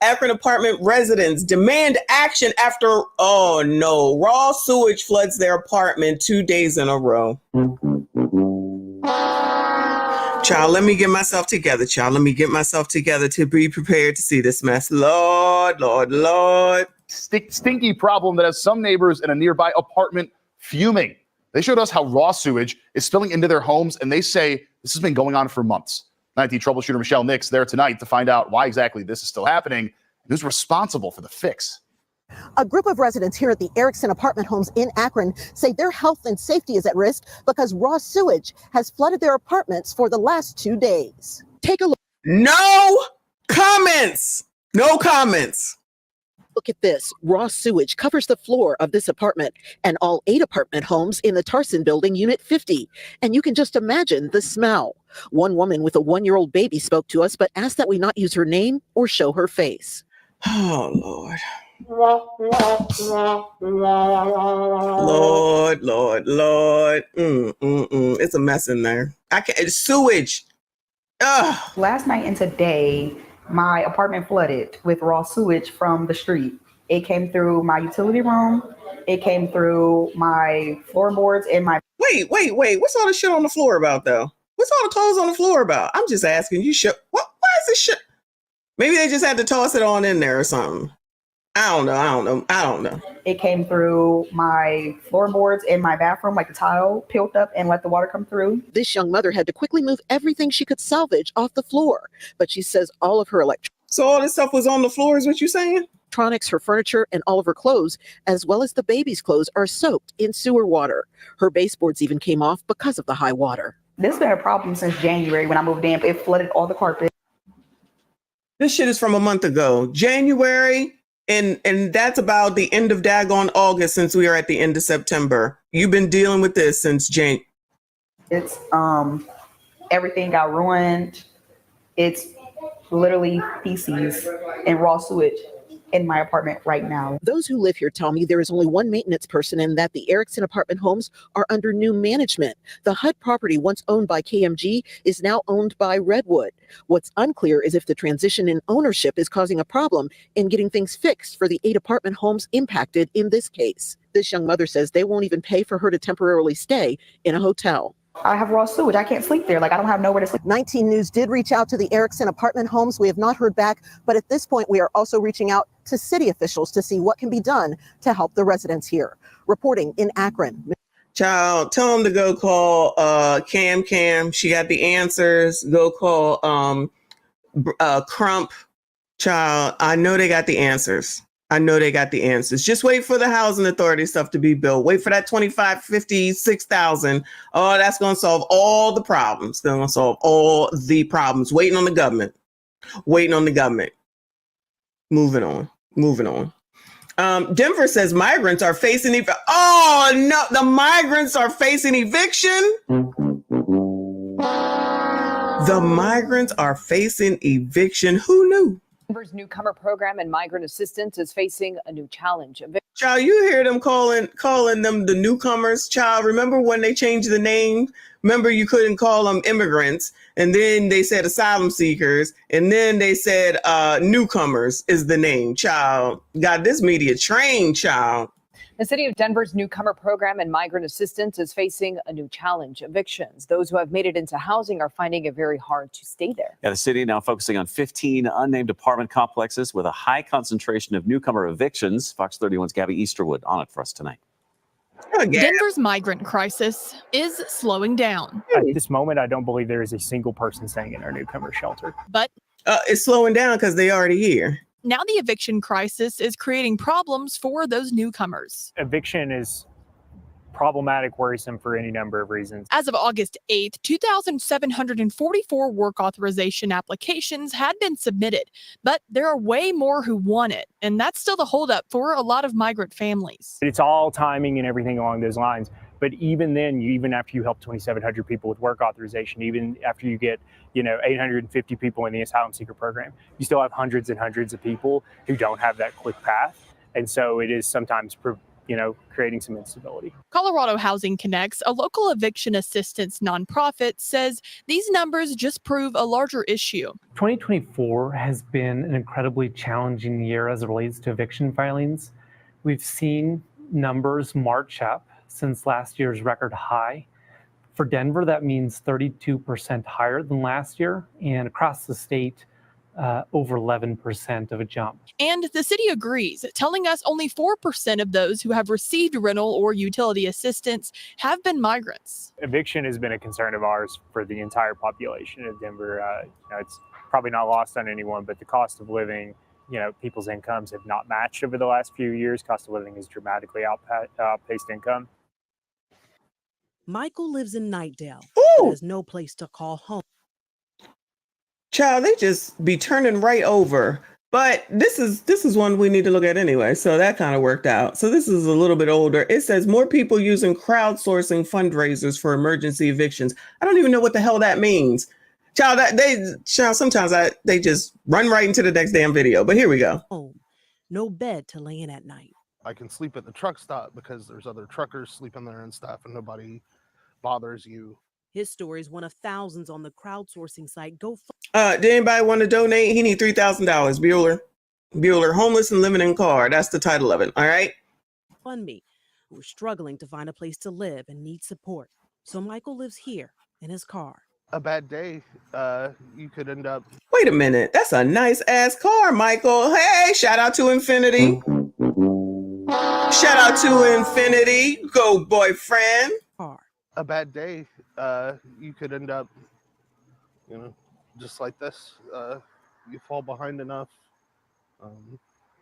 Akron apartment residents demand action after, raw sewage floods their apartment 2 days in a row. Child, let me get myself together, to be prepared to see this mess. Lord. Stinky problem that has some neighbors in a nearby apartment fuming. They showed us how raw sewage is spilling into their homes, and they say this has been going on for months. 19 troubleshooter Michelle Nix there tonight to find out why exactly this is still happening and who's responsible for the fix. A group of residents here at the Eviction apartment homes in Akron say their health and safety is at risk because raw sewage has flooded their apartments for the last 2 days. Take a look. No comments. Look at this. Raw sewage covers the floor of this apartment and all 8 apartment homes in the Tarson building, Unit 50. And you can just imagine the smell. One woman with a 1-year-old baby spoke to us, but asked that we not use her name or show her face. Oh, Lord. Lord. It's a mess in there. It's sewage. Ugh. Last night and today, my apartment flooded with raw sewage from the street. It came through my utility room. It came through my floorboards and my... Wait. What's all the shit on the floor about, though? What's all the clothes on the floor about? I'm just asking. You should... Why is this shit... Maybe they just had to toss it on in there or something. I don't know. It came through my floorboards in my bathroom, like the tile peeled up and let the water come through. This young mother had to quickly move everything she could salvage off the floor, but she says all of her So all this stuff was on the floor is what you're saying? Electronics, her furniture, and all of her clothes, as well as the baby's clothes, are soaked in sewer water. Her baseboards even came off because of the high water. This has been a problem since January when I moved in. It flooded all the carpet. This shit is from a month ago. January... And that's about the end of daggone August, since we are at the end of September. You've been dealing with this since January. It's everything got ruined. It's literally feces and raw sewage in my apartment right now. Those who live here tell me there is only one maintenance person and that the Eviction apartment homes are under new management. The HUD property, once owned by KMG, is now owned by Redwood. What's unclear is if the transition in ownership is causing a problem in getting things fixed for the 8 apartment homes impacted in this case. This young mother says they won't even pay for her to temporarily stay in a hotel. I have raw sewage. I can't sleep there. I don't have nowhere to sleep. 19 News did reach out to the Eviction apartment homes. We have not heard back, but at this point, we are also reaching out to city officials to see what can be done to help the residents here. Reporting in Akron. Child, tell them to go call Cam. She got the answers. Go call Crump. Child, I know they got the answers. Just wait for the housing authority stuff to be built. Wait for that 25, 50, 6,000. Oh, that's going to solve all the problems. Going to solve all the problems. Waiting on the government. Moving on. Denver says migrants are facing oh no, the migrants are facing eviction. The migrants are facing eviction. Who knew? Denver's newcomer program and migrant assistance is facing a new challenge. Child, you hear them calling them the newcomers. Child, remember when they changed the name? Remember you couldn't call them immigrants, and then they said asylum seekers, and then they said newcomers is the name. Child, got this media trained, child. The city of Denver's newcomer program and migrant assistance is facing a new challenge: evictions. Those who have made it into housing are finding it very hard to stay there. Yeah, the city now focusing on 15 unnamed apartment complexes with a high concentration of newcomer evictions. Fox 31's Gabby Easterwood on it for us tonight. Denver's migrant crisis is slowing down. At this moment, I don't believe there is a single person staying in our newcomer shelter. But it's slowing down because they already here. Now the eviction crisis is creating problems for those newcomers. Eviction is problematic, worrisome for any number of reasons. As of August 8th, 2,744 work authorization applications had been submitted, but there are way more who want it, and that's still the holdup for a lot of migrant families. It's all timing and everything along those lines. But even then, even after you help 2,700 people with work authorization, even after you get 850 people in the asylum seeker program, you still have hundreds and hundreds of people who don't have that quick path. And so it is sometimes creating some instability. Colorado Housing Connects, a local eviction assistance nonprofit, says these numbers just prove a larger issue. 2024 has been an incredibly challenging year as it relates to eviction filings. We've seen numbers march up since last year's record high. For Denver, that means 32% higher than last year, and across the state, over 11% of a jump. And the city agrees, telling us only 4% of those who have received rental or utility assistance have been migrants. Eviction has been a concern of ours for the entire population of Denver. It's probably not lost on anyone, but the cost of living, people's incomes have not matched over the last few years. Cost of living has dramatically outpaced income. Michael lives in Nightdale. There's no place to call home. Child, they just be turning right over. But this is one we need to look at anyway. So that kind of worked out. So this is a little bit older. It says more people using crowdsourcing fundraisers for emergency evictions. I don't even know what the hell that means. Child, sometimes they just run right into the next damn video. But here we go. No bed to lay in at night. I can sleep at the truck stop because there's other truckers sleeping there and stuff, and nobody bothers you. His story is one of thousands on the crowdsourcing site. Did anybody want to donate? He needs $3,000. Bueller, homeless and living in car. That's the title of it. All right. GoFundMe, who are struggling to find a place to live and need support. So Michael lives here in his car. A bad day, you could end up. Wait a minute. That's a nice ass car, Michael. Hey, shout out to Infinity. Shout out to Infinity. Go, boyfriend. A bad day, you could end up, just like this. You fall behind enough.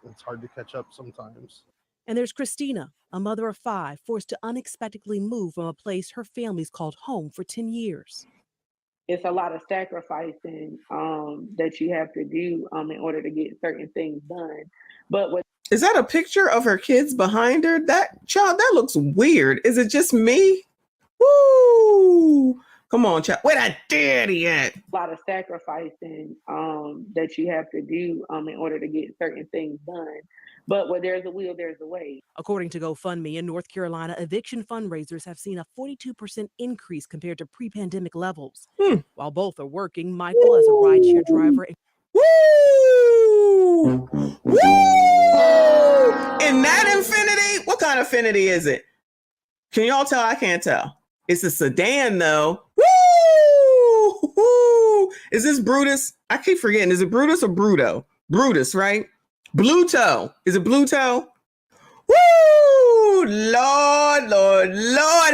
It's hard to catch up sometimes. And there's Christina, a mother of 5, forced to unexpectedly move from a place her family's called home for 10 years. It's a lot of sacrificing that you have to do in order to get certain things done. But is that a picture of her kids behind her? That looks weird. Is it just me? Woo! Come on, child. Where that daddy at? A lot of sacrificing that you have to do in order to get certain things done. But where there's a will, there's a way. According to GoFundMe in North Carolina, eviction fundraisers have seen a 42% increase compared to pre-pandemic levels. While both are working, Michael as a rideshare driver. Woo! Woo! In that Infinity? What kind of Infinity is it? Can y'all tell? I can't tell. It's a sedan though. Woo! Woo! Is this Brutus? I keep forgetting. Is it Brutus or Bruto? Brutus, right? Bluto. Is it Bluto? Woo! Lord,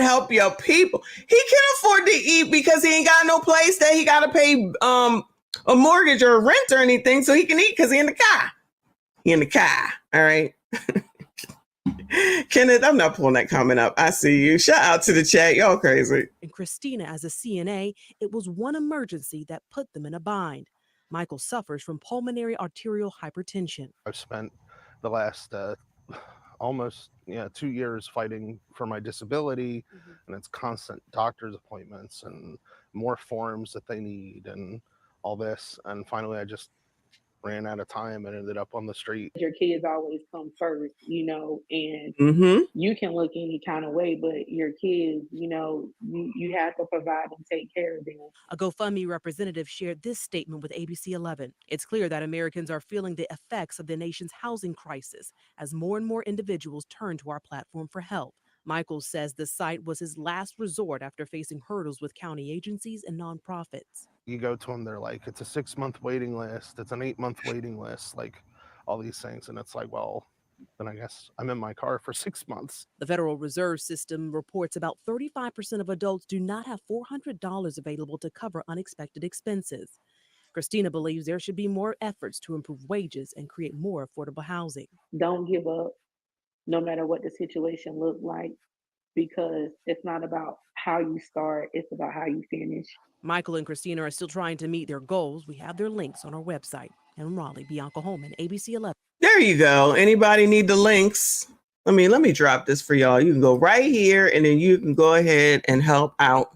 help your people. He can't afford to eat because he ain't got no place that he got to pay a mortgage or a rent or anything so he can eat because he in the car. He in the car. All right. Kenneth, I'm not pulling that comment up. I see you. Shout out to the chat. Y'all crazy. And Christina, as a CNA, it was one emergency that put them in a bind. Michael suffers from pulmonary arterial hypertension. I've spent the last almost 2 years fighting for my disability, and it's constant doctor's appointments and more forms that they need and all this. And finally, I just ran out of time and ended up on the street. Your kids always come first, and you can look any kind of way, but your kids, you have to provide and take care of them. A GoFundMe representative shared this statement with ABC 11. It's clear that Americans are feeling the effects of the nation's housing crisis as more and more individuals turn to our platform for help. Michael says the site was his last resort after facing hurdles with county agencies and nonprofits. You go to them, they're like, it's a 6-month waiting list, it's an 8-month waiting list, like all these things. And it's like, well, then I guess I'm in my car for 6 months. The Federal Reserve System reports about 35% of adults do not have $400 available to cover unexpected expenses. Christina believes there should be more efforts to improve wages and create more affordable housing. Don't give up, no matter what the situation looks like, because it's not about how you start, it's about how you finish. Michael and Christina are still trying to meet their goals. We have their links on our website. In Raleigh, Bianca Holman, ABC 11. There you go. Anybody need the links? Let me drop this for y'all. You can go right here and then you can go ahead and help out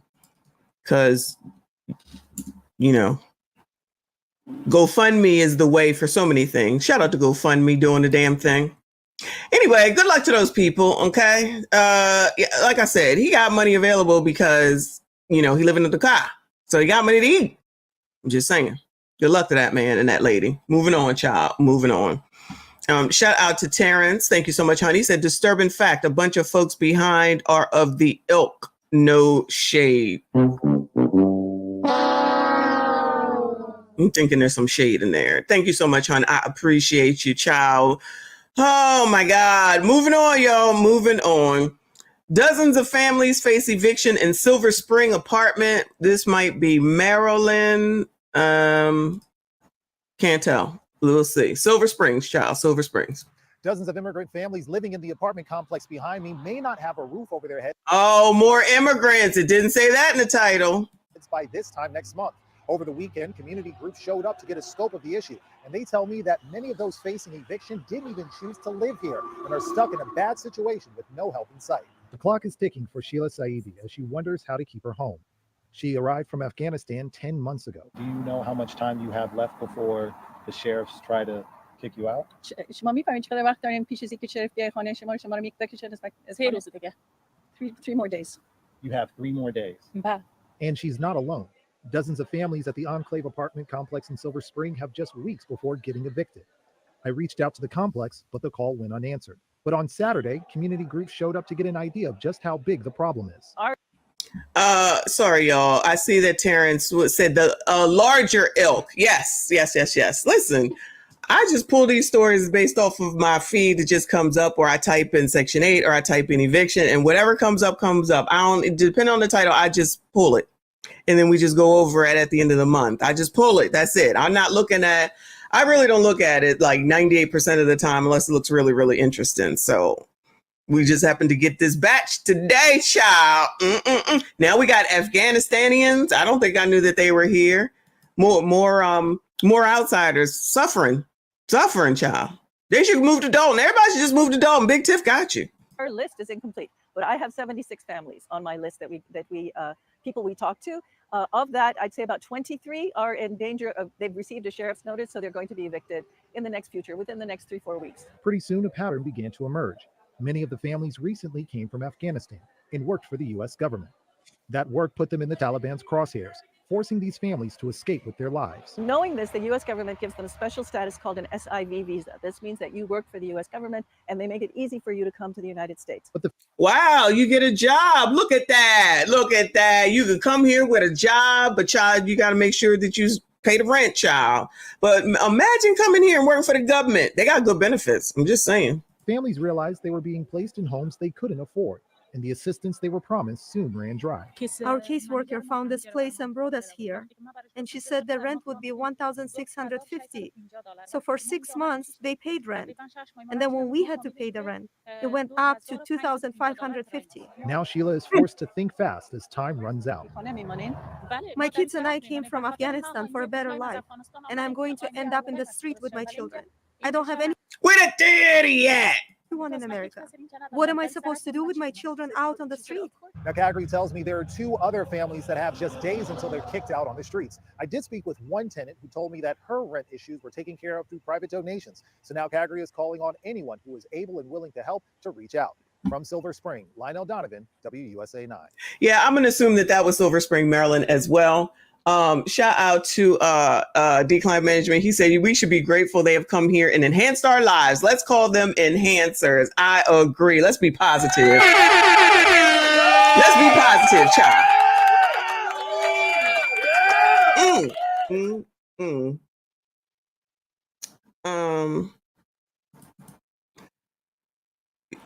because, GoFundMe is the way for so many things. Shout out to GoFundMe doing the damn thing. Anyway, good luck to those people. Okay. Like I said, he got money available because, he living in the car. So he got money to eat. I'm just saying. Good luck to that man and that lady. Moving on, child. Moving on. Shout out to Terrence. Thank you so much, honey. He said, disturbing fact, a bunch of folks behind are of the ilk. No shade. I'm thinking there's some shade in there. Thank you so much, hon. I appreciate you, child. Oh, my God. Moving on, y'all. Moving on. Dozens of families face eviction in Silver Spring apartment. This might be Maryland. Can't tell. We'll see. Silver Springs, child. Silver Springs. Dozens of immigrant families living in the apartment complex behind me may not have a roof over their heads. Oh, more immigrants. It didn't say that in the title. It's by this time next month. Over the weekend, community groups showed up to get a scope of the issue, and they tell me that many of those facing eviction didn't even choose to live here and are stuck in a bad situation with no help in sight. The clock is ticking for Sheila Saidi as she wonders how to keep her home. She arrived from Afghanistan 10 months ago. Do you know how much time you have left before the sheriffs try to kick you out? شما میفهمید چقدر وقت داریم پیش از اینکه شریف بیاد خانه شما رو میکشه از روز دیگه. 3 more days. You have 3 more days. بله. And she's not alone. Dozens of families at the Enclave apartment complex in Silver Spring have just weeks before getting evicted. I reached out to the complex, but the call went unanswered. But on Saturday, community groups showed up to get an idea of just how big the problem is. Sorry, y'all. I see that Terrence said the larger ilk. Yes. Listen, I just pull these stories based off of my feed that just comes up, where I type in Section 8 or I type in eviction, and whatever comes up, comes up. Depending on the title, I just pull it. And then we just go over it at the end of the month. I just pull it. That's it. I really don't look at it like 98% of the time unless it looks really, really interesting. So we just happened to get this batch today, child. Now we got Afghanistanians. I don't think I knew that they were here. More outsiders suffering, child. They should move to Dalton. Everybody should just move to Dalton. Big Tiff got you. Our list is incomplete, but I have 76 families on my list that we people we talk to. Of that, I'd say about 23 are in danger of, they've received a sheriff's notice, so they're going to be evicted in the next future, within the next 3-4 weeks. Pretty soon, a pattern began to emerge. Many of the families recently came from Afghanistan and worked for the U.S. government. That work put them in the Taliban's crosshairs, forcing these families to escape with their lives. Knowing this, the U.S. government gives them a special status called an SIV visa. This means that you work for the U.S. government, and they make it easy for you to come to the United States. Wow, you get a job. Look at that. You can come here with a job, but child, you got to make sure that you pay the rent, child. But imagine coming here and working for the government. They got good benefits. I'm just saying. Families realized they were being placed in homes they couldn't afford. and the assistance they were promised soon ran dry. Our caseworker found this place and brought us here, and she said the rent would be $1,650. So for 6 months, they paid rent. And then when we had to pay the rent, it went up to $2,550. Now Sheila is forced to think fast as time runs out. My kids and I came from Afghanistan for a better life, and I'm going to end up in the street with my children. I don't have any. Where the daddy at? Everyone in America. What am I supposed to do with my children out on the street? Now, Calgary tells me there are 2 other families that have just days until they're kicked out on the streets. I did speak with one tenant who told me that her rent issues were taken care of through private donations. So now Calgary is calling on anyone who is able and willing to help to reach out. From Silver Spring, Lionel Donovan, WUSA 9. Yeah, I'm going to assume that was Silver Spring, Maryland as well. Shout out to Decline Management. He said we should be grateful they have come here and enhanced our lives. Let's call them enhancers. I agree. Let's be positive. Let's be positive, child.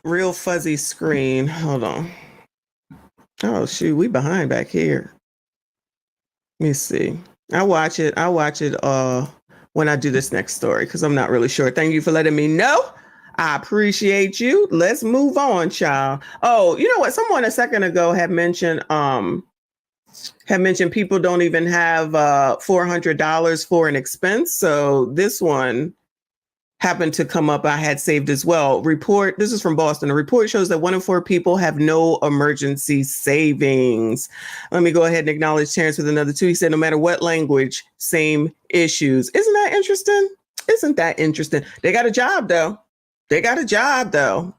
Real fuzzy screen. Hold on. Oh shoot, we behind back here. Let me see. I'll watch it when I do this next story because I'm not really sure. Thank you for letting me know. I appreciate you. Let's move on, child. Oh, you know what? Someone a second ago had mentioned people don't even have $400 for an expense. So this one happened to come up. I had saved as well. Report. This is from Boston. A report shows that 1 in 4 people have no emergency savings. Let me go ahead and acknowledge Terrence with another 2. He said, no matter what language, same issues. Isn't that interesting? Isn't that interesting? They got a job though.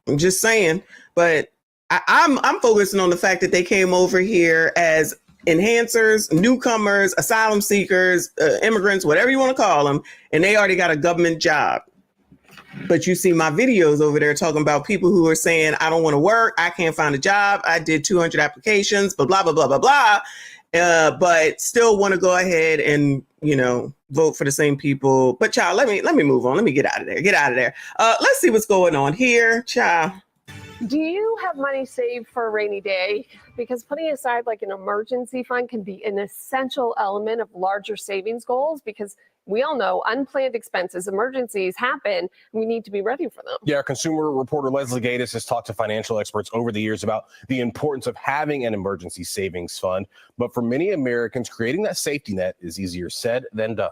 I'm just saying. But I'm focusing on the fact that they came over here as enhancers, newcomers, asylum seekers, immigrants, whatever you want to call them, and they already got a government job. But you see my videos over there talking about people who are saying, I don't want to work. I can't find a job. I did 200 applications, blah, blah, blah, blah, blah. But still want to go ahead and, vote for the same people. But child, let me move on. Let me get out of there. Let's see what's going on here, child. Do you have money saved for a rainy day? Because putting aside like an emergency fund can be an essential element of larger savings goals, because we all know unplanned expenses, emergencies happen. We need to be ready for them. Yeah, consumer reporter Leslie Gatiss has talked to financial experts over the years about the importance of having an emergency savings fund. But for many Americans, creating that safety net is easier said than done.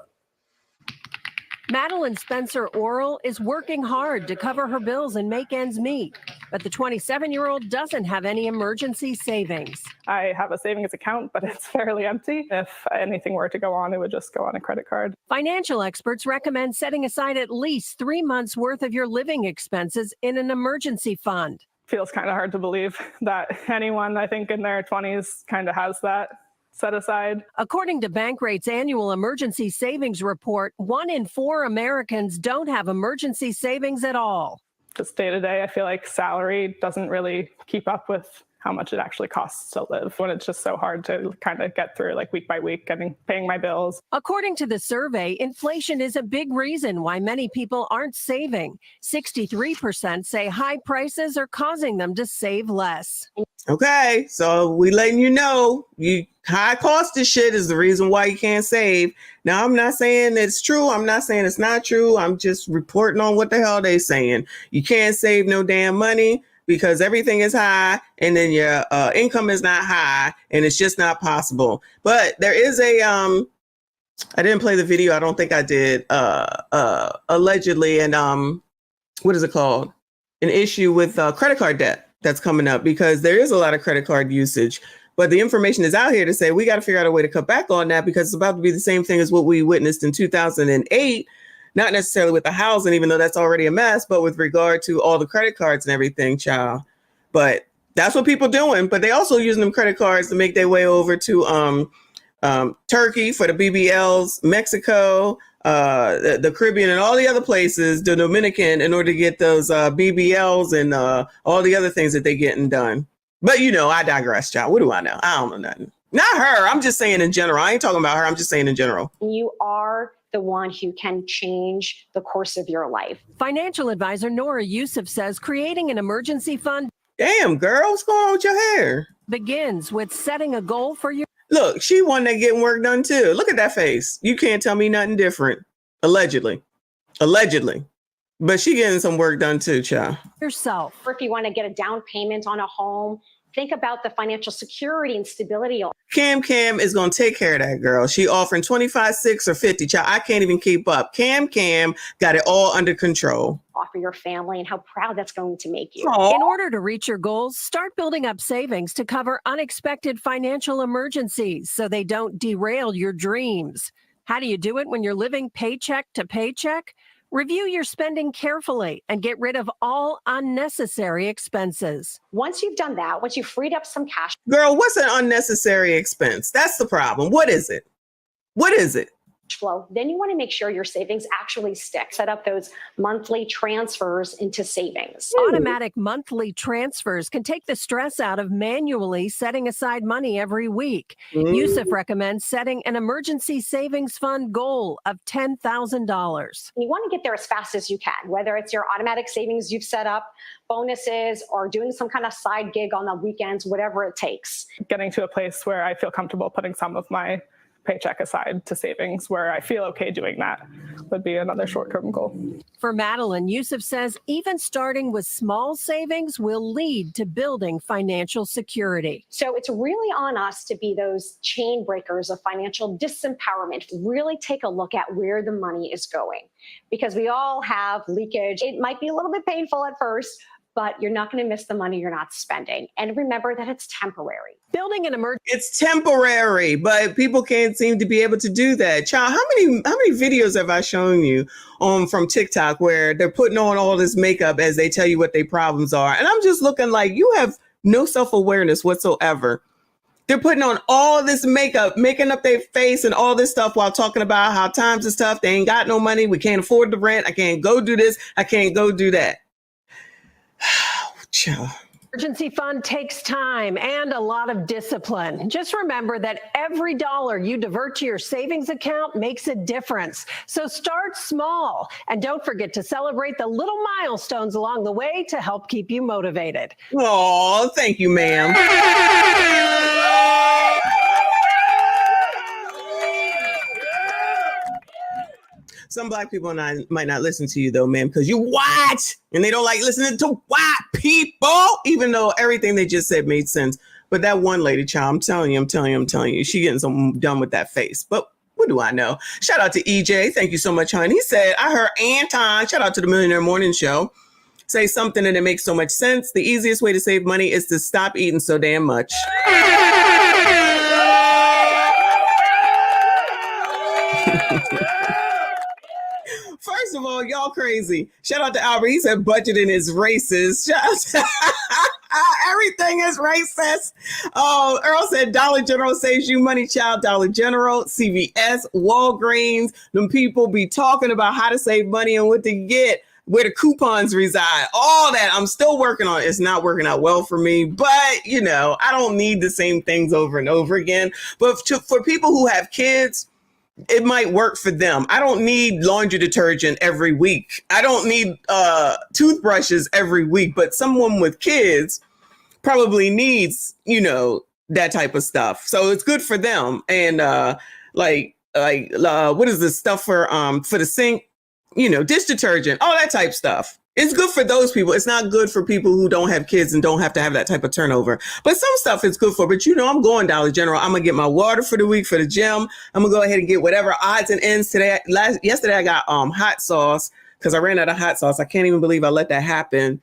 Madeline Spencer Oral is working hard to cover her bills and make ends meet, but the 27-year-old doesn't have any emergency savings. I have a savings account, but it's fairly empty. If anything were to go on, it would just go on a credit card. Financial experts recommend setting aside at least 3 months' worth of your living expenses in an emergency fund. Feels kind of hard to believe that anyone, I think, in their 20s kind of has that set aside. According to Bankrate's annual emergency savings report, 1 in 4 Americans don't have emergency savings at all. Just day to day, I feel like salary doesn't really keep up with how much it actually costs to live when it's just so hard to kind of get through like week by week and paying my bills. According to the survey, inflation is a big reason why many people aren't saving. 63% say high prices are causing them to save less. Okay, so we letting you know, high cost of shit is the reason why you can't save. Now, I'm not saying it's true. I'm not saying it's not true. I'm just reporting on what the hell they saying. You can't save no damn money because everything is high and then your income is not high and it's just not possible. But there is I didn't play the video. I don't think I did. Allegedly, and what is it called? An issue with credit card debt that's coming up because there is a lot of credit card usage. But the information is out here to say we got to figure out a way to cut back on that because it's about to be the same thing as what we witnessed in 2008. Not necessarily with the housing, even though that's already a mess, but with regard to all the credit cards and everything, child. But that's what people doing. But they also using them credit cards to make their way over to Turkey for the BBLs, Mexico, the Caribbean, and all the other places, the Dominican, in order to get those BBLs and all the other things that they getting done. But I digress, child. What do I know? I don't know nothing. Not her. I'm just saying in general. I ain't talking about her. I'm just saying in general. You are the one who can change the course of your life. Financial advisor Nora Yusuf says creating an emergency fund. Damn, girl, what's going on with your hair? Begins with setting a goal for your. Look, she one that getting work done too. Look at that face. You can't tell me nothing different. Allegedly. But she getting some work done too, child. Yourself. Or if you want to get a down payment on a home, think about the financial security and stability. Cam is going to take care of that, girl. She offering 25, 6, or 50. Child, I can't even keep up. Cam got it all under control. Offer your family and how proud that's going to make you. Aww. In order to reach your goals, start building up savings to cover unexpected financial emergencies so they don't derail your dreams. How do you do it when you're living paycheck to paycheck? Review your spending carefully and get rid of all unnecessary expenses. Once you've done that, once you've freed up some cash. Girl, what's an unnecessary expense? That's the problem. What is it? Flow, then you want to make sure your savings actually stick. Set up those monthly transfers into savings. Automatic monthly transfers can take the stress out of manually setting aside money every week. Yusuf recommends setting an emergency savings fund goal of $10,000. You want to get there as fast as you can, whether it's your automatic savings you've set up, bonuses, or doing some kind of side gig on the weekends, whatever it takes. Getting to a place where I feel comfortable putting some of my paycheck aside to savings, where I feel okay doing that, would be another short-term goal. For Madeline, Yusuf says even starting with small savings will lead to building financial security. So it's really on us to be those chain breakers of financial disempowerment. Really take a look at where the money is going, because we all have leakage. It might be a little bit painful at first, but you're not going to miss the money you're not spending. And remember that it's temporary. Building an emergency. It's temporary, but people can't seem to be able to do that. Child, how many videos have I shown you from TikTok where they're putting on all this makeup as they tell you what their problems are? And I'm just looking like, you have no self-awareness whatsoever. They're putting on all this makeup, making up their face and all this stuff while talking about how times is tough. They ain't got no money. We can't afford the rent. I can't go do this. I can't go do that. Emergency fund takes time and a lot of discipline. Just remember that every dollar you divert to your savings account makes a difference. So start small and don't forget to celebrate the little milestones along the way to help keep you motivated. Oh, thank you, ma'am. Some black people might not listen to you though, ma'am, because you white and they don't like listening to white people, even though everything they just said made sense. But that one lady, child, I'm telling you, she getting so done with that face. But what do I know? Shout out to EJ. Thank you so much, honey. He said, I heard Anton, shout out to the Millionaire Morning Show, say something and it makes so much sense. The easiest way to save money is to stop eating so damn much. First of all, y'all crazy. Shout out to Albert. He said budgeting is racist. Everything is racist. Oh, Earl said Dollar General saves you money, child. Dollar General, CVS, Walgreens. Them people be talking about how to save money and what to get, where the coupons reside. All that I'm still working on. It's not working out well for me, but you know, I don't need the same things over and over again. But for people who have kids, it might work for them. I don't need laundry detergent every week. I don't need toothbrushes every week, but someone with kids probably needs, you know, that type of stuff. So it's good for them. And what is this stuff for the sink? You know, dish detergent, all that type stuff. It's good for those people. It's not good for people who don't have kids and don't have to have that type of turnover. But some stuff is good for. But, you know, I'm going Dollar General. I'm going to get my water for the week for the gym. I'm going to go ahead and get whatever odds and ends today. Yesterday, I got hot sauce because I ran out of hot sauce. I can't even believe I let that happen.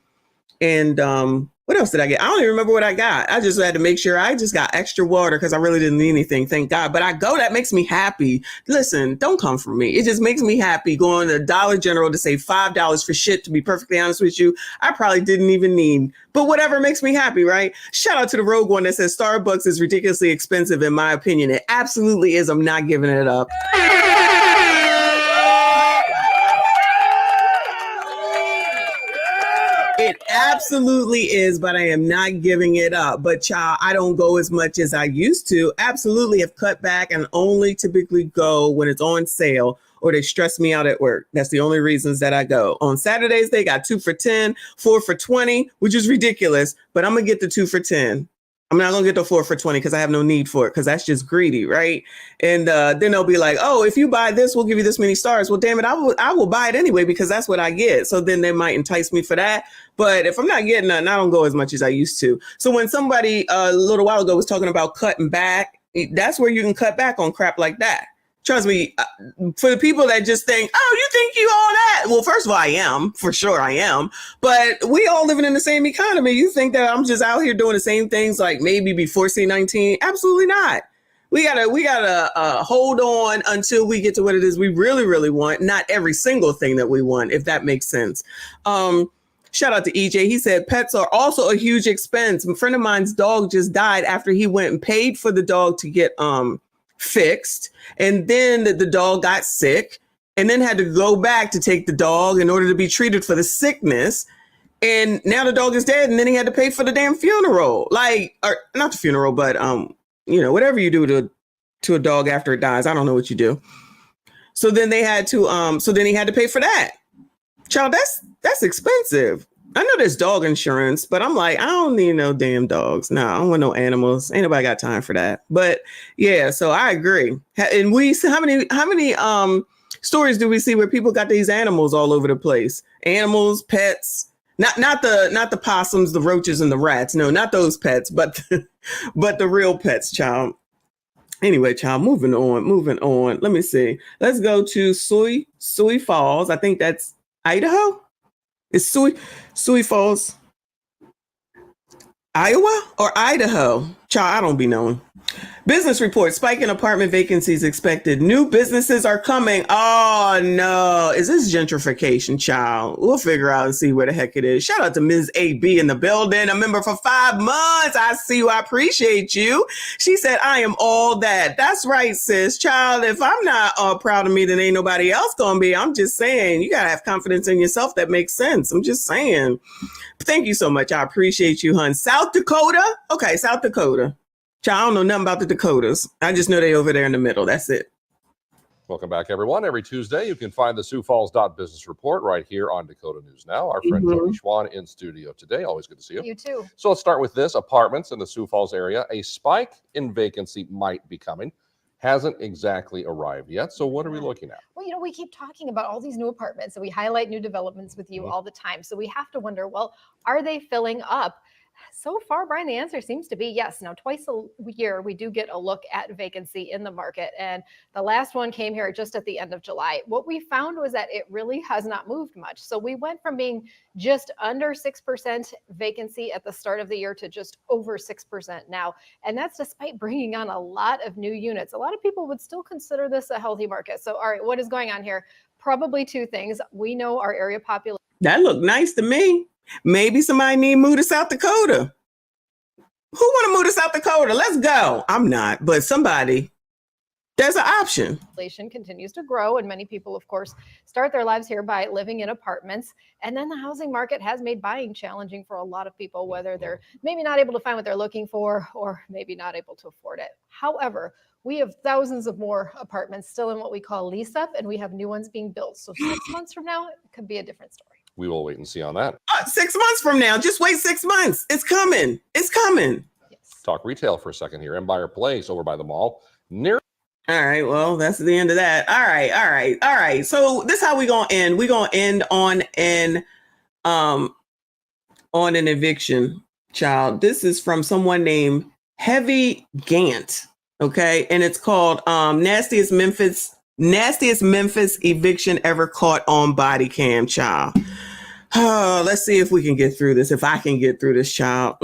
And what else did I get? I don't even remember what I got. I just had to make sure I just got extra water because I really didn't need anything. Thank God. But that makes me happy. Listen, don't come for me. It just makes me happy going to Dollar General to save $5 for shit, to be perfectly honest with you. I probably didn't even need, but whatever makes me happy, right? Shout out to the Rogue One that says Starbucks is ridiculously expensive in my opinion. It absolutely is. I'm not giving it up. It absolutely is, but I am not giving it up. But child, I don't go as much as I used to. Absolutely have cut back and only typically go when it's on sale or they stress me out at work. That's the only reasons that I go. On Saturdays, they got 2 for $10, 4 for $20, which is ridiculous, but I'm going to get the 2 for $10. I'm not going to get the 4 for $20 because I have no need for it, because that's just greedy, right? And then they'll be like, oh, if you buy this, we'll give you this many stars. Well, damn it, I will buy it anyway because that's what I get. So then they might entice me for that. But if I'm not getting nothing, I don't go as much as I used to. So when somebody a little while ago was talking about cutting back, that's where you can cut back on crap like that. Trust me, for the people that just think, oh, you think you all that? Well, first of all, I am. For sure I am. But we all living in the same economy. You think that I'm just out here doing the same things like maybe before C19? Absolutely not. We gotta hold on until we get to what it is we really, really want. Not every single thing that we want, if that makes sense. Shout out to EJ. He said pets are also a huge expense. A friend of mine's dog just died after he went and paid for the dog to get fixed, and then the dog got sick and then had to go back to take the dog in order to be treated for the sickness, and now the dog is dead, and then he had to pay for the damn funeral, like, or not the funeral, but whatever you do to a dog after it dies. I don't know what you do. So then they had to so then he had to pay for that. Child, that's expensive. I know there's dog insurance, but I'm like, I don't need no damn dogs. No, I don't want no animals. Ain't nobody got time for that. But yeah, so I agree. And we see how many stories do we see where people got these animals all over the place? Animals, pets, not the possums, the roaches, and the rats. No, not those pets, but the real pets, child. Anyway, child, moving on. Let me see. Let's go to Sioux Falls. I think that's Idaho. Is Sioux Falls Iowa or Idaho? Child, I don't be knowing. Business report, spike in apartment vacancies expected. New businesses are coming. Oh no, is this gentrification, child? We'll figure out and see where the heck it is. Shout out to Ms. AB in the building, a member for 5 months. I see you, I appreciate you. She said, I am all that. That's right, sis. Child, if I'm not proud of me, then ain't nobody else gonna be. I'm just saying, you gotta have confidence in yourself. That makes sense. I'm just saying. Thank you so much. I appreciate you, hun. South Dakota? Okay, South Dakota. Child, I don't know nothing about the Dakotas. I just know they over there in the middle. That's it. Welcome back, everyone. Every Tuesday, you can find the Sioux Falls Business Report right here on Dakota News Now. Our friend Jody Schwan in studio today. Always good to see you. You too. So let's start with this. Apartments in the Sioux Falls area. A spike in vacancy might be coming. Hasn't exactly arrived yet. So what are we looking at? Well, we keep talking about all these new apartments and we highlight new developments with you all the time. So we have to wonder, well, are they filling up? So far, Brian, the answer seems to be yes. Now, twice a year, we do get a look at vacancy in the market. And the last one came here just at the end of July. What we found was that it really has not moved much. So we went from being just under 6% vacancy at the start of the year to just over 6% now. And that's despite bringing on a lot of new units. A lot of people would still consider this a healthy market. So, all right, what is going on here? Probably two things. We know our area population. That looked nice to me. Maybe somebody need to move to South Dakota. Who want to move to South Dakota? Let's go. I'm not, but somebody. There's an option. Population continues to grow, and many people, of course, start their lives here by living in apartments. And then the housing market has made buying challenging for a lot of people, whether they're maybe not able to find what they're looking for or maybe not able to afford it. However, we have thousands of more apartments still in what we call lease up, and we have new ones being built. So 6 months from now, it could be a different story. We will wait and see on that. 6 months from now, just wait 6 months. It's coming. It's coming. Yes. Talk retail for a second here. Empire Place over by the mall. All right, well, that's the end of that. All right. So this is how we gonna end. We're gonna end on an eviction, child. This is from someone named Heavy Gant. Okay, and it's called nastiest Memphis eviction ever caught on body cam, child. Oh, let's see if we can get through this. If I can get through this, child.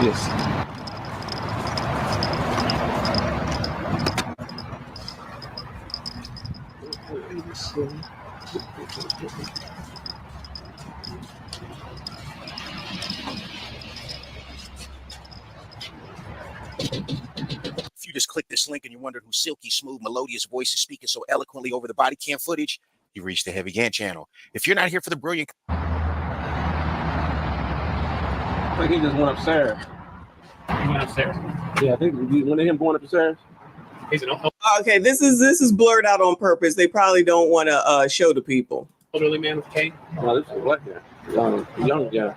Yes. If you just click this link and you wondered whose silky smooth melodious voice is speaking so eloquently over the body cam footage, you reached the Heavy Gant channel. If you're not here for the brilliant, Like he just went upstairs. He went upstairs. Yeah, I think one of him going upstairs. He's an Okay, this is blurred out on purpose. They probably don't want to show the people. elderly man with a cane. No, this is a black guy. Young guy.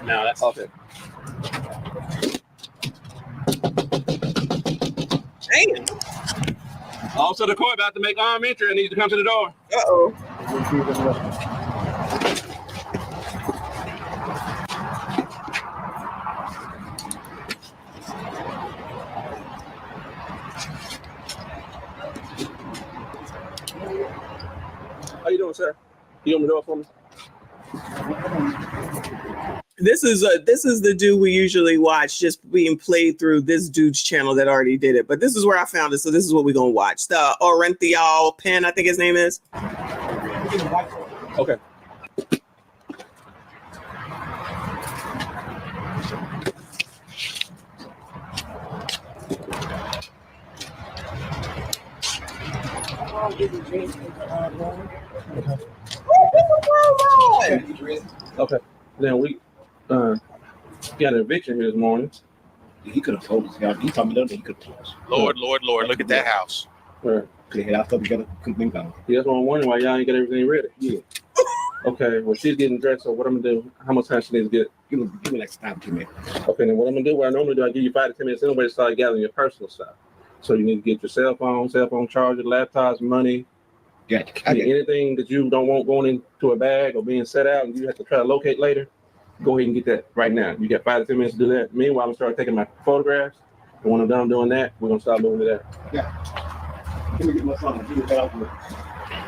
No, that's okay. Damn. Also, the court about to make armed entry and needs to come to the door. Uh-oh. How you doing, sir? You open the door for me? This is the dude we usually watch, just being played through this dude's channel that already did it. But this is where I found it, so this is what we're gonna watch. The Oriental Pen, I think his name is. Okay. Okay. Then we got an eviction here this morning. He could have told us. He told me that he could have told us. Lord, look at that house. Where? Yeah, I thought we got to think about it. Yeah, that's what I'm wondering why y'all ain't get everything ready. Yeah. Okay, well, she's getting dressed, so what I'm gonna do, how much time she needs to get? Give me like 5 to 10 minutes. Okay, then what I'm gonna do, what I normally do, I give you 5 to 10 minutes anyway to start gathering your personal stuff. So you need to get your cell phone charger, laptops, money. Anything that you don't want going into a bag or being set out and you have to try to locate later, go ahead and get that right now. You got 5 to 10 minutes to do that. Meanwhile, I'm gonna start taking my photographs. And when I'm done doing that, we're gonna start moving to that. Yeah. Let me get my phone.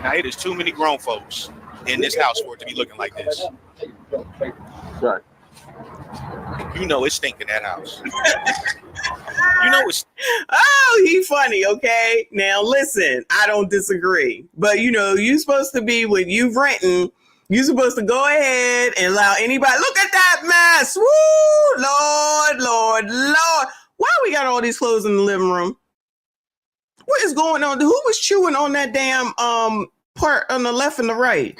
Now, it is too many grown folks in this house for it to be looking like this. Right. You know it's stinking, that house. You know it's. Oh, he funny, okay? Now listen, I don't disagree. But you're supposed to be when you renting, you're supposed to go ahead and allow anybody. Look at that mess. Woo! Lord. Why we got all these clothes in the living room? What is going on? Who was chewing on that damn part on the left and the right?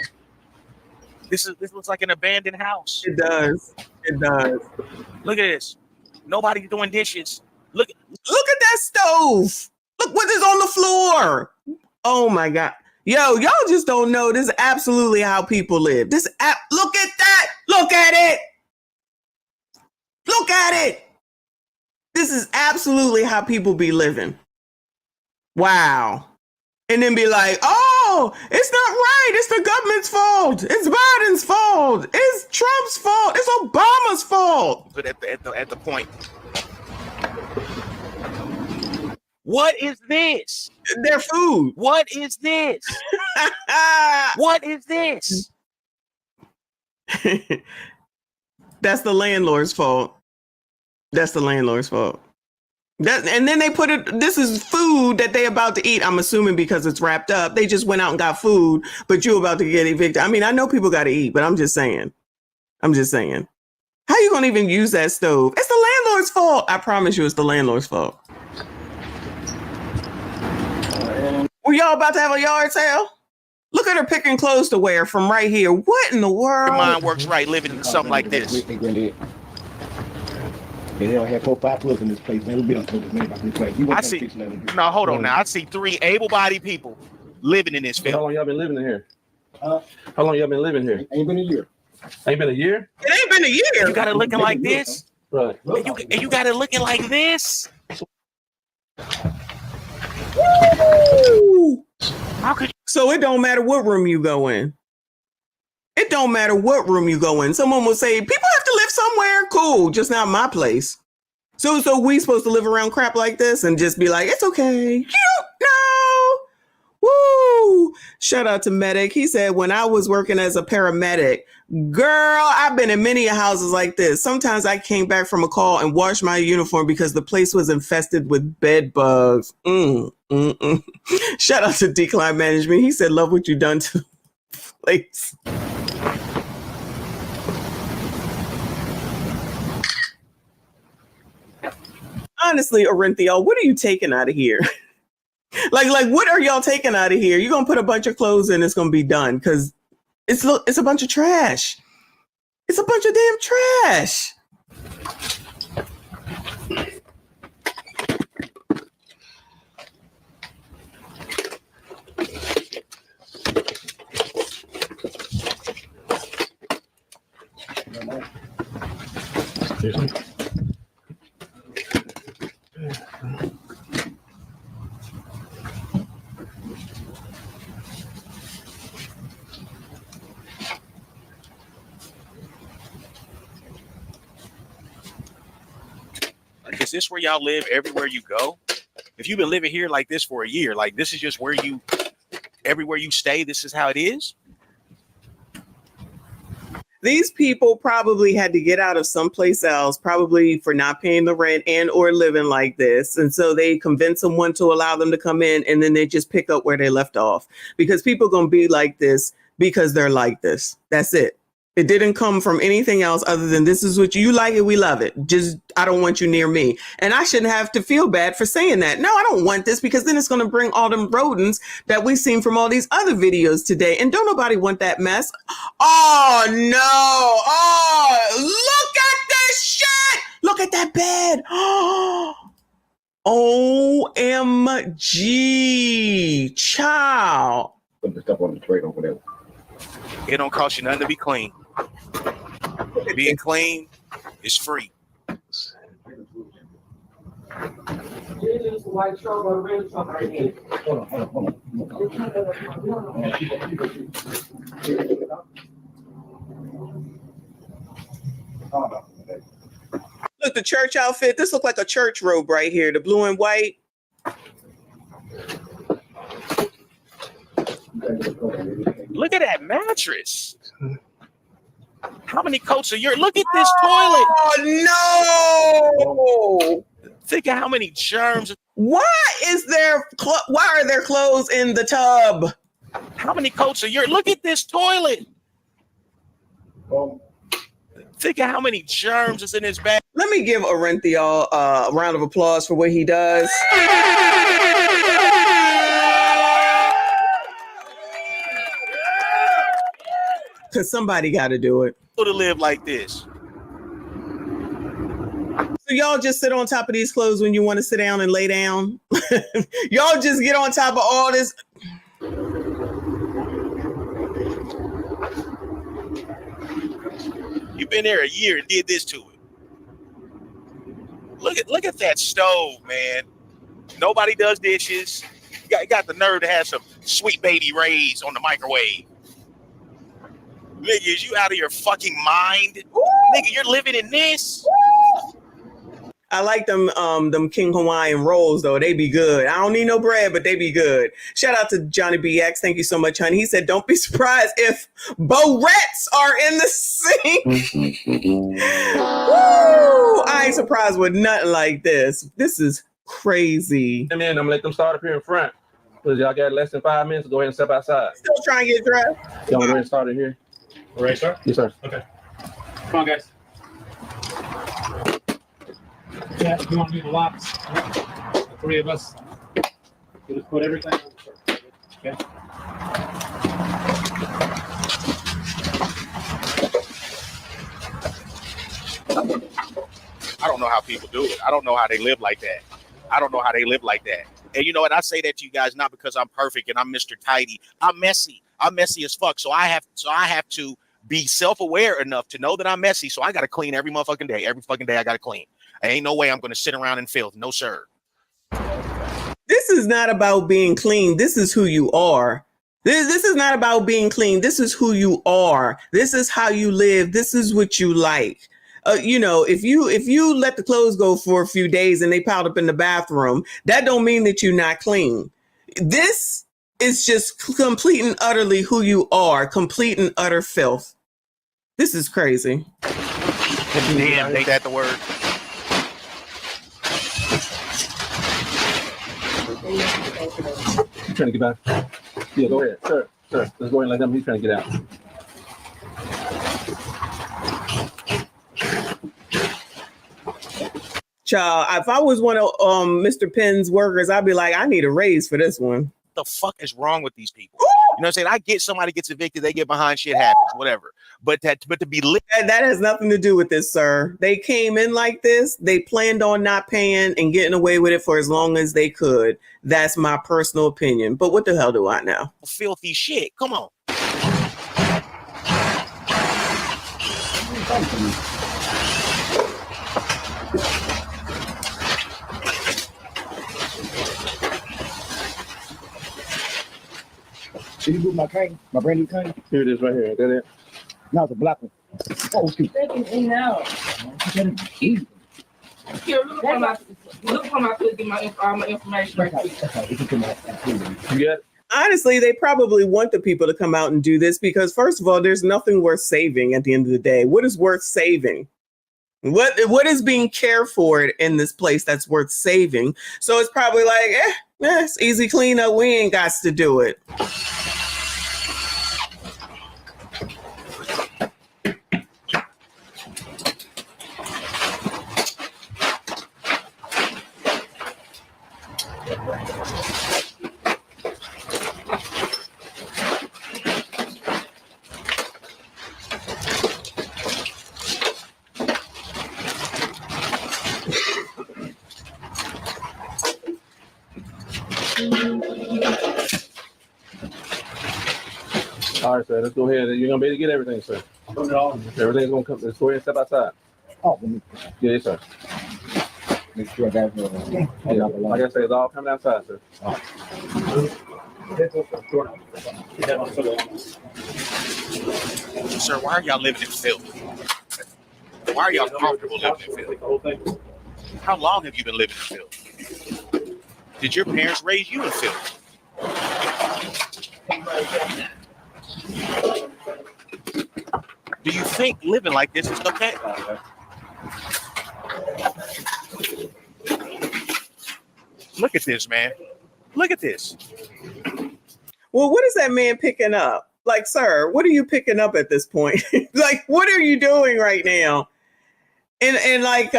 This looks like an abandoned house. It does. Look at this. Nobody's doing dishes. Look at that stove. Look what is on the floor. Oh my God. Yo, y'all just don't know. This is absolutely how people live. Look at that. Look at it. Look at it. This is absolutely how people be living. Wow. And then be like, oh, it's not right. It's the government's fault. It's Biden's fault. It's Trump's fault. It's Obama's fault. But at the point. What is this? Their food. What is this? What is this? That's the landlord's fault. And then they put it, this is food that they about to eat. I'm assuming because it's wrapped up. They just went out and got food, but you're about to get evicted. I mean, I know people got to eat, but I'm just saying. How you going to even use that stove? It's the landlord's fault. I promise you it's the landlord's fault. Were y'all about to have a yard sale? Look at her picking clothes to wear from right here. What in the world? Your mind works right living in something like this. They don't have 4 or 5 clothes in this place. Never been told this man about this place. I see. No, hold on now. I see 3 able-bodied people living in this field. How long y'all been living in here? How long y'all been living here? Ain't been a year. Ain't been a year? It ain't been a year. You got it looking like this? Right. And you got it looking like this? Woo! So it don't matter what room you go in. It don't matter what room you go in. Someone will say, people have to live somewhere. Cool, just not my place. So we supposed to live around crap like this and just be like, it's okay. You know. Woo! Shout out to Medic. He said, when I was working as a paramedic, girl, I've been in many houses like this. Sometimes I came back from a call and washed my uniform because the place was infested with bed bugs. Shout out to Decline Management. He said, love what you done to the place. Honestly, Orenthio, what are you taking out of here? like, what are y'all taking out of here? You're going to put a bunch of clothes in, it's going to be done because it's a bunch of trash. It's a bunch of damn trash. Like, is this where y'all live everywhere you go? If you've been living here like this for a year, like this is just where you, everywhere you stay, this is how it is? These people probably had to get out of someplace else, probably for not paying the rent and or living like this. And so they convinced someone to allow them to come in, and then they just pick up where they left off. Because people are going to be like this because they're like this. That's it. It didn't come from anything else other than this is what you like it, we love it. Just, I don't want you near me. And I shouldn't have to feel bad for saying that. No, I don't want this, because then it's going to bring all them rodents that we've seen from all these other videos today. And don't nobody want that mess. Oh, no. Oh, look at this shit. Look at that bed. OMG, child. Put the stuff on the tray over there. It don't cost you nothing to be clean. Being clean is free. Look, the church outfit. This look like a church robe right here. The blue and white. Look at that mattress. How many coats a year? Look at this toilet. Oh, no. Think of how many germs. Why are there clothes in the tub? How many coats a year? Look at this toilet. Think of how many germs is in his bag. Let me give Orenthio a round of applause for what he does. Because somebody got to do it. To live like this. So y'all just sit on top of these clothes when you want to sit down and lay down? Y'all just get on top of all this. You've been there a year and did this to it. Look at that stove, man. Nobody does dishes. You got the nerve to have some sweet baby rays on the microwave. Nigga, is you out of your fucking mind? Ooh. Nigga, you're living in this? Ooh. I like them King Hawaiian rolls, though. They be good. I don't need no bread, but they be good. Shout out to Johnny BX. Thank you so much, honey. He said, don't be surprised if Barrettes are in the sink. Woo! I ain't surprised with nothing like this. This is crazy. Hey, man, I'm going to let them start up here in front. Because y'all got less than 5 minutes to go ahead and step outside. Still trying to get dressed. Y'all go ahead and start in here. All right, sir? Yes, sir. Okay. Come on, guys. Yeah, you want to do the locks? The three of us. You just put everything on the surface. Okay. I don't know how people do it. I don't know how they live like that. And you know what? I say that to you guys not because I'm perfect and I'm Mr. Tidy. I'm messy. I'm messy as fuck. So I have to be self-aware enough to know that I'm messy. So I got to clean every motherfucking day. Every fucking day I got to clean. Ain't no way I'm going to sit around in filth. No, sir. This is not about being clean. This is who you are. This is not about being clean. This is who you are. This is how you live. This is what you like. You know, if you let the clothes go for a few days and they piled up in the bathroom, that don't mean that you're not clean. This is just complete and utterly who you are. Complete and utter filth. This is crazy. Damn, ain't that the word? You trying to get back? Yeah, go ahead. Sir. Let's go ahead and let him. He's trying to get out. Child, if I was one of Mr. Penn's workers, I'd be like, I need a raise for this one. What the fuck is wrong with these people? You know what I'm saying? I get somebody gets evicted, they get behind, shit happens, whatever. But to be lit. That has nothing to do with this, sir. They came in like this. They planned on not paying and getting away with it for as long as they could. That's my personal opinion. But what the hell do I know? Filthy shit. Come on. Can you move my cane? My brand new cane? Here it is right here. Is that it? No, it's a black one. Oh, okay. Here, look for my foot, get all my information right here. You got it? Honestly, they probably want the people to come out and do this because, first of all, there's nothing worth saving at the end of the day. What is worth saving? What is being cared for in this place that's worth saving? So it's probably like, it's easy cleanup. We ain't got to do it. All right, sir. Let's go ahead. You're gonna be able to get everything, sir. Everything's gonna come. Let's go ahead and step outside. Oh, yes, sir. Make sure I got yeah, like I said, it's all coming outside, sir. Sir, why are y'all living in filth? Why are y'all comfortable living in filth? How long have you been living in filth? Did your parents raise you in filth? Do you think living like this is okay? Look at this, man. Look at this. Well, what is that man picking up? Like, sir, what are you picking up at this point? Like, what are you doing right now? And like,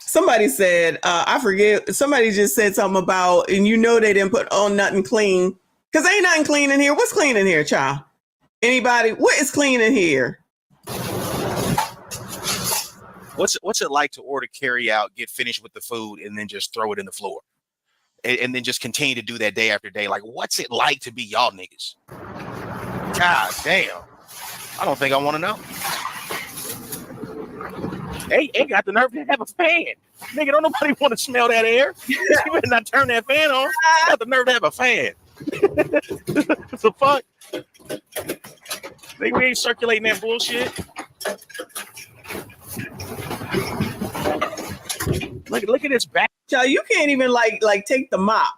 somebody said, I forget, somebody just said something about, and you know they didn't put on nothing clean. Because ain't nothing clean in here. What's clean in here, child? Anybody? What is clean in here? What's it like to order carry out, get finished with the food, and then just throw it in the floor? And then just continue to do that day after day? Like, what's it like to be y'all niggas? God damn. I don't think I want to know. Hey, ain't got the nerve to have a fan. Nigga, don't nobody want to smell that air. You better not turn that fan on. Got the nerve to have a fan. What the fuck? Think we ain't circulating that bullshit? Look at this back. Child, you can't even like take the mop.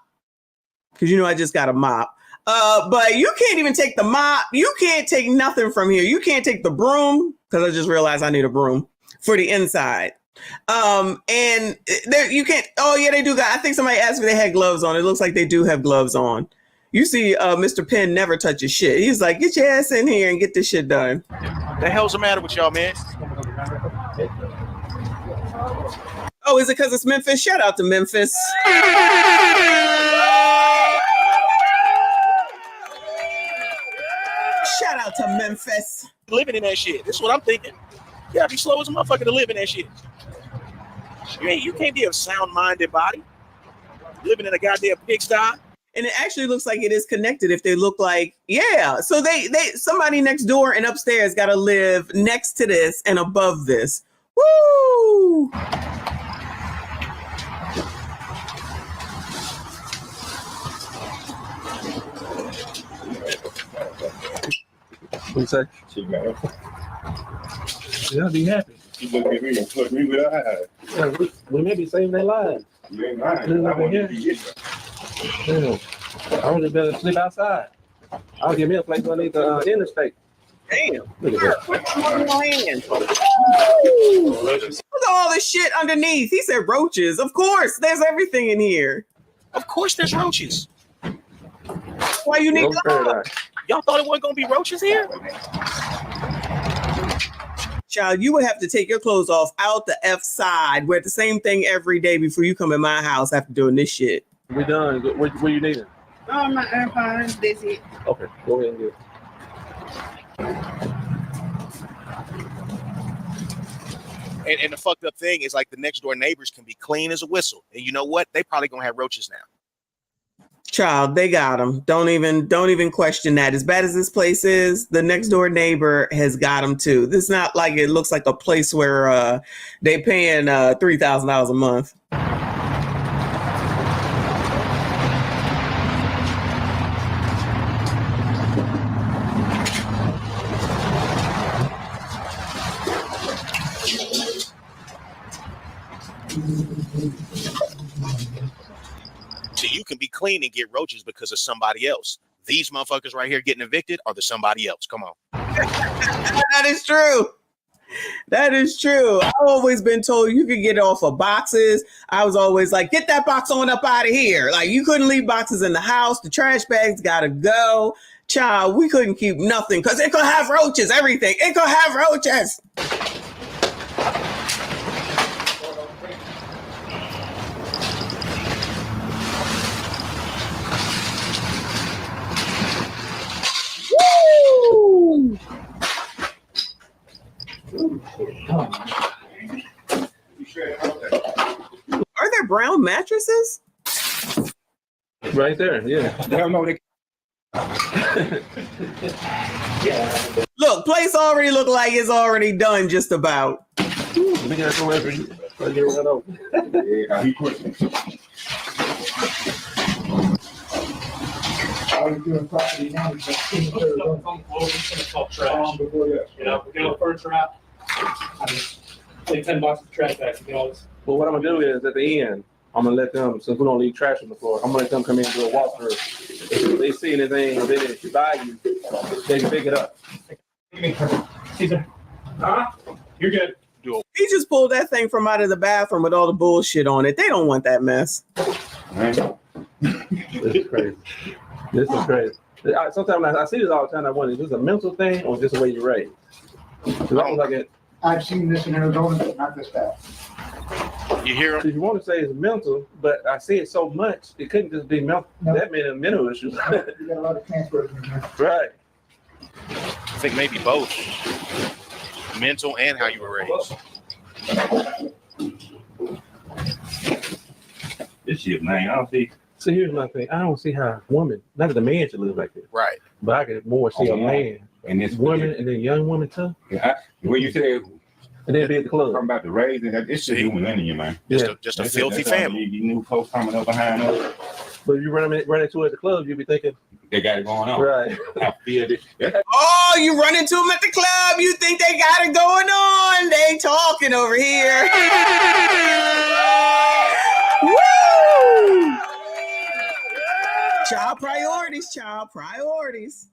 Because you know I just got a mop. But you can't even take the mop. You can't take nothing from here. You can't take the broom, because I just realized I need a broom for the inside. And there you can't. Oh yeah, they do got. I think somebody asked if they had gloves on. It looks like they do have gloves on. You see, Mr. Penn never touches shit. He's like, get your ass in here and get this shit done. The hell's the matter with y'all, man? Oh, is it because it's Memphis? Shout out to Memphis. Shout out to Memphis. Living in that shit. This is what I'm thinking. You gotta be slow as a motherfucker to live in that shit. You can't be a sound-minded body living in a goddamn pigsty. And it actually looks like it is connected if they look like, yeah. So they somebody next door and upstairs got to live next to this and above this. Woo! What you say? Yeah, be happy. You look at me and put me with her. Yeah, we may be saving their lives. You ain't lying. I want to be here. Yeah. I want to be able to sleep outside. I'll give me a place underneath the interstate. Damn. Look at that. Put more in my hand. Look at all the shit underneath. He said roaches. Of course, there's everything in here. Of course there's roaches. Why you need gloves? Y'all thought it wasn't going to be roaches here? Child, you would have to take your clothes off out the F side. Wear the same thing every day before you come in my house after doing this shit. We done. What you needing? Oh, my AirPods, that's it. Okay, go ahead and get it. And the fucked up thing is, like, the next door neighbors can be clean as a whistle. And you know what? They probably going to have roaches now. Child, they got them. Don't even question that. As bad as this place is, the next door neighbor has got them too. This is not like it looks like a place where they paying $3,000 a month. So you can be clean and get roaches because of somebody else. These motherfuckers right here getting evicted are the somebody else. Come on. That is true. That is true. I've always been told you could get it off of boxes. I was always like, get that box on up out of here. Like, you couldn't leave boxes in the house. The trash bags gotta go. Child, we couldn't keep nothing because it could have roaches, everything. It could have roaches. Woo! Are there brown mattresses? Right there, yeah. Look, place already look like it's already done just about. We gotta go every. Get right over. Yeah, he quit. All you're doing property management. You know, get a furniture out. I just take 10 boxes of trash bags. You can always. But what I'm gonna do is at the end, I'm gonna let them, since we don't leave trash on the floor, I'm gonna let them come in and do a walkthrough. If they see anything of any value, they can pick it up. Caesar. You're good. He just pulled that thing from out of the bathroom with all the bullshit on it. They don't want that mess. This is crazy. This is crazy. Sometimes I see this all the time. I wonder, is this a mental thing or just the way you're raised? Because I was like it. I've seen this in Arizona, but not this bad. You hear him? If you want to say it's mental, but I see it so much, it couldn't just be mental. No. That many mental issues. You got a lot of transfers in there. Right. I think maybe both. Mental and how you were raised. This shit, man. I don't see. So here's my thing. I don't see how a woman, not that a man should live like this. Right. But I could more see a man and this woman and then young woman too. Yeah, when you say and then be at the club. Talking about the raising, it's just human in you, man. Just a filthy family. You new folks coming up behind us. But you run into it at the club, you be thinking they got it going on. Right. I feel it. Oh, you run into them at the club. You think they got it going on. They talking over here. Woo! Child priorities, child priorities.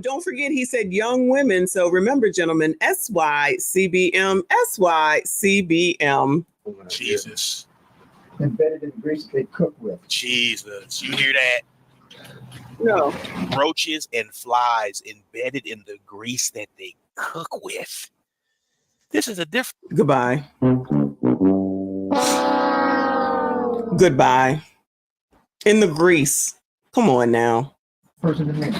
Don't forget, he said young women. So remember, gentlemen, SYCBM, SYCBM. Jesus. Embedded in grease they cook with. Jesus. You hear that? No. Roaches and flies embedded in the grease that they cook with. This is a different. Goodbye. Goodbye. In the grease. Come on now. Person in me.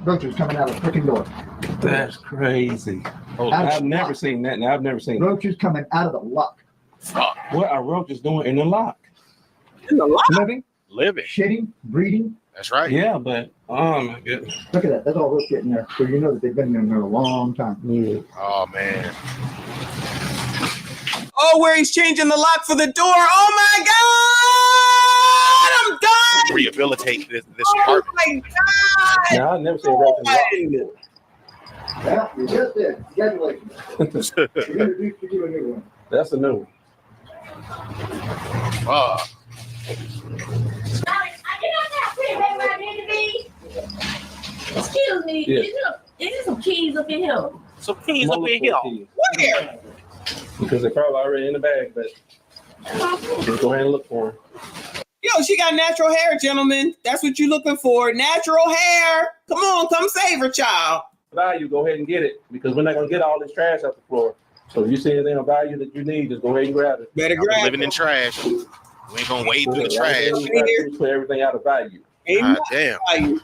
Roaches coming out of the freaking door. That's crazy. I've never seen that. Now I've never seen roaches coming out of the lock. Fuck. What are roaches doing in the lock? In the lock? Living. Shitting, breeding. That's right. Yeah, but oh my goodness. Look at that. That's all roach in there. So you know that they've been in there a long time. Yeah. Oh man. Oh, where he's changing the lock for the door. Oh my God! I'm done. Rehabilitate this Oh apartment. my God! Now I've never seen roaches in the lock. Yeah, you just did. Congratulations. We're introduced you to a new one. That's a new one. Excuse me, Yeah. is there some keys up in here? Some keys up in here. Where? Because they're probably already in the bag, but just go ahead and look for them. Yo, she got natural hair, gentlemen. That's what you looking for. Natural hair. Come on, come save her, child. Value, go ahead and get it because we're not gonna get all this trash off the floor. So if you see anything of value that you need, just go ahead and grab it. Better grab Living in trash. We ain't gonna wade through the trash. Put everything out of value. God damn. Value.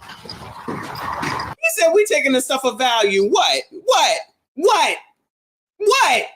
He said we taking the stuff of value. What? What? What? What?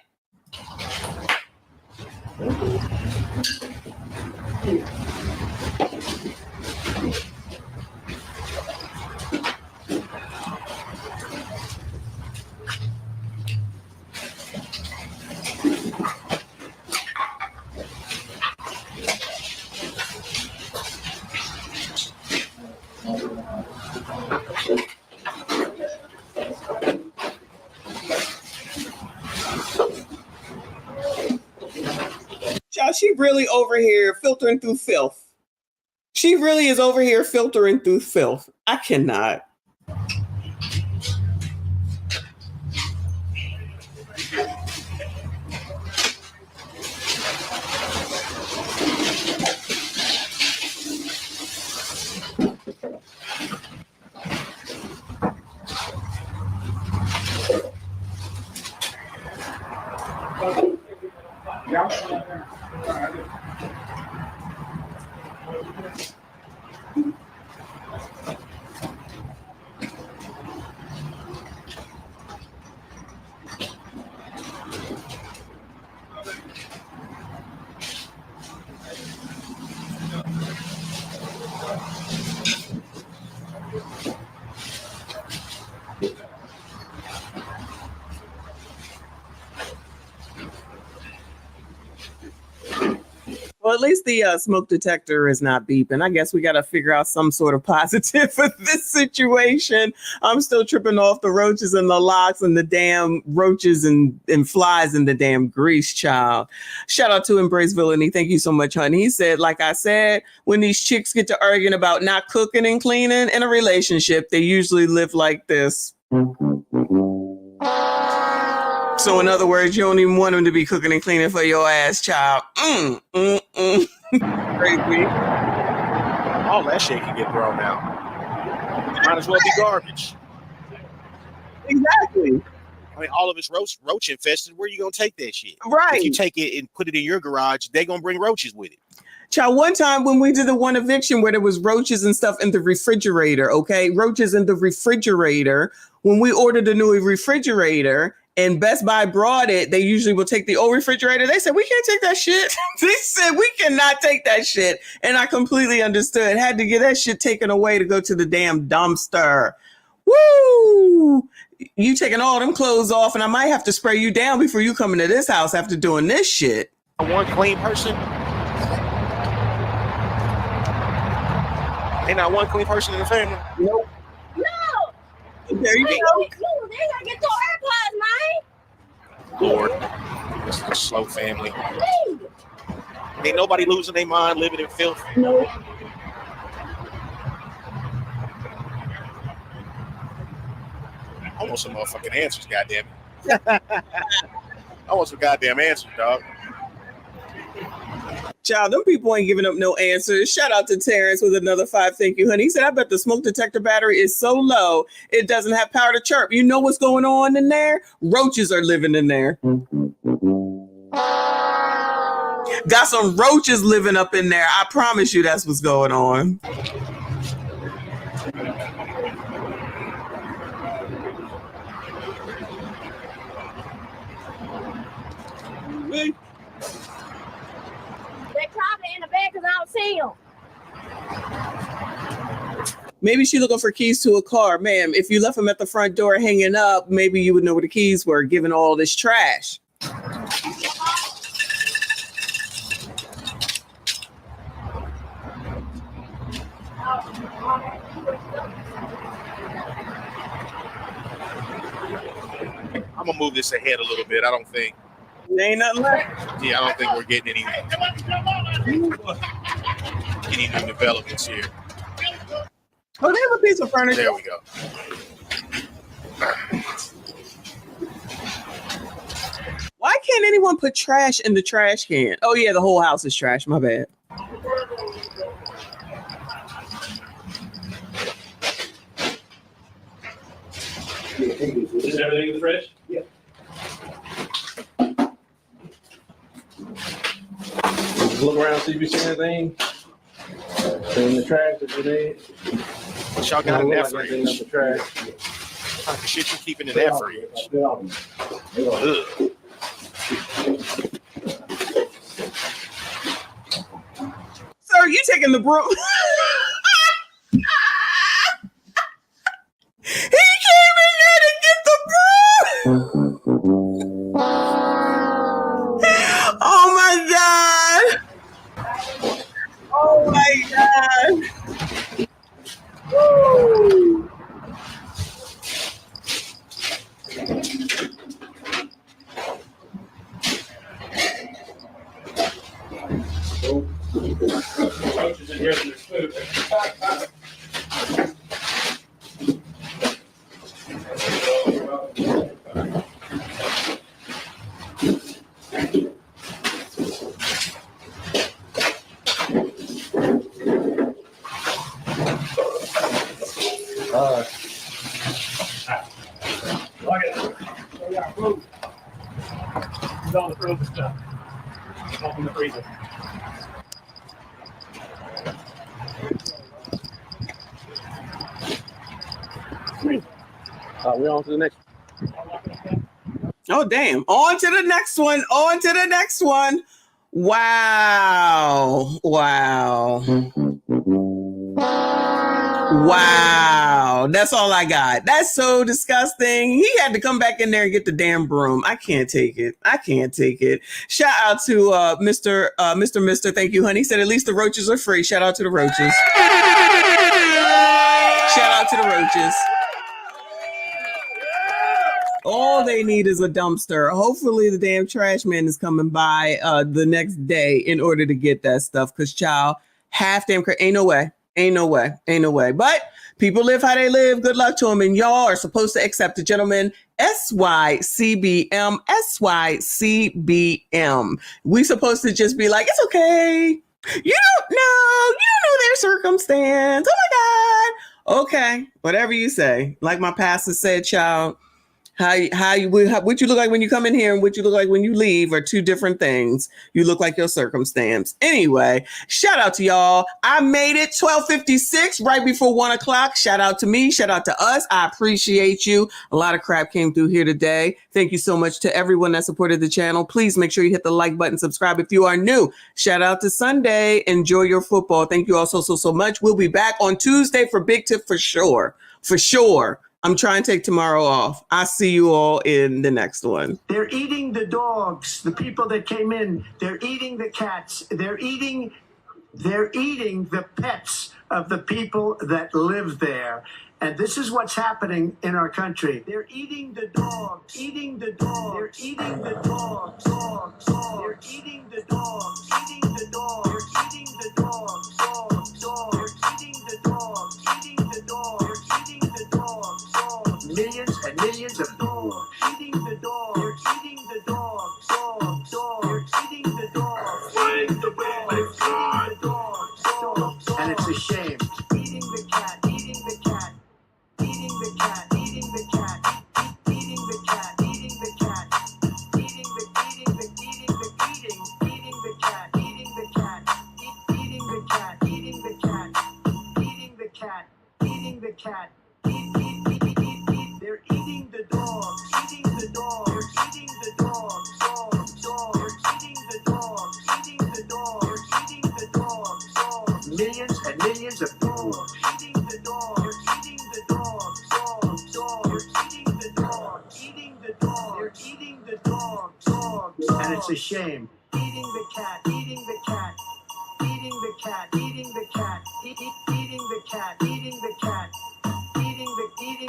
she really over here filtering through filth. She really is over here filtering through filth. I cannot. Well, at least the smoke detector is not beeping. I guess we got to figure out some sort of positive for this situation. I'm still tripping off the roaches and the locks and the damn roaches and flies in the damn grease, child. Shout out to Embrace Villainy. Thank you so much, honey. He said, like I said, when these chicks get to arguing about not cooking and cleaning in a relationship, they usually live like this. So in other words, you don't even want them to be cooking and cleaning for your ass, child. Crazy. All that shit can get thrown out. Might as well be garbage. Exactly. I mean, all of it's roach infested. Where are you gonna take that shit? Right. If you take it and put it in your garage, they're gonna bring roaches with it. Child, one time when we did the one eviction where there was roaches and stuff in the refrigerator, okay? Roaches in the refrigerator. When we ordered a new refrigerator and Best Buy brought it, they usually will take the old refrigerator. They said, we can't take that shit. They said, we cannot take that shit. And I completely understood. Had to get that shit taken away to go to the damn dumpster. Woo! You taking all them clothes off and I might have to spray you down before you come into this house after doing this shit. One clean person? Ain't not one clean person in the family? Nope. No! There you go. They gotta get your AirPods, man. Lord, this is a slow family. Ain't nobody losing their mind living in filth. No. I want some motherfucking answers, goddamn it. I want some goddamn answers, dog. Child, them people ain't giving up no answers. Shout out to Terrence with another 5. Thank you, honey. He said, I bet the smoke detector battery is so low, it doesn't have power to chirp. You know what's going on in there? Roaches are living in there. Got some roaches living up in there. I promise you that's what's going on. They probably in the bed because I don't see them. Maybe she's looking for keys to a car. Ma'am, if you left them at the front door hanging up, maybe you would know where the keys were, given all this trash. I'm gonna move this ahead a little bit. I don't think. There ain't nothing left. Yeah, I don't think we're getting any new developments here. Oh, they have a piece of furniture. There we go. Why can't anyone put trash in the trash can? Oh, yeah, the whole house is trash. My bad. Is everything in the fridge? Yeah. Look around, see if you see anything. In the trash that you need. What y'all got in that Like fridge? the trash. What type of shit you keeping in that fridge? Ugh. Sir, you taking the broom? He came in there to get the broom. Oh my God. Oh my God. Woo. Here's your food. Look at it. We got food. It's all the frozen stuff. Open the freezer. We're on to the next. Oh, damn. On to the next one. On to the next one. Wow. Wow. Wow. That's all I got. That's so disgusting. He had to come back in there and get the damn broom. I can't take it. I can't take it. Shout out to Mr. Thank you, honey. He said at least the roaches are free. Shout out to the roaches. Shout out to the roaches. All they need is a dumpster. Hopefully the damn trash man is coming by the next day in order to get that stuff. Because, child, half damn ain't no way. Ain't no way. Ain't no way. But people live how they live. Good luck to them. And y'all are supposed to accept the gentleman. SYCBM. SYCBM. We supposed to just be like, it's okay. You don't know. You don't know their circumstance. Oh, my God. Okay. Whatever you say. Like my pastor said, child. What you look like when you come in here and what you look like when you leave are two different things. You look like your circumstance. Anyway, shout out to y'all. I made it 12:56 right before 1 o'clock. Shout out to me. Shout out to us. I appreciate you. A lot of crap came through here today. Thank you so much to everyone that supported the channel. Please make sure you hit the like button, subscribe if you are new. Shout out to Sunday. Enjoy your football. Thank you all so much. We'll be back on Tuesday for Big Tip for sure. For sure. I'm trying to take tomorrow off. I'll see you all in the next one. They're eating the dogs, the people that came in. They're eating the cats. They're eating the pets of the people that live there. And this is what's happening in our country. They're eating the dogs, eating the dogs. They're eating the dogs, dogs, dogs. They're eating the dogs, eating the dogs. They're eating the dogs, dogs, dogs. They're eating the dogs, eating the dogs. They're eating the dogs, dogs. Millions and millions of dogs, eating the dogs. They're eating the dogs, dogs, dogs. They're eating the dogs, eating the dogs. They're eating the dogs, dogs, dogs. And it's a shame. Eating the cat, eating the cat. Eating the cat, eating the cat, eating the cat, eating the cat, eating the cat, eating the cat, eating the cat, eating the cat, eating the cat, eating the cat. They're eating the dogs, eating the dogs. They're eating the dogs, dogs, dogs. They're eating the dogs, eating the dogs. They're eating the dogs, dogs. Millions and millions of dogs, eating the dogs. They're eating the dogs, dogs, dogs. They're eating the dogs, eating the dogs. They're eating the dogs, dogs. And it's a shame. Eating the cat, eating the cat, eating the cat, eating the cat, eating the cat, eating the cat, eating.